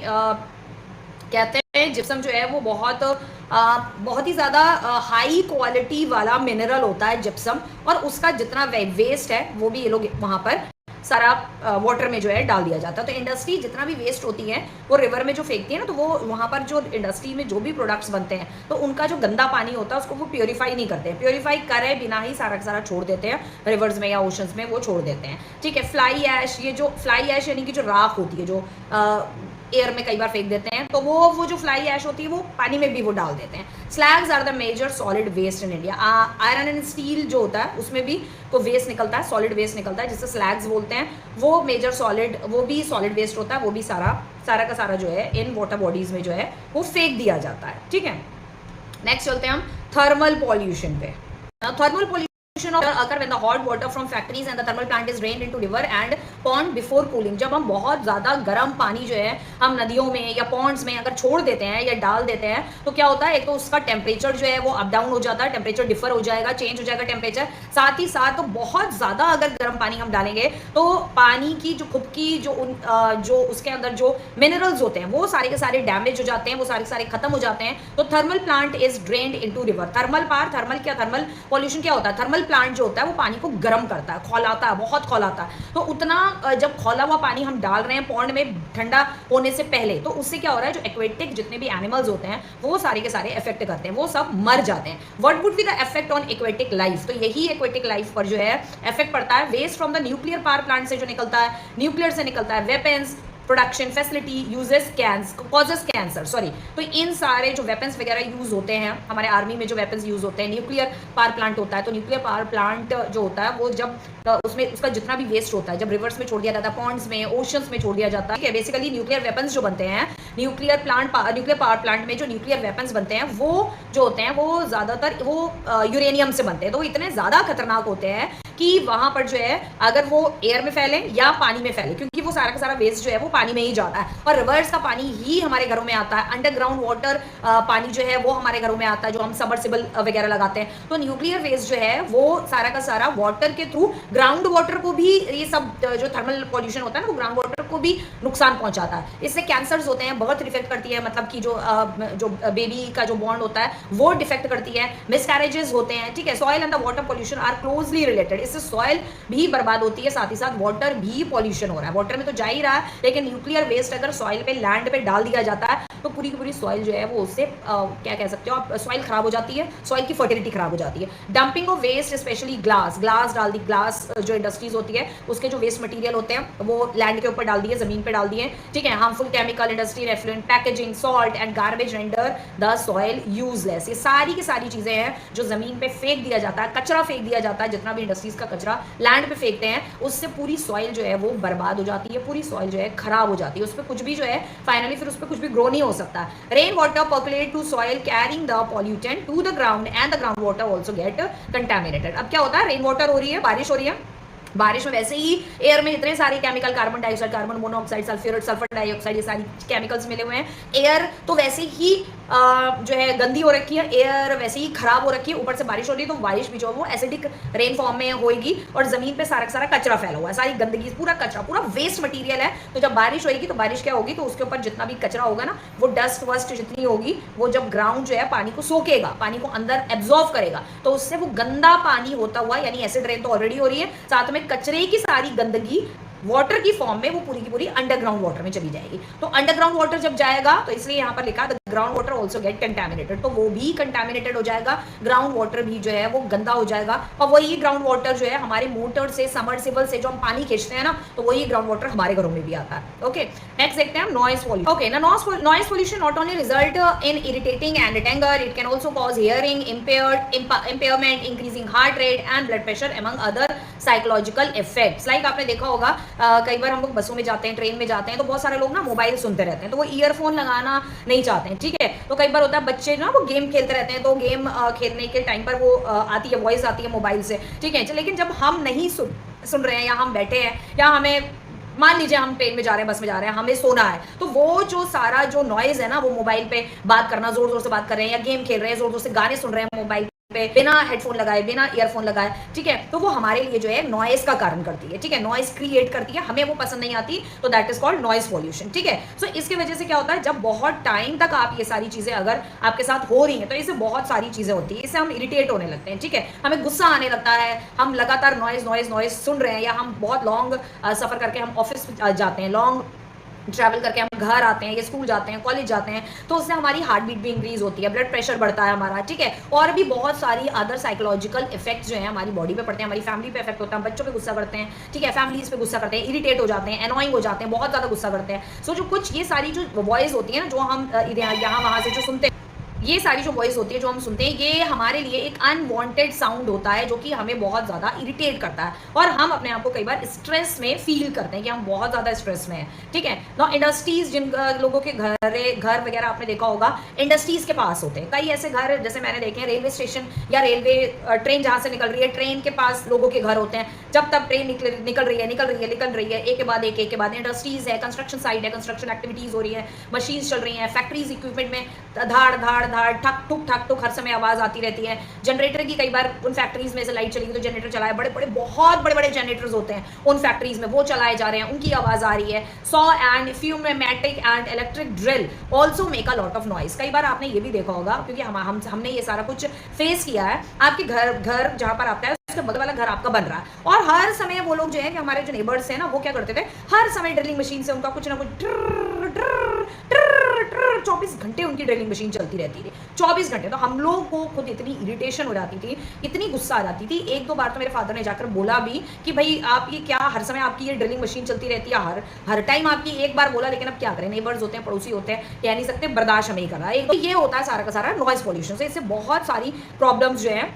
कहते हैं, जिप्सम जो है वो बहुत ही ज़्यादा हाई क्वालिटी वाला मिनरल होता है जिप्सम, और उसका जितना वेस्ट है वो भी ये लोग वहाँ पर सारा वाटर में जो है डाल दिया जाता है। तो इंडस्ट्री जितना भी वेस्ट होती है वो रिवर में जो फेंकती है ना, तो वो वहाँ पर जो इंडस्ट्री में जो भी प्रोडक्ट्स बनते हैं तो उनका जो गंदा पानी होता है उसको वो प्योरीफाई नहीं करते हैं, प्योरीफाई करे बिना ही सारा का सारा छोड़ देते हैं रिवर्स में या ओशंस में, वो छोड़ देते हैं। ठीक है, फ्लाई ऐश, ये जो फ्लाई ऐश यानी कि जो राख होती है जो एयर में कई बार फेंक देते हैं, तो वो जो फ्लाई ऐश होती है वो पानी में भी वो डाल देते हैं। Slags are the major solid waste in India. Iron and steel जो होता है उसमें भी को वेस्ट निकलता है, सॉलिड वेस्ट निकलता है, जिससे स्लैग्स बोलते हैं, वो मेजर सॉलिड, वो भी सॉलिड वेस्ट होता है, वो भी सारा का सारा जो है इन वाटर बॉडीज में जो है वो फेंक दिया जाता है। ठीक है, नेक्स्ट चलते हैं हम थर्मल पॉल्यूशन पे। Thermal pollution occur when the hot water from factories and the thermal plant is drained into river and pond before cooling। जब हम बहुत ज़्यादा गर्म पानी जो है हम नदियों में या पॉन्ड्स में अगर छोड़ देते हैं या डाल देते हैं तो क्या होता है, एक तो उसका टेम्परेचर जो है वो अप डाउन हो जाता है, टेम्परेचर डिफर हो जाएगा, चेंज हो जाएगा टेम्परेचर। साथ ही साथ तो बहुत ज़्यादा अगर गर्म पानी हम डालेंगे तो पानी की जो खुद की जो उसके अंदर जो मिनरल्स होते हैं वो सारे के सारे डैमेज हो जाते हैं, वो सारे के सारे खत्म हो जाते हैं। तो thermal plant is drained into river. Thermal pollution क्या होता है, थर्मल प्लांट जो होता है वो पानी को गर्म करता है, खौलाता है, बहुत खौलाता है। तो उतना जब खौला हुआ पानी हम डाल रहे हैं पॉन्ड में ठंडा होने से पहले, तो उससे क्या हो रहा है, जो एक्वेटिक जितने भी एनिमल्स होते हैं वो सारे के सारे इफेक्ट करते हैं, वो सब मर जाते हैं। What would be the effect on aquatic life? तो यही एक्वेटिक लाइफ पर जो है इफेक्ट पड़ता है। Waste from the nuclear power plant से जो निकलता है, न्यूक्लियर से निकलता है, weapons production facility uses causes cancer, sorry. तो इन सारे जो वेपन्स वगैरह यूज होते हैं हमारे आर्मी में, जो वेपन्स यूज होते हैं, न्यूक्लियर पावर प्लांट होता है, तो न्यूक्लियर पावर प्लांट जो होता है वो जब उसमें उसका जितना भी वेस्ट होता है जब रिवर्स में छोड़ दिया जाता है, पॉन्ड्स में, ओशंस में छोड़ दिया जाता है, बेसिकली न्यूक्लियर वेपन्स जो बनते हैं, न्यूक्लियर पावर प्लांट में जो न्यूक्लियर वेपन्स बनते हैं वो जो होते हैं वो ज़्यादातर वो यूरेनियम से बनते हैं। तो वो इतने ज़्यादा खतरनाक होते हैं कि वहां पर जो है अगर वो एयर में फैले या पानी में फैले, क्योंकि वो सारा का सारा वेस्ट जो है वो पानी में ही जाता है और रिवर्स का पानी ही हमारे घरों में आता है। अंडरग्राउंड वाटर पानी जो है वो हमारे घरों में आता है, जो हम सबमर्सिबल वगैरह लगाते हैं। तो न्यूक्लियर वेस्ट जो है वो सारा का सारा वाटर के थ्रू ग्राउंड वाटर को भी, ये सब जो थर्मल पॉल्यूशन होता है ना, वो ग्राउंड वाटर को भी नुकसान पहुंचाता है। इससे कैंसर्स होते हैं, बर्थ डिफेक्ट करती है, मतलब कि जो बेबी का जो बॉन्ड होता है वो डिफेक्ट करती है, मिसकैरेजेस होते हैं, ठीक है। Soil and the water pollution are closely related. इससे सॉइल भी बर्बाद होती है, साथ ही साथ वाटर भी पॉल्यूशन हो रहा है। वाटर में तो जा ही रहा है, लेकिन न्यूक्लियर वेस्ट अगर सॉइल पे, लैंड पे डाल दिया जाता है तो पूरी की पूरी सॉइल जो है वो उससे क्या कह सकते हो आप, सॉइल खराब हो जाती है, सॉइल की फर्टिलिटी खराब हो जाती है। Dumping of waste specially glass डाल दी, ग्लास जो इंडस्ट्रीज होती है उसके जो वेस्ट मटेरियल होते हैं वो लैंड के ऊपर डाल दिए, जमीन पे डाल दिए, ठीक है। Harmful chemical, industry effluent, packaging, salt and garbage render the soil useless. ये सारी की सारी चीजें हैं जो जमीन पे फेंक दिया जाता है, कचरा फेंक दिया जाता है, जितना भी इंडस्ट्रीज का कचरा लैंड पे फेंकते हैं उससे पूरी सॉइल जो है वो बर्बाद हो जाती है, पूरी सॉइल जो है खराब हो जाती है, उस पर कुछ भी जो है फाइनली फिर उस पर कुछ भी ग्रो नहीं हो सकता। Rain water percolate to soil carrying the pollutant to the ground and the ground water also get contaminated. अब क्या होता है, रेन वाटर हो रही है, बारिश हो रही है, बारिश में वैसे ही एयर में इतने सारे chemical, carbon dioxide, carbon monoxide, sulphur dioxide, ये सारी केमिकल्स मिले हुए हैं। एयर तो वैसे ही जो है गंदी हो रखी है, एयर वैसे ही खराब हो रखी है, ऊपर से बारिश हो रही है, तो बारिश भी जो है वो एसिडिक रेन फॉर्म में होगी और जमीन पे सारा का सारा कचरा फैला हुआ है, सारी गंदगी, पूरा कचरा, पूरा वेस्ट मटेरियल है। तो जब बारिश होगी तो बारिश क्या होगी, तो उसके ऊपर जितना भी कचरा होगा ना, वो डस्ट वस्ट जितनी होगी, वो जब ग्राउंड जो है पानी को सोखेगा, पानी को अंदर एब्जॉर्व करेगा, तो उससे वो गंदा पानी होता हुआ, यानी एसिड रेन तो ऑलरेडी हो रही है, साथ में कचरे की सारी गंदगी वाटर की फॉर्म में वो पूरी की पूरी अंडरग्राउंड वाटर में चली जाएगी। तो अंडरग्राउंड वाटर जब जाएगा तो इसलिए यहाँ पर लिखा the ground water also get contaminated, तो वो भी कंटेमिनेटेड हो जाएगा, ग्राउंड वाटर भी जो है वो गंदा हो जाएगा। और वही ग्राउंड वाटर जो है हमारे मोटर से, समरसिबल से जो हम पानी खींचते हैं ना, तो वही ग्राउंड वाटर हमारे घरों में भी आता है। ओके, नेक्स्ट देखते हैं नॉइज पॉल्यूशन। ओके ना, noise pollution not only result in irritating and anger, it can also cause hearing impairment, increasing heart rate and blood pressure among other psychological effects. Like आपने देखा होगा कई बार हम लोग बसों में जाते हैं, ट्रेन में जाते हैं, तो बहुत सारे लोग ना मोबाइल सुनते रहते हैं, तो वो ईयरफोन लगाना नहीं चाहते हैं, ठीक है। तो कई बार होता है बच्चे ना वो गेम खेलते रहते हैं, तो गेम खेलने के टाइम पर वो आती है, वॉइस आती है मोबाइल से, ठीक है। लेकिन जब हम नहीं सुन रहे हैं, या हम बैठे हैं, या हमें मान लीजिए हम ट्रेन में जा रहे हैं, बस में जा रहे हैं, हमें सोना है, तो वो जो सारा जो नॉइज है ना, वो मोबाइल पे बात करना, जोर जोर से बात कर रहे हैं, या गेम खेल रहे हैं, जोर जोर से गाने सुन रहे हैं मोबाइल पे, बिना हेडफोन लगाए, बिना ईयरफोन लगाए, ठीक है, तो वो हमारे लिए जो है नॉइज का कारण करती है, ठीक है, नॉइज क्रिएट करती है, हमें वो पसंद नहीं आती, तो that is called noise pollution, ठीक है। सो इसकी वजह से क्या होता है, जब बहुत टाइम तक आप ये सारी चीजें अगर आपके साथ हो रही हैं, तो इससे बहुत सारी चीजें होती है, इससे हम इरिटेट होने लगते हैं, ठीक है, हमें गुस्सा आने लगता है, हम लगातार नॉइज सुन रहे हैं, या हम बहुत लॉन्ग सफर करके हम ऑफिस जाते हैं, लॉन्ग ट्रैवल करके हम घर आते हैं, या स्कूल जाते हैं, कॉलेज जाते हैं, तो उससे हमारी हार्ट बीट भी इंक्रीज होती है, ब्लड प्रेशर बढ़ता है हमारा, ठीक है, और भी बहुत सारी अदर साइकोलॉजिकल इफेक्ट्स जो है हमारी बॉडी पे पड़ते हैं, हमारी फैमिली पे इफेक्ट होता है, बच्चों पे गुस्सा करते हैं, ठीक है, फैमिलीज पे गुस्सा करते हैं, इरिटेट हो जाते हैं, एनॉइंग हो जाते हैं, बहुत ज़्यादा गुस्सा करते हैं। सो जो कुछ ये सारी जो वॉइस होती है ना, जो हम यहाँ वहाँ से जो सुनते हैं, ये सारी जो वॉइस होती है जो हम सुनते हैं, ये हमारे लिए एक अनवांटेड साउंड होता है, जो कि हमें बहुत ज़्यादा इरिटेट करता है, और हम अपने आप को कई बार स्ट्रेस में फील करते हैं कि हम बहुत ज़्यादा स्ट्रेस में हैं, ठीक है ना। इंडस्ट्रीज, जिन लोगों के घर वगैरह आपने देखा होगा, इंडस्ट्रीज के पास होते हैं कई ऐसे घर, जैसे मैंने देखे हैं रेलवे स्टेशन या रेलवे ट्रेन जहाँ से निकल रही है, ट्रेन के पास लोगों के घर होते हैं। जब तब ट्रेन निकल रही है, एक के बाद इंडस्ट्रीज है, कंस्ट्रक्शन साइट है, कंस्ट्रक्शन एक्टिविटीज हो रही है, मशीन चल रही हैं, फैक्ट्रीज, इक्विपमेंट में धाड़ ठक ठुक हर समय आवाज आती रहती है। जनरेटर की कई बार उन फैक्ट्रीज में से लाइट चली गई तो जनरेटर चलाए, बहुत बड़े जनरेटर्स होते हैं उन फैक्ट्रीज में, वो चलाए जा रहे हैं, उनकी आवाज आ रही है। Saw and pneumatic and electric drill also make a lot of noise. कई बार आपने ये भी देखा होगा, क्योंकि हमने ये सारा कुछ फेस किया है, आपके घर जहां पर आपका है उसके बगल वाला घर आपका बन रहा है, और हर समय वो लोग जो है कि हमारे जो नेबर्स हैं ना, वो क्या करते थे, हर समय ड्रिलिंग मशीन से उनका कुछ ना कुछ 24 घंटे उनकी ड्रिलिंग मशीन चलती रहती थी, 24 घंटे। तो हम लोग को खुद इतनी इरिटेशन हो जाती थी, इतनी गुस्सा आ जाती थी। एक दो बार तो मेरे फादर ने जाकर बोला भी कि भाई आप ये क्या हर समय आपकी ये ड्रिलिंग मशीन चलती रहती है, हर टाइम आपकी। एक बार बोला, लेकिन अब क्या करें, नेबर्स होते हैं, पड़ोसी होते हैं, कह नहीं सकते, बर्दाश्त हमें ही करना। एक तो ये होता है सारा का सारा नॉइज पॉल्यूशन से, इससे बहुत सारी प्रॉब्लम्स जो है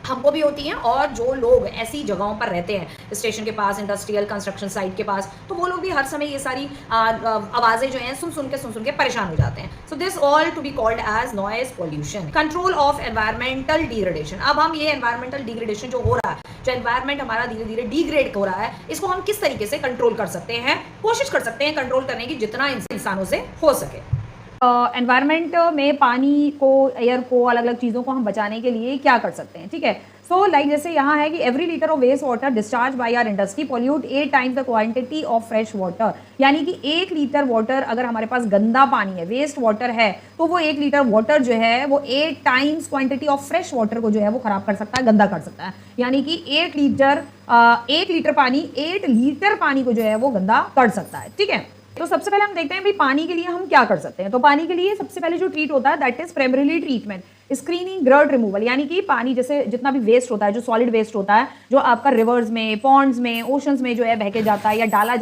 हमको भी होती हैं, और जो लोग ऐसी जगहों पर रहते हैं स्टेशन के पास, इंडस्ट्रियल कंस्ट्रक्शन साइट के पास, तो वो लोग भी हर समय ये सारी आवाज़ें जो हैं सुन के परेशान हो जाते हैं. So this all to be called as noise pollution. Control of environmental degradation. अब हम ये एनवायरमेंटल डिग्रेडेशन जो हो रहा है, जो एनवायरमेंट हमारा धीरे धीरे डिग्रेड हो रहा है, इसको हम किस तरीके से कंट्रोल कर सकते हैं, कोशिश कर सकते हैं कंट्रोल करने की जितना इंसानों से हो सके. एनवायरनमेंट में पानी को, एयर को, अलग अलग चीज़ों को हम बचाने के लिए क्या कर सकते हैं, ठीक है. सो लाइक जैसे यहाँ है कि every litre of waste water discharge by our industry pollute 8 times the quantity of fresh water. यानी कि 1 लीटर वाटर, अगर हमारे पास गंदा पानी है, वेस्ट वाटर है, तो वो 1 लीटर वाटर जो है वो 8 times quantity of fresh water को जो है वो खराब कर सकता है, गंदा कर सकता है. यानी कि 1 लीटर पानी 8 लीटर पानी को जो है वो गंदा कर सकता है, ठीक है. तो सबसे पहले हम देखते हैं भाई पानी के लिए हम क्या कर सकते हैं. तो पानी के लिए सबसे पहले जो ट्रीट होता है that is primarily treatment, screening, gourd removal. यानी कि पानी जैसे जितना भी वेस्ट होता है, जो सॉलिड वेस्ट होता है, जो आपका रिवर्स में, पॉन्ड्स में, ओशंस में जो है बह के जाता है या डाला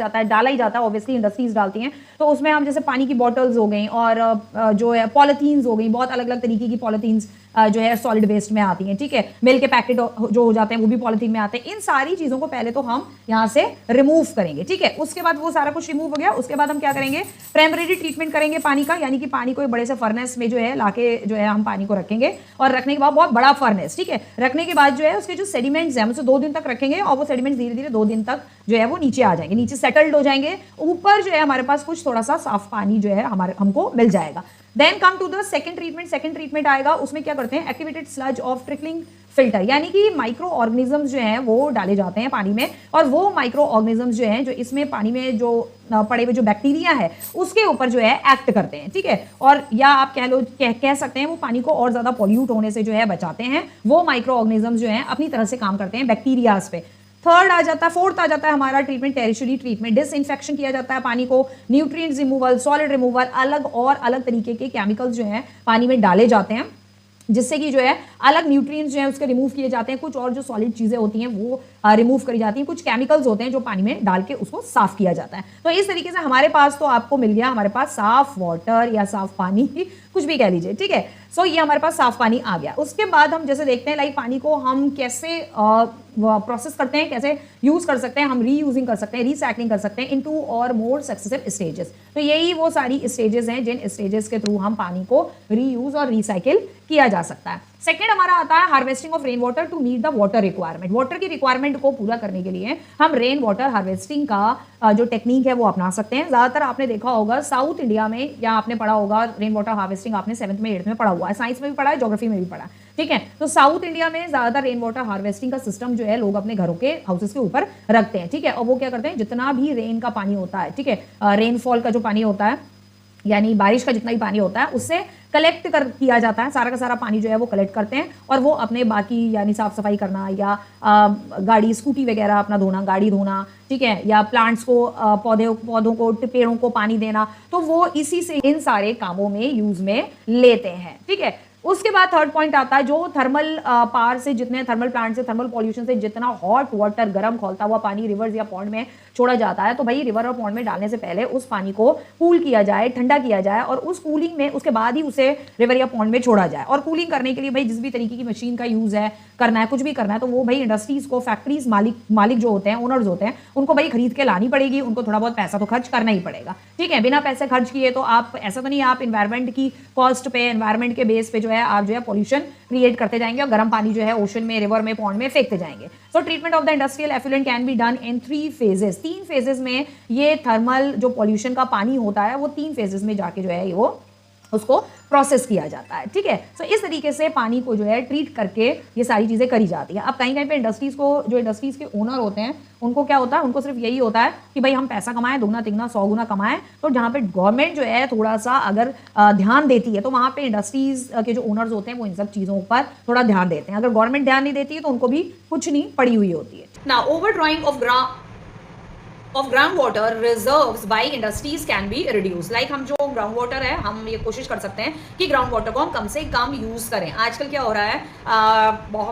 ही जाता है, ऑब्वियसली इंडस्ट्रीज डालती हैं. तो उसमें हम जैसे पानी की बॉटल्स हो गई और जो है पॉलिथीन्स हो गई, बहुत अलग अलग तरीके की पॉलिथीन्स जो है सॉलिड वेस्ट में आती हैं, ठीक है. मिल्क के पैकेट जो हो जाते हैं वो भी पॉलिथीन में आते हैं. इन सारी चीज़ों को पहले तो हम यहाँ से रिमूव करेंगे, ठीक है. उसके बाद वो सारा कुछ रिमूव हो गया, उसके बाद हम क्या करेंगे, प्राइमरी ट्रीटमेंट करेंगे पानी का. यानी कि पानी को एक बड़े से फर्नेस में जो है लाके जो है हम पानी को रखेंगे, और रखने के बाद बहुत बड़ा फर्नेस, ठीक है. रखने के बाद जो है उसके जो सेडिमेंट्स हैं उसे 2 दिन तक रखेंगे, और वो सेडिमेंट्स धीरे धीरे 2 दिन तक जो है वो नीचे आ जाएंगे, नीचे सेटल्ड हो जाएंगे. ऊपर जो है हमारे पास कुछ थोड़ा सा साफ पानी जो है हमको मिल जाएगा. Then come to the second treatment. Second treatment आएगा, उसमें क्या करते हैं, activated sludge of trickling filter. यानी कि माइक्रो ऑर्गेनिजम्स जो हैं वो डाले जाते हैं पानी में, और वो माइक्रो ऑर्गेनिजम्स जो हैं जो इसमें पानी में जो पड़े हुए जो बैक्टीरिया है उसके ऊपर जो है एक्ट करते हैं, ठीक है. और या आप कह सकते हैं वो पानी को और ज्यादा पॉल्यूट होने से जो है बचाते हैं. वो माइक्रो ऑर्गेनिजम्स जो हैं अपनी तरह से काम करते हैं बैक्टीरियाज पे. फोर्थ आ जाता है हमारा ट्रीटमेंट, टेरिशरी ट्रीटमेंट. डिसइंफेक्शन किया जाता है पानी को, न्यूट्रिएंट्स रिमूवल, सॉलिड रिमूवल, अलग तरीके के केमिकल्स जो हैं पानी में डाले जाते हैं, जिससे कि जो है अलग न्यूट्रिएंट्स जो है उसके रिमूव किए जाते हैं. कुछ और जो सॉलिड चीज़ें होती हैं वो रिमूव करी जाती हैं. कुछ केमिकल्स होते हैं जो पानी में डाल के उसको साफ किया जाता है. तो इस तरीके से हमारे पास तो आपको मिल गया हमारे पास साफ वाटर या साफ पानी, कुछ भी कह लीजिए, ठीक है. सो ये हमारे पास साफ पानी आ गया. उसके बाद हम जैसे देखते हैं लाइक पानी को हम कैसे प्रोसेस करते हैं, कैसे यूज कर सकते हैं. हम रीयूजिंग कर सकते हैं, रिसाइकलिंग कर सकते हैं इन 2 और मोर सक्सेसिव स्टेजेस. तो यही वो सारी स्टेजेस हैं जिन स्टेजेस के थ्रू हम पानी को रीयूज और रिसाइकिल किया जा सकता है. सेकेंड हमारा आता है harvesting of rain water to meet the water requirement. Water की रिक्वायरमेंट को पूरा करने के लिए हम रेन वाटर हार्वेस्टिंग का जो टेक्निक है वो अपना सकते हैं. ज्यादातर आपने देखा होगा साउथ इंडिया में, या आपने पढ़ा होगा रेन वाटर हार्वेस्टिंग, आपने 7th में 8th में पढ़ा हुआ है, साइंस में भी पढ़ा है, ज्योग्राफी में भी पढ़ा है, ठीक है. तो साउथ इंडिया में ज्यादातर रेन वाटर हार्वेस्टिंग का सिस्टम जो है लोग अपने घरों के हाउसेस के ऊपर रखते हैं, ठीक है. और वो क्या करते हैं, जितना भी रेन का पानी होता है, ठीक है, रेनफॉल का जो पानी होता है, यानी बारिश का जितना भी पानी होता है उससे कलेक्ट किया जाता है. सारा का सारा पानी जो है वो कलेक्ट करते हैं, और वो अपने बाकी यानी साफ सफाई करना, या गाड़ी स्कूटी वगैरह अपना धोना, गाड़ी धोना, ठीक है, या प्लांट्स को पौधों को, पेड़ों को पानी देना, तो वो इसी से इन सारे कामों में यूज में लेते हैं, ठीक है. उसके बाद थर्ड पॉइंट आता है जो थर्मल पावर से, जितने थर्मल प्लांट से, थर्मल पॉल्यूशन से जितना हॉट वाटर, गर्म खौलता हुआ पानी रिवर्स या पॉन्ड में छोड़ा जाता है, तो भाई रिवर और पॉन्ड में डालने से पहले उस पानी को कूल किया जाए, ठंडा किया जाए, और उस कूलिंग में उसके बाद ही उसे रिवर या पॉन्ड में छोड़ा जाए. और कूलिंग करने के लिए भाई जिस भी तरीके की मशीन का यूज है, करना है, कुछ भी करना है, तो वो भाई इंडस्ट्रीज को, फैक्ट्रीज मालिक जो होते हैं, ओनर्स होते हैं, उनको भाई खरीद के लानी पड़ेगी. उनको थोड़ा बहुत पैसा तो खर्च करना ही पड़ेगा, ठीक है. बिना पैसे खर्च किए तो आप, ऐसा तो नहीं आप एनवायरमेंट की कॉस्ट पे, एनवायरमेंट के बेस पे जो है आप जो है पॉल्यूशन क्रिएट करते जाएंगे, और गर्म पानी जो है ओशन में, रिवर में, पॉन्ड में फेंकते जाएंगे. So treatment of the industrial effluent can be done in 3 phases. 3 phases में ये थर्मल जो पॉल्यूशन का पानी होता है वो 3 फेजेस में जाके जो है वो उसको प्रोसेस किया जाता है, ठीक है. सो इस तरीके से पानी को जो है ट्रीट करके ये सारी चीज़ें करी जाती हैं. अब कहीं कहीं पे इंडस्ट्रीज़ को, जो इंडस्ट्रीज़ के ओनर होते हैं, उनको क्या होता है, उनको सिर्फ यही होता है कि भाई हम पैसा कमाएं, दुगना तिगना 100 गुना कमाएं. तो जहाँ पे गवर्नमेंट जो है थोड़ा सा अगर ध्यान देती है, तो वहाँ पे इंडस्ट्रीज़ के जो ओनर्स होते हैं वो इन सब चीज़ों पर थोड़ा ध्यान देते हैं. अगर गवर्नमेंट ध्यान नहीं देती है तो उनको भी कुछ नहीं पड़ी हुई होती है. Now over drawing of of ground water reserves by industries can be reduce. Like हम जो ग्राउंड वाटर है हम ये कोशिश कर सकते हैं कि ग्राउंड वाटर को हम कम से कम यूज करें। आजकल क्या हो रहा है,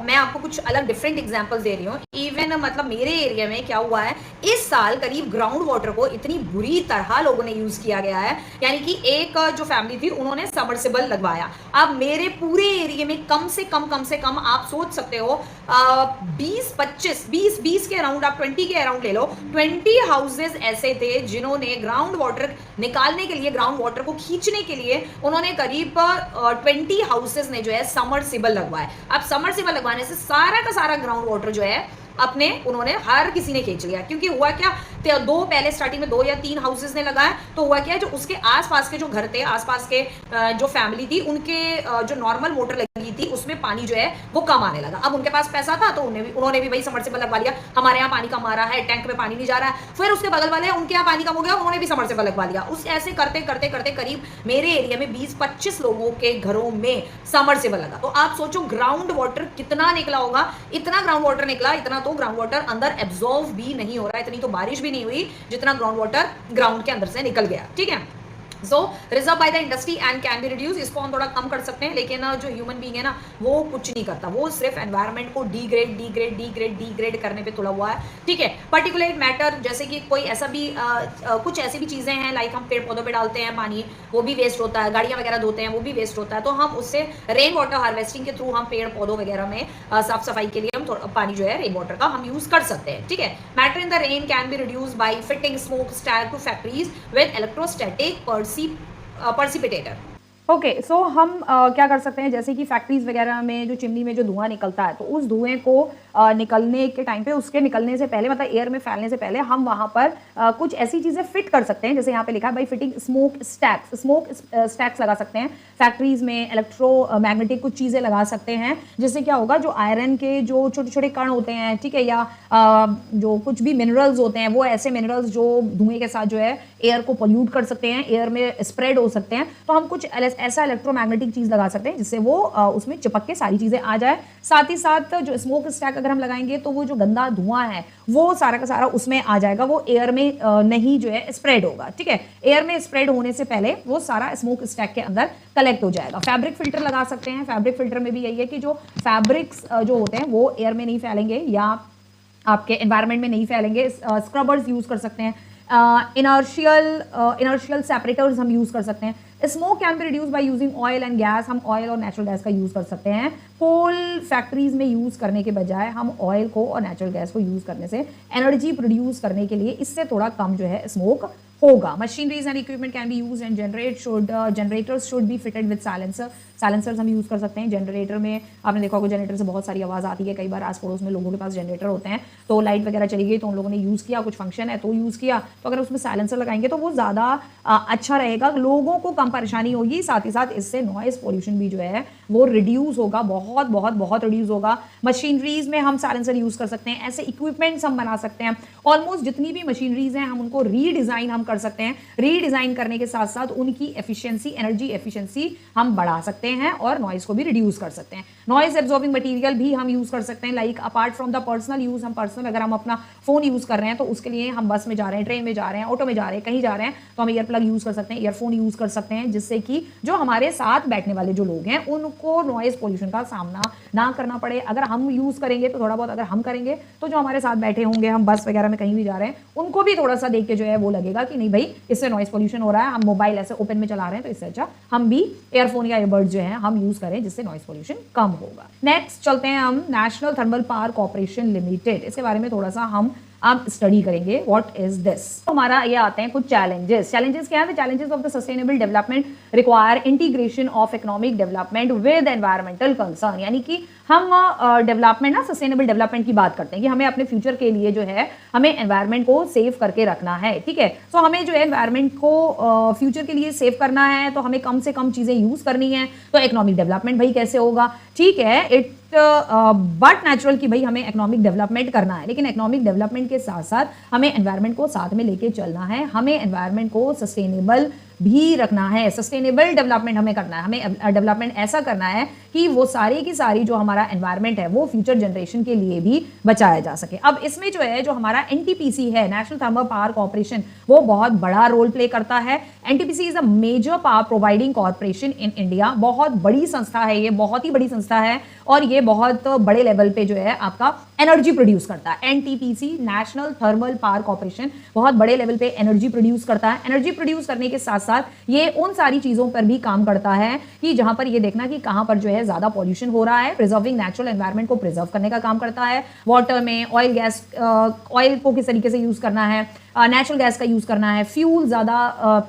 मैं आपको कुछ अलग डिफरेंट एग्जांपल्स दे रही हूँ। इवन मतलब मेरे एरिया में क्या हुआ है, इस साल करीब ग्राउंड वाटर को इतनी बुरी तरह लोगों ने यूज किया गया है, यानी कि एक जो फैमिली थी उन्होंने सबमर्सिबल लगवाया। अब मेरे पूरे एरिया में कम से कम आप सोच सकते हो 20 के अराउंड, आप 20 के अराउंड ले लो, 20 हाउसेस ऐसे थे जिन्होंने ग्राउंड वाटर निकालने के लिए, ग्राउंड वाटर को खींचने के लिए उन्होंने करीब 20 हाउसेस ने जो है समरसिबल लगवाए। अब समरसिबल लगवाने से सारा का सारा ग्राउंड वाटर जो है अपने उन्होंने हर किसी ने खींच लिया। क्योंकि हुआ क्या, दो पहले स्टार्टिंग में 2 या 3 हाउसेस ने लगाया, तो हुआ क्या, जो उसके आसपास के जो घर थे, आसपास के जो फैमिली थी, उनके जो नॉर्मल मोटर लगी थी उसमें पानी जो है वो कम आने लगा। अब उनके पास पैसा था तो उन्होंने भी भाई समरसेबल लगवा लिया। हमारे यहाँ पानी कम आ रहा है, टैंक में पानी नहीं जा रहा है। फिर उसके बगल वाले उनके यहाँ पानी कम हो गया, उन्होंने भी समरसेबल लगवा लिया। उस ऐसे करते करते करते करीब मेरे एरिया में 20-25 लोगों के घरों में समरसेबल लगा। तो आप सोचो ग्राउंड वाटर कितना निकला होगा। इतना ग्राउंड वाटर निकला, इतना तो ग्राउंड वाटर अंदर एब्जॉर्व भी नहीं हो रहा है, इतनी तो बारिश भी नहीं हुई जितना ग्राउंड वाटर ग्राउंड के अंदर से निकल गया। ठीक है, so reserve by the industry and can be reduce. इसको हम थोड़ा कम कर सकते हैं, लेकिन जो ह्यूमन बीइंग है ना वो कुछ नहीं करता, वो सिर्फ एनवायरनमेंट को डिग्रेड करने पे तुला हुआ है। ठीक है, पर्टिकुलेट मैटर, जैसे कि कोई ऐसा भी कुछ ऐसी भी चीजें हैं, लाइक हम पेड़ पौधों पे डालते हैं पानी, वो भी वेस्ट होता है, गाड़ियां वगैरह धोते हैं वो भी वेस्ट होता है। तो हम उससे रेन वाटर हार्वेस्टिंग के थ्रू हम पेड़ पौधों वगैरह में साफ सफाई के लिए हम पानी जो है रेन वाटर का हम यूज कर सकते हैं। ठीक है, matter in the rain can be reduce by fitting smoke stack to factories with electrostatic precipitator. Okay, so हम क्या कर सकते हैं, जैसे कि फैक्ट्रीज वगैरह में जो चिमनी में जो धुआं निकलता है, तो उस धुएं को निकलने के टाइम पे, उसके निकलने से पहले, मतलब एयर में फैलने से पहले हम वहाँ पर कुछ ऐसी चीज़ें फिट कर सकते हैं, जैसे यहाँ पे लिखा है भाई फिटिंग स्मोक स्टैक्स लगा सकते हैं फैक्ट्रीज में। इलेक्ट्रोमैग्नेटिक कुछ चीज़ें लगा सकते हैं, जिससे क्या होगा, जो आयरन के जो छोटे छोटे कण होते हैं, ठीक है, या जो कुछ भी मिनरल्स होते हैं, वो ऐसे मिनरल्स जो धुएं के साथ जो है एयर को पोल्यूट कर सकते हैं, एयर में स्प्रेड हो सकते हैं। तो हम कुछ ऐसा इलेक्ट्रोमैग्नेटिक चीज लगा सकते हैं जिससे वो उसमें चिपक के सारी चीजें आ जाए। साथ ही साथ जो स्मोक स्टैक अगर हम लगाएंगे तो वो जो गंदा धुआं है वो सारा का सारा उसमें आ जाएगा, वो एयर में नहीं जो है स्प्रेड होगा। ठीक है, एयर में स्प्रेड होने से पहले वो सारा स्मोक स्टैक के अंदर कलेक्ट हो जाएगा। फैब्रिक फिल्टर लगा सकते हैं। फैब्रिक फिल्टर में भी यही है कि जो फैब्रिक्स जो होते हैं वो एयर में नहीं फैलेंगे या आपके एनवायरनमेंट में नहीं फैलेंगे। स्क्रबर्स यूज कर सकते हैं। इनर्शियल सेपरेटर्स हम यूज कर सकते हैं। Smoke can be reduce by using oil and gas. हम ऑयल और नेचुरल गैस का यूज कर सकते हैं। कोल फैक्ट्रीज में यूज करने के बजाय हम ऑयल को और नेचुरल गैस को यूज करने से एनर्जी प्रोड्यूस करने के लिए इससे थोड़ा कम जो है स्मोक होगा। Machineries and equipment can be use and generators should be fitted with silencers हम यूज कर सकते हैं। जनरेटर में आपने देखा होगा जनरेटर से बहुत सारी आवाज़ आती है। कई बार आस पड़ोस में लोगों के पास जनरेटर होते हैं, तो लाइट वगैरह चली गई तो उन लोगों ने यूज़ किया, कुछ फंक्शन है तो यूज़ किया, तो अगर उसमें साइलेंसर लगाएंगे तो वो ज़्यादा अच्छा रहेगा, लोगों को कम परेशानी होगी। साथ ही साथ इससे नॉइस पोल्यूशन भी जो है वो रिड्यूस होगा, बहुत बहुत बहुत रिड्यूस होगा। मशीनरीज में हम साइलेंसर यूज़ कर सकते हैं। ऐसे इक्विपमेंट्स हम बना सकते हैं। ऑलमोस्ट जितनी भी मशीनरीज हैं हम उनको रीडिज़ाइन हम कर सकते हैं। रीडिज़ाइन करने के साथ साथ उनकी एफिशिएंसी, एनर्जी एफिशिएंसी हम बढ़ा सकते हैं और नॉइस को भी रिड्यूस कर सकते हैं। नॉइस एब्जॉर्बिंग मटेरियल भी हम यूज़ कर सकते हैं। Like apart from the personal use, हम पर्सनल अगर हम अपना फ़ोन यूज़ कर रहे हैं तो उसके लिए हम बस में जा रहे हैं, ट्रेन में जा रहे हैं, ऑटो में जा रहे हैं, कहीं जा रहे हैं तो हम ईयर प्लग यूज़ कर सकते हैं, ईयरफोन यूज़ कर सकते हैं, जिससे कि जो हमारे साथ बैठने वाले जो लोग हैं उनको नॉइस पोल्यूशन का सामना ना करना पड़े। अगर हम यूज़ करेंगे तो थोड़ा बहुत अगर हम करेंगे तो जो हमारे साथ बैठे होंगे, हम बस वगैरह में कहीं भी जा रहे हैं, उनको भी थोड़ा सा देख के जो है वो लगेगा कि नहीं भाई इससे नॉइस पोल्यूशन हो रहा है, हम मोबाइल ऐसे ओपन में चला रहे हैं तो इससे अच्छा हम भी एयरफोन या ईयरबड्स जो है हम यूज़ करें, जिससे नॉइस पोल्यूशन कम होगा। नेक्स्ट चलते हैं हम national thermal power corporation limited. इसके बारे में थोड़ा सा हम अब स्टडी करेंगे। What is this? हमारा ये आते हैं कुछ चैलेंजेस। चैलेंजेस क्या है? The challenges of the sustainable development require integration of economic development with environmental concern. यानी कि हम डेवलपमेंट ना, सस्टेनेबल डेवलपमेंट की बात करते हैं कि हमें अपने फ्यूचर के लिए जो है हमें एनवायरनमेंट को सेव करके रखना है। ठीक है, सो हमें जो है एनवायरनमेंट को फ्यूचर के लिए सेव करना है तो हमें कम से कम चीज़ें यूज़ करनी है। तो इकोनॉमिक डेवलपमेंट भाई कैसे होगा? ठीक है, इट बट नेचुरल कि भाई हमें इकोनॉमिक डेवलपमेंट करना है, लेकिन इकोनॉमिक डेवलपमेंट के साथ साथ हमें एनवायरनमेंट को साथ में लेके चलना है। हमें एनवायरनमेंट को सस्टेनेबल भी रखना है। सस्टेनेबल डेवलपमेंट हमें करना है, हमें डेवलपमेंट ऐसा करना है कि वो सारी की सारी जो हमारा एनवायरमेंट है वो फ्यूचर जनरेशन के लिए भी बचाया जा सके। अब इसमें जो है जो हमारा एनटीपीसी है, नेशनल थर्मल पावर कॉर्पोरेशन, वो बहुत बड़ा रोल प्ले करता है। NTPC is a major power providing corporation in India. बहुत बड़ी संस्था है ये, बहुत ही बड़ी संस्था है और ये बहुत बड़े लेवल पे जो है आपका एनर्जी प्रोड्यूस करता है। NTPC, national thermal power corporation, बहुत बड़े लेवल पे एनर्जी प्रोड्यूस करता है। एनर्जी प्रोड्यूस करने के साथ साथ ये उन सारी चीजों पर भी काम करता है कि जहां पर ये देखना कि कहां पर जो है ज्यादा पॉल्यूशन हो रहा है, प्रिजर्विंग नेचुरल एनवायरनमेंट को प्रिजर्व करने का काम करता है। वाटर में ऑयल गैस, ऑयल को किस तरीके से यूज करना है, नेचुरल गैस का यूज करना है, फ्यूल ज्यादा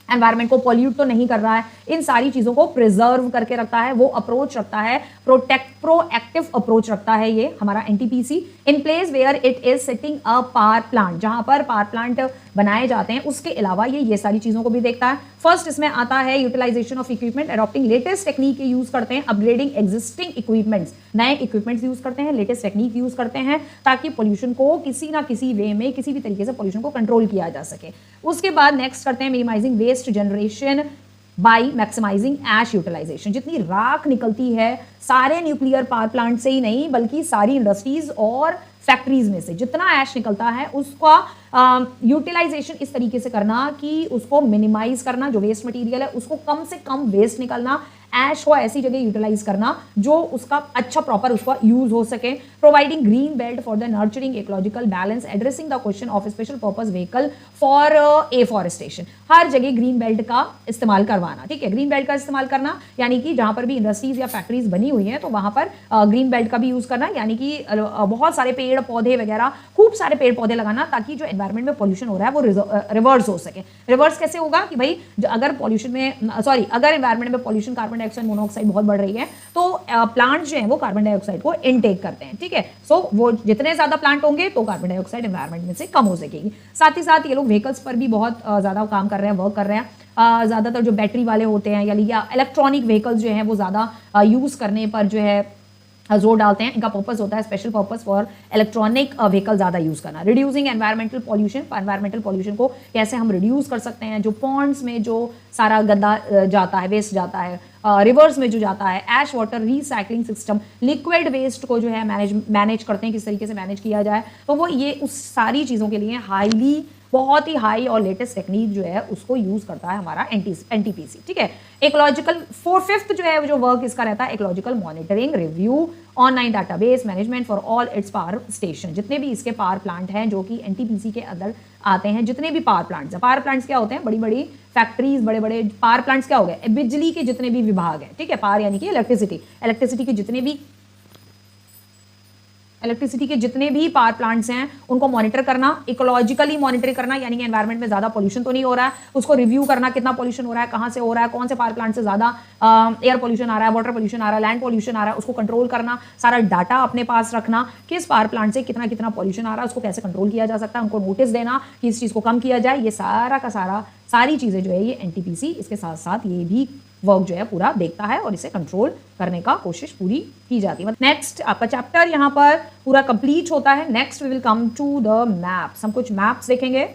एनवायरमेंट को पॉल्यूट तो नहीं कर रहा है, इन सारी चीजों को प्रिजर्व करके रखता है, वो अप्रोच रखता है, प्रोएक्टिव अप्रोच रखता है ये हमारा NTPC. In place where it is setting a power plant, जहां पर पावर प्लांट बनाए जाते हैं उसके अलावा ये सारी चीजों को भी देखता है। फर्स्ट इसमें आता है utilisation of equipment, adopting latest technique use करते हैं, अपग्रेडिंग एग्जिस्टिंग इक्विपमेंट्स, नए इक्विपमेंट्स यूज करते हैं, लेटेस्ट टेक्निक यूज करते हैं ताकि पोल्यूशन को किसी ना किसी वे में, किसी भी तरीके से पोल्यूशन को कंट्रोल किया जा सके। उसके बाद नेक्स्ट करते हैं minimising waste generation by maximising ash utilisation. जितनी राख निकलती है सारे न्यूक्लियर पावर प्लांट से ही नहीं बल्कि सारी इंडस्ट्रीज और फैक्ट्रीज में से जितना ऐश निकलता है उसका यूटिलाइजेशन इस तरीके से करना कि उसको मिनिमाइज करना, जो वेस्ट मटेरियल है उसको कम से कम वेस्ट निकलना, ऐश को ऐसी जगह यूटिलाइज करना जो उसका अच्छा प्रॉपर उसका यूज हो सके। Providing green belt for the nurturing ecological balance, addressing the question of special purpose vehicle for afforestation. हर जगह ग्रीन बेल्ट का इस्तेमाल करवाना, ठीक है, ग्रीन बेल्ट का इस्तेमाल करना यानी कि जहां पर भी इंडस्ट्रीज या फैक्ट्रीज बनी हुई हैं तो वहां पर ग्रीन बेल्ट का भी यूज करना, यानी कि बहुत सारे पेड़ पौधे वगैरह, खूब सारे पेड़ पौधे लगाना ताकि जो एनवायरमेंट में पॉल्यूशन हो रहा है वो रिवर्स हो सके। रिवर्स कैसे होगा कि भाई अगर पॉल्यूशन में अगर एनवायरमेंट में पॉल्यूशन, कार्बन डाइऑक्साइड, मोनोऑक्साइड बहुत बढ़ रही है तो प्लांट जो है वो कार्बन डाइऑक्साइड को इनटेक करते हैं, ठीक है। सो वो जितने ज्यादा प्लांट होंगे तो कार्बन डाइऑक्साइड एनवायरमेंट में से कम हो सकेगी। साथ ही साथ ये लोग व्हीकल्स पर भी बहुत ज्यादा काम कर रहे हैं, वर्क कर रहे हैं। ज्यादातर जो बैटरी वाले होते हैं या इलेक्ट्रॉनिक व्हीकल्स जो हैं वो ज्यादा यूज करने पर जो है जोर डालते हैं। इनका पर्पस होता है special purpose for electronic vehicle ज़्यादा यूज़ करना। Reducing environmental pollution, environmental pollution को कैसे हम रिड्यूस कर सकते हैं। जो पॉन्ड्स में जो सारा गंदा जाता है, वेस्ट जाता है, रिवर्स में जो जाता है, ash water recycling system, liquid waste को जो है मैनेज करते हैं, किस तरीके से मैनेज किया जाए। तो वो ये उस सारी चीज़ों के लिए बहुत ही हाई और लेटेस्ट टेक्निक जो है उसको यूज करता है हमारा एनटीपीसी, ठीक है। इकोलॉजिकल फिफ्थ जो है जो वर्क इसका रहता है ecological monitoring, review, online database management for all it's power station. जितने भी इसके पावर प्लांट हैं जो कि एनटीपीसी के अंदर आते हैं, जितने भी पावर प्लांट्स हैं, पावर प्लांट्स क्या होते हैं, बड़ी बड़ी फैक्ट्रीज, बड़े बड़े पावर प्लांट्स क्या हो गए, बिजली के जितने भी विभाग हैं, ठीक है। पावर यानी कि इलेक्ट्रिसिटी के जितने भी पावर प्लांट्स हैं उनको मॉनिटर करना, इकोलॉजिकली मॉनिटर करना यानी कि एनवायरमेंट में ज्यादा पॉल्यूशन तो नहीं हो रहा है, उसको रिव्यू करना, कितना पॉल्यूशन हो रहा है, कहां से हो रहा है, कौन से पावर प्लांट से ज्यादा एयर पॉल्यूशन आ रहा है, वाटर पॉल्यूशन आ रहा है, लैंड पॉल्यूशन आ रहा है, उसको कंट्रोल करना, सारा डाटा अपने पास रखना, किस पावर प्लांट से कितना कितना पॉल्यूशन आ रहा है, उसको कैसे कंट्रोल किया जा सकता है, उनको नोटिस देना कि इस चीज को कम किया जाए। ये सारा का सारी चीजें जो है ये एनटीपीसी इसके साथ साथ ये भी वर्क जो है पूरा देखता है और इसे कंट्रोल करने का कोशिश पूरी की जाती है। नेक्स्ट आपका चैप्टर यहाँ पर पूरा कंप्लीट होता है। Next we will come to the maps. हम कुछ मैप्स देखेंगे।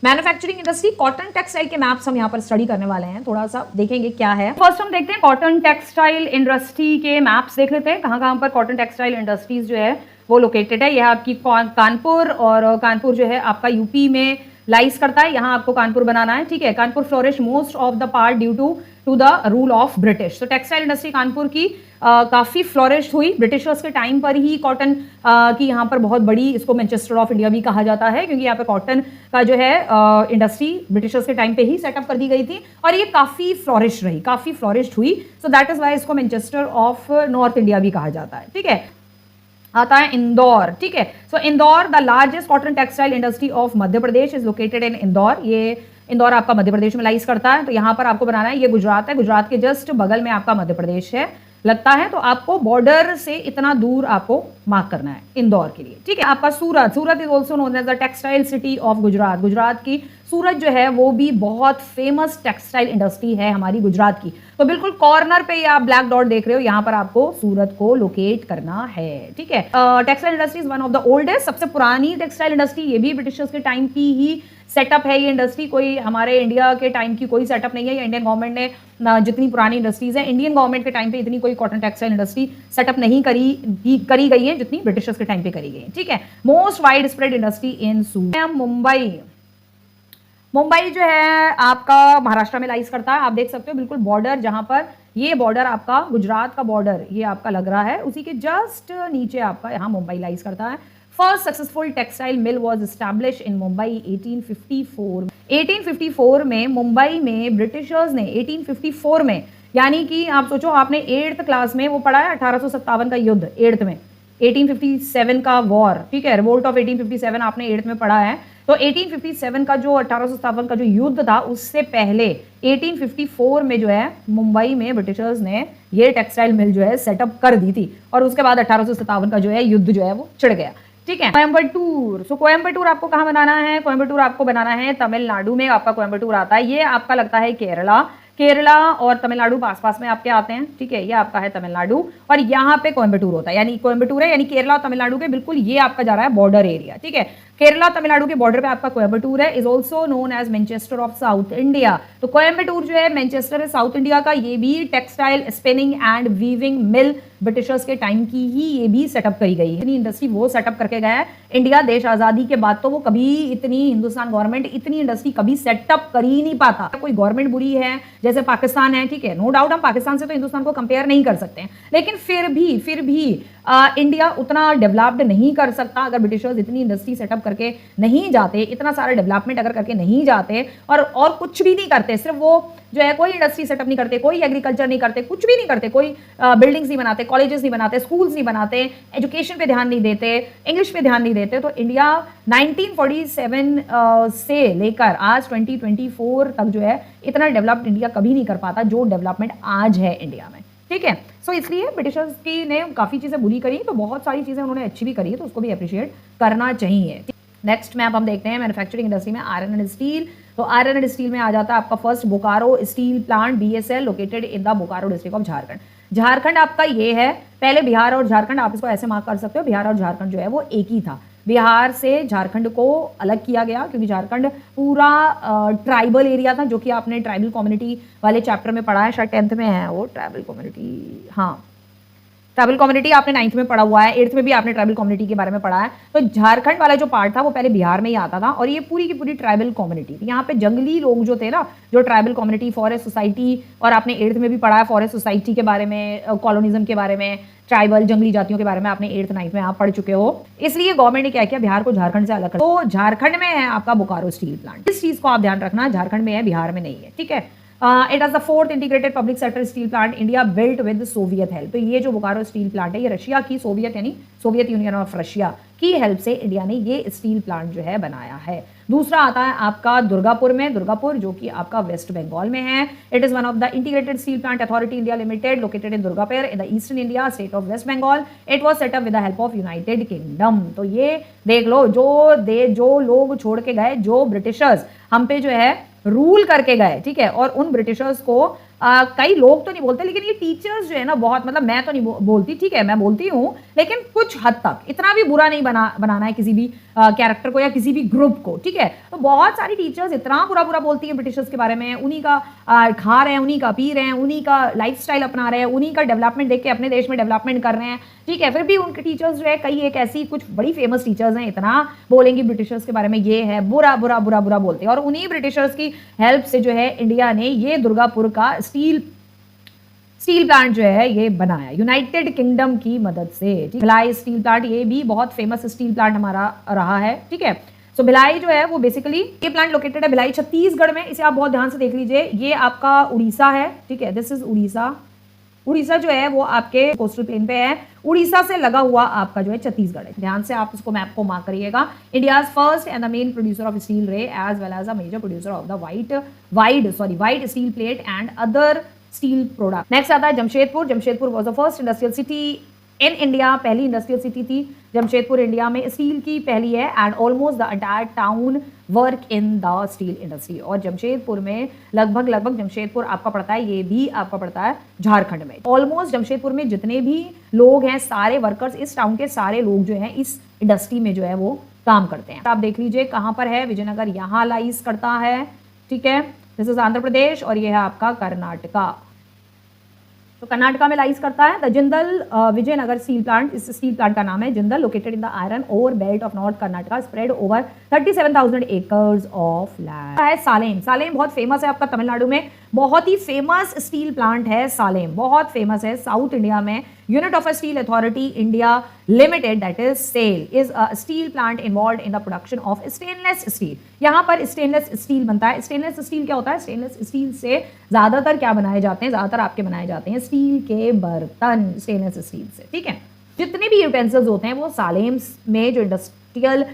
मैन्युफैक्चरिंग इंडस्ट्री, कॉटन टेक्सटाइल के मैप्स हम यहाँ पर स्टडी करने वाले हैं, थोड़ा सा देखेंगे क्या है। फर्स्ट हम देखते हैं कॉटन टेक्सटाइल इंडस्ट्री के मैप्स देख लेते हैं, कहाँ कहाँ पर कॉटन टेक्सटाइल इंडस्ट्रीज जो है वो लोकेटेड है। यह आपकी कानपुर, और कानपुर जो है आपका यूपी में लाइज करता है, यहाँ आपको कानपुर बनाना है, ठीक है। Kanpur flourish most of the part due to the rule of British. तो टेक्सटाइल इंडस्ट्री कानपुर की काफ़ी फ्लोरिश हुई ब्रिटिशर्स के टाइम पर ही। कॉटन की यहाँ पर बहुत बड़ी, इसको मैनचेस्टर ऑफ इंडिया भी कहा जाता है क्योंकि यहाँ पे कॉटन का जो है इंडस्ट्री ब्रिटिशर्स के टाइम पे ही सेटअप कर दी गई थी और ये काफ़ी फ्लोरिश रही, काफ़ी फ्लोरिश हुई। सो दैट इज वाई इसको मैनचेस्टर ऑफ नॉर्थ इंडिया भी कहा जाता है, ठीक है। आता है इंदौर, ठीक है। So Indore, the largest cotton textile industry of Madhya Pradesh is located in Indore. ये इंदौर आपका मध्य प्रदेश में लाइज करता है, तो यहाँ पर आपको बनाना है। ये गुजरात है, गुजरात के जस्ट बगल में आपका मध्य प्रदेश है लगता है, तो आपको बॉर्डर से इतना दूर आपको मार्क करना है इंदौर के लिए, ठीक है। आपका Surat is also known as the textile city of Gujarat. Gujarat की सूरत जो है वो भी बहुत फेमस टेक्सटाइल इंडस्ट्री है हमारी गुजरात की। तो बिल्कुल कॉर्नर पे आप ब्लैक डॉट देख रहे हो, यहाँ पर आपको सूरत को लोकेट करना है, ठीक है। Textile industry is one of the oldest, सबसे पुरानी टेक्सटाइल इंडस्ट्री, ये भी ब्रिटिशर्स के टाइम की ही सेटअप है ये इंडस्ट्री, कोई हमारे इंडिया के टाइम की कोई सेटअप नहीं है। ये इंडियन गवर्नमेंट ने जितनी पुरानी इंडस्ट्रीज है, इंडियन गवर्नमेंट के टाइम पे इतनी कोई कॉटन टेक्सटाइल इंडस्ट्री सेटअप नहीं करी गई है जितनी ब्रिटिशर्स के टाइम पे करी गई है। ठीक है, most wide spread industry in Mumbai. Mumbai जो है आपका महाराष्ट्र में लाइज करता है, आप देख सकते हो बिल्कुल बॉर्डर, जहां पर ये बॉर्डर आपका गुजरात का बॉर्डर ये आपका लग रहा है, उसी के जस्ट नीचे आपका यहाँ मुंबई लाइज करता है। First successful textile mill was establish in Mumbai 1854। 1854 में मुंबई में ब्रिटिशर्स ने 1854 में, यानी कि आप सोचो आपने 8th क्लास में वो पढ़ा है 1857 का युद्ध, 8th में 1857 का वॉर, ठीक है, रिवोल्ट ऑफ 1857 आपने 8th में पढ़ा है। तो 1857 का जो 1857 का जो युद्ध था उससे पहले 1854 में जो है मुंबई में ब्रिटिशर्स ने ये टेक्सटाइल मिल जो है सेटअप कर दी थी, और उसके बाद 1857 का जो है युद्ध जो है वो छिड़ गया। ठीक है, कोयम्बटूर। सो कोयम्बटूर आपको कहाँ बनाना है? कोयम्बटूर आपको बनाना है तमिलनाडु में, आपका कोयम्बटूर आता है। ये आपका लगता है केरला और तमिलनाडु पास पास में आपके आते हैं। ठीक है, ये आपका है तमिलनाडु और यहाँ पे कोयम्बटूर होता है, यानी कोयम्बटूर है, यानी केरला और तमिलनाडु के बिल्कुल ये आपका जा रहा है बॉर्डर एरिया। ठीक है, केरला तमिलनाडु के बॉर्डर पे आपका कोयम्बटूर है, is also known as Manchester of South India. तो कोयम्बटूर जो है मैनचेस्टर है साउथ इंडिया का, ये भी textile spinning and weaving mill Britishers के टाइम की ही ये भी सेटअप करी गई है। इतनी इंडस्ट्री वो सेटअप करके गया है, इंडिया देश आजादी के बाद तो वो कभी इतनी, हिंदुस्तान गवर्नमेंट इतनी इंडस्ट्री कभी सेटअप कर ही नहीं पाता। कोई गवर्नमेंट बुरी है जैसे पाकिस्तान है, ठीक है, नो डाउट हम पाकिस्तान से तो हिंदुस्तान को कंपेयर नहीं कर सकते हैं, लेकिन फिर भी इंडिया उतना डेवलप्ड नहीं कर सकता अगर ब्रिटिशर्स इतनी इंडस्ट्री सेटअप करके नहीं जाते, इतना सारा डेवलपमेंट अगर करके नहीं जाते और कुछ भी नहीं करते, सिर्फ वो जो है कोई इंडस्ट्री सेटअप नहीं करते, कोई एग्रीकल्चर नहीं करते, कुछ भी नहीं करते, कोई बिल्डिंग्स नहीं बनाते, कॉलेजेस नहीं बनाते, स्कूल्स नहीं बनाते, एजुकेशन पे ध्यान नहीं देते, इंग्लिश पे ध्यान नहीं देते, तो इंडिया 1947 से लेकर आज 2024 तक जो है इतना डेवलप्ड इंडिया कभी नहीं कर पाता जो डेवलपमेंट आज है इंडिया में। ठीक है, सो इसलिए ब्रिटिशर्स की ने काफ़ी चीज़ें बुरी करी, तो बहुत सारी चीज़ें उन्होंने अच्छी भी करी है, तो उसको भी अप्रिशिएट करना चाहिए। नेक्स्ट में अब हम देखते हैं मैन्युफैक्चरिंग इंडस्ट्री में आयरन एंड स्टील। तो आयरन एंड स्टील में आ जाता है आपका first Bokaro steel plant BSL located in the Bokaro district of Jharkhand. Jharkhand आपका ये है, पहले बिहार और झारखंड आप इसको ऐसे मार्क कर सकते हो, बिहार और झारखंड जो है वो एक ही था। बिहार से झारखंड को अलग किया गया क्योंकि झारखंड पूरा ट्राइबल एरिया था, जो कि आपने ट्राइबल कम्युनिटी वाले चैप्टर में पढ़ा है, शायद 10th में है वो ट्राइबल कम्युनिटी, हाँ ट्राइबल कम्युनिटी आपने 9th में पढ़ा हुआ है, 8th में भी आपने ट्राइबल कम्युनिटी के बारे में पढ़ा है। तो झारखंड वाला जो पार्ट था वो पहले बिहार में ही आता था और ये पूरी की पूरी ट्राइबल कम्युनिटी थी। यहाँ पे जंगली लोग जो थे ना, जो ट्राइबल कम्युनिटी, फॉरेस्ट सोसाइटी, और आपने 8th में भी पढ़ा है फॉरेस्ट सोसाइटी के बारे में, कॉलोनिज्म के बारे में, ट्राइबल जंगली जातियों के बारे में आपने 8th 9th में आप पढ़ चुके हो। इसलिए गवर्नमेंट ने क्या किया, बिहार को झारखंड से अलग कर, तो झारखंड में है आपका बोकारो स्टील प्लांट। इस चीज को आप ध्यान रखना, झारखंड में है, बिहार में नहीं है। ठीक है, it is the 4th integrated public sector steel plant India built with Soviet help. तो ये जो बोकारो स्टील प्लांट है ये रशिया की, सोवियत यानी सोवियत यूनियन ऑफ रशिया की हेल्प से इंडिया ने ये स्टील प्लांट जो है बनाया है। दूसरा आता है आपका दुर्गापुर में, दुर्गापुर जो कि आपका वेस्ट बंगाल में है। It is one of the integrated steel plant authority India limited located in Durgapur in the eastern India state of West Bengal. It was set up with the help of United Kingdom. तो ये देख लो, जो लोग छोड़ के गए, जो ब्रिटिशर्स हम पे जो है रूल करके गए, ठीक है, और उन ब्रिटिशर्स को कई लोग तो नहीं बोलते, लेकिन ये टीचर्स जो है ना बहुत, मतलब मैं तो नहीं बोलती, ठीक है, मैं बोलती हूँ, लेकिन कुछ हद तक इतना भी बुरा नहीं बनाना है किसी भी कैरेक्टर को या किसी भी ग्रुप को। ठीक है, तो बहुत सारी टीचर्स इतना बुरा बोलती है ब्रिटिशर्स के बारे में, उन्हीं का खा रहे हैं, उन्हीं का पी रहे हैं, उन्हीं का लाइफस्टाइल अपना रहे हैं, उन्हीं का डेवलपमेंट देख के अपने देश में डेवलपमेंट कर रहे हैं। ठीक है, फिर भी उनके टीचर्स जो है, कई एक ऐसी कुछ बड़ी फेमस टीचर्स हैं, इतना बोलेंगी ब्रिटिशर्स के बारे में, ये है बुरा बोलते हैं, और उन्हीं ब्रिटिशर्स की हेल्प से जो है इंडिया ने ये दुर्गापुर का स्टील प्लांट जो है ये बनाया यूनाइटेड किंगडम की मदद से। भिलाई स्टील प्लांट ये भी बहुत फेमस स्टील प्लांट हमारा रहा है। ठीक है, सो भिलाई जो है वो बेसिकली ये प्लांट लोकेटेड है भिलाई छत्तीसगढ़ में। इसे आप बहुत ध्यान से देख लीजिए, ये आपका उड़ीसा है। ठीक है, दिस इज उड़ीसा जो है वो आपके कोस्टल प्लेन पे है, उड़ीसा से लगा हुआ आपका जो है छत्तीसगढ़ है। ध्यान से आप इसको मैप को मार्क करिएगा। India's first and the main producer of steel rail as well as a major producer of the wide steel plate and other steel product. Next आता है Jamshedpur. Jamshedpur was the first industrial city in India, पहली industrial city थी Jamshedpur India में, steel की पहली है, and almost the entire town work in the steel industry. और जमशेदपुर में लगभग जमशेदपुर आपका पड़ता है, ये भी आपका पड़ता है झारखंड में। ऑलमोस्ट जमशेदपुर में जितने भी लोग हैं, सारे वर्कर्स, इस टाउन के सारे लोग जो हैं इस इंडस्ट्री में जो है वो काम करते हैं। आप देख लीजिए कहाँ पर है, विजयनगर यहाँ लाइज करता है, ठीक है। दिस इज आंध्र प्रदेश और ये है आपका कर्नाटका। तो कर्नाटका में लाइज करता है। The Jindal Vijayanagar steel plant, इस स्टील प्लांट का नाम है Jindal, located in the iron ore belt of north Karnataka, spread over 37,000 acres of land. है सालेम, सालेम बहुत फेमस है आपका तमिलनाडु में, बहुत ही फेमस स्टील प्लांट है सालेम, बहुत फेमस है साउथ इंडिया में। Unit of a steel authority India limited, that is SAIL, is a steel plant involve in the production of stainless steel. यहाँ पर स्टेनलेस स्टील बनता है। स्टेनलेस स्टील क्या होता है? स्टेनलेस स्टील से ज्यादातर क्या बनाए जाते हैं? ज्यादातर आपके बनाए जाते हैं स्टील के बर्तन, स्टेनलेस स्टील से, ठीक है। जितने भी यूटेंसिल्स होते हैं वो सालेम में जो इंडस्ट्रियल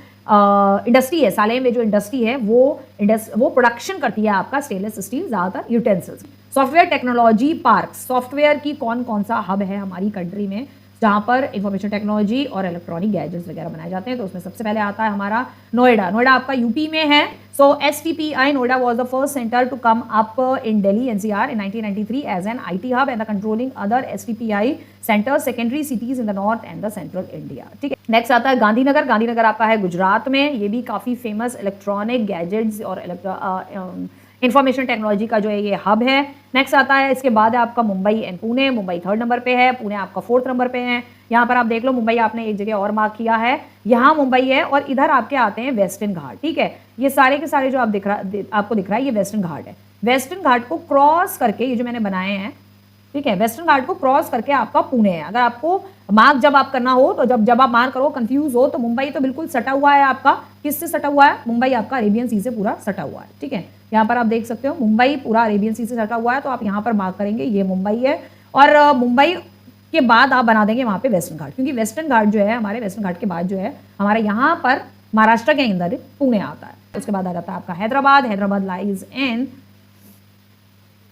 इंडस्ट्री है, सालेम में जो इंडस्ट्री है वो प्रोडक्शन करती है आपका स्टेनलेस स्टील, ज्यादातर utensils. Software technology park, software की कौन कौन सा हब है हमारी कंट्री में जहाँ पर इंफॉर्मेशन टेक्नोलॉजी और इलेक्ट्रॉनिक गैजेट्स वगैरह बनाए जाते हैं? तो उसमें सबसे पहले आता है हमारा नोएडा। नोएडा आपका यूपी में है। So STPI Noida was the first centre to come up in Delhi NCR in 1993 as an IT hub and the controlling other STPI centers, secondary cities in the north and the central India, ठीक है। Next आता है गांधीनगर। गांधीनगर आपका है गुजरात में, ये भी काफ़ी फेमस इलेक्ट्रॉनिक गैजेट्स और इंफॉर्मेशन टेक्नोलॉजी का जो है ये हब है। नेक्स्ट आता है, इसके बाद है आपका Mumbai and Pune. Mumbai 3rd number पे है, पुणे आपका 4th नंबर पे है। यहाँ पर आप देख लो, मुंबई आपने एक जगह और मार्क किया है, यहाँ मुंबई है और इधर आपके आते हैं वेस्टर्न घाट, ठीक है। ये सारे के सारे जो आपको दिख रहा है ये वेस्टर्न घाट है। वेस्टर्न घाट को क्रॉस करके ये जो मैंने बनाए हैं, ठीक है, वेस्टर्न घाट को क्रॉस करके आपका पुणे है। अगर आपको मार्क जब आप करना हो तो जब आप मार्क करो कंफ्यूज हो तो मुंबई तो बिल्कुल सटा हुआ है आपका। किससे सटा हुआ है? मुंबई आपका अरेबियन सी से पूरा सटा हुआ है, ठीक है। यहाँ पर आप देख सकते हो मुंबई पूरा अरेबियन सी से सटा हुआ है, तो आप यहाँ पर मार्क करेंगे ये मुंबई है और मुंबई के बाद आप बना देंगे वहाँ पे वेस्टर्न घाट, क्योंकि वेस्टर्न घाट जो है हमारे वेस्टर्न घाट के बाद जो है हमारे यहाँ पर महाराष्ट्र के अंदर पुणे आता है। उसके बाद आ जाता है आपका हैदराबाद। Hyderabad lies in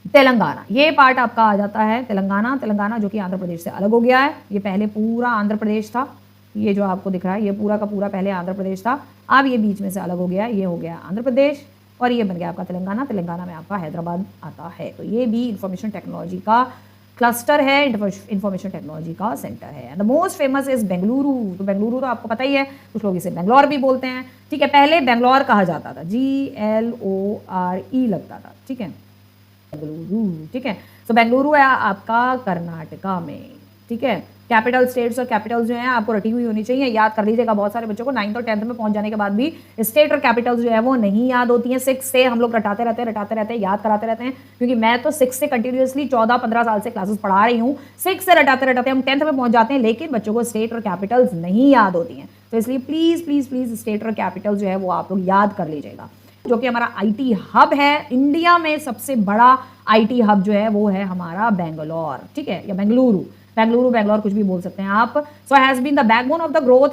Telangana. ये पार्ट आपका आ जाता है तेलंगाना। तेलंगाना जो कि आंध्र प्रदेश से अलग हो गया है। ये पहले पूरा आंध्र प्रदेश था, ये जो आपको दिख रहा है ये पूरा का पूरा पहले आंध्र प्रदेश था, अब ये बीच में से अलग हो गया है, ये हो गया आंध्र प्रदेश और ये बन गया आपका तेलंगाना। तेलंगाना में आपका हैदराबाद आता है। तो ये भी इंफॉर्मेशन टेक्नोलॉजी का क्लस्टर है, इंफॉर्मेशन टेक्नोलॉजी का सेंटर है। The most famous is Bengaluru. तो बेंगलुरु तो आपको पता ही है, कुछ लोग इसे बेंगलोर भी बोलते हैं, ठीक है। पहले बेंगलोर कहा जाता था, GLORE लगता था, ठीक है, बेंगलुरु, ठीक है। तो बेंगलुरु है आपका कर्नाटका में, ठीक है। कैपिटल स्टेट्स और कैपिटल्स जो हैं आपको रटी हुई होनी चाहिए, याद कर लीजिएगा। बहुत सारे बच्चों को 9th और 10th में पहुंच जाने के बाद भी स्टेट और कैपिटल्स जो है वो नहीं याद होती हैं। 6 से हम लोग रटाते रहते हैं, याद कराते रहते हैं, क्योंकि मैं तो 6 से कंटिन्यूसली 14-15 साल से क्लासेस पढ़ा रही हूँ। 6 से रटाते हम 10th में पहुंच जाते हैं, लेकिन बच्चों को स्टेट और कैपिटल्स नहीं याद होती हैं। तो इसलिए प्लीज़ प्लीज़ प्लीज़ स्टेट और कैपिटल जो है वो आप लोग याद कर लीजिएगा। जो कि हमारा IT हब है, इंडिया में सबसे बड़ा IT हब जो है वो है हमारा बेंगलोर, ठीक है, या बेंगलुरु, बेंगलोर कुछ भी बोल सकते हैं आप। So has been the backbone of the growth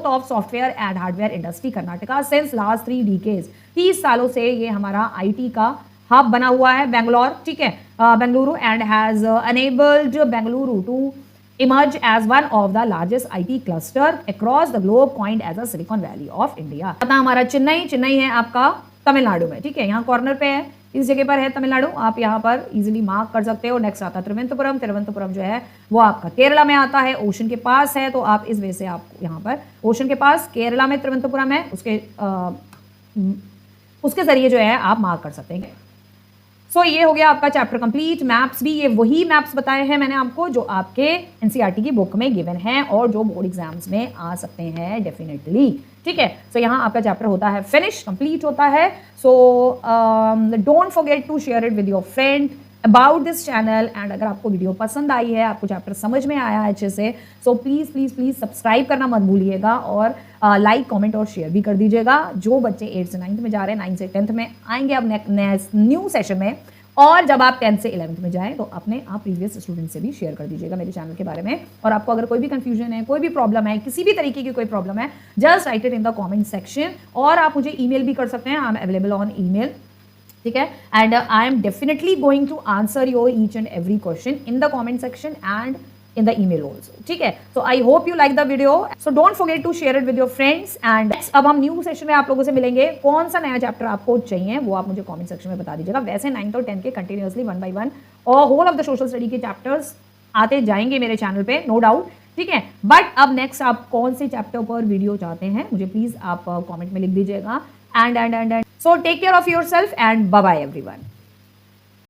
of software and hardware industry Karnataka since last 3 decades. 30 सालों से ये हमारा IT का हब बना हुआ है बेंगलोर, ठीक है, Bengaluru, and has enabled Bengaluru to emerge as one of the largest IT cluster across the globe, coined as a Silicon Valley of India। आता हमारा चेन्नई है आपका तमिलनाडु में, ठीक है, यहाँ कॉर्नर पे है, इस जगह पर है तमिलनाडु, आप यहाँ पर इजीली मार्क कर सकते हो। नेक्स्ट आता है तिरुवनंतपुरम जो है वो आपका केरला में आता है, ओशन के पास है, तो आप इस वजह से आप यहाँ पर ओशन के पास केरला में तिरुवनंतपुरम है, उसके जरिए जो है आप मार्क कर सकते हैं। सो ये हो गया आपका चैप्टर कंप्लीट। मैप्स भी ये वही मैप्स बताए हैं मैंने आपको जो आपके NCERT की बुक में गिवन हैं और जो बोर्ड एग्जाम्स में आ सकते हैं डेफिनेटली, ठीक है। सो यहाँ आपका चैप्टर होता है फिनिश, कंप्लीट होता है। So don't forget to share it with your friend about this channel, and अगर आपको वीडियो पसंद आई है, आपको चैप्टर समझ में आया है अच्छे से, सो प्लीज़ सब्सक्राइब करना मत भूलिएगा और लाइक कमेंट और शेयर भी कर दीजिएगा। जो बच्चे 8th से 9th में जा रहे हैं, 9th से 10th में आएंगे अब न्यू सेशन में, और जब आप 10th से 11th में जाएं तो अपने आप प्रीवियस स्टूडेंट से भी शेयर कर दीजिएगा मेरे चैनल के बारे में। और आपको अगर कोई भी कंफ्यूजन है, कोई भी प्रॉब्लम है, किसी भी तरीके की कोई प्रॉब्लम है, just write it in the comment section, और आप मुझे ईमेल भी कर सकते हैं, I am available on email, ठीक है, and I am definitely going to answer your each and every question in the comment section and in the email also, ठीक है। So I hope you like the video, so don't forget to share it with your friends, and अब हम new session में आप लोगों से मिलेंगे। कौन सा नया चैप्टर आपको चाहिए वो आप मुझे कमेंट सेक्शन में बता दीजिएगा। वैसे 9th और 10th के कंटिन्यूअसली 1 by 1 और whole of the social study के चैप्टर्स आते जाएंगे मेरे चैनल पे, नो डाउट, ठीक है। बट अब नेक्स्ट आप कौन से चैप्टर पर वीडियो चाहते हैं मुझे प्लीज आप कमेंट में लिख दीजिएगा। And so take care of yourself and bye bye everyone.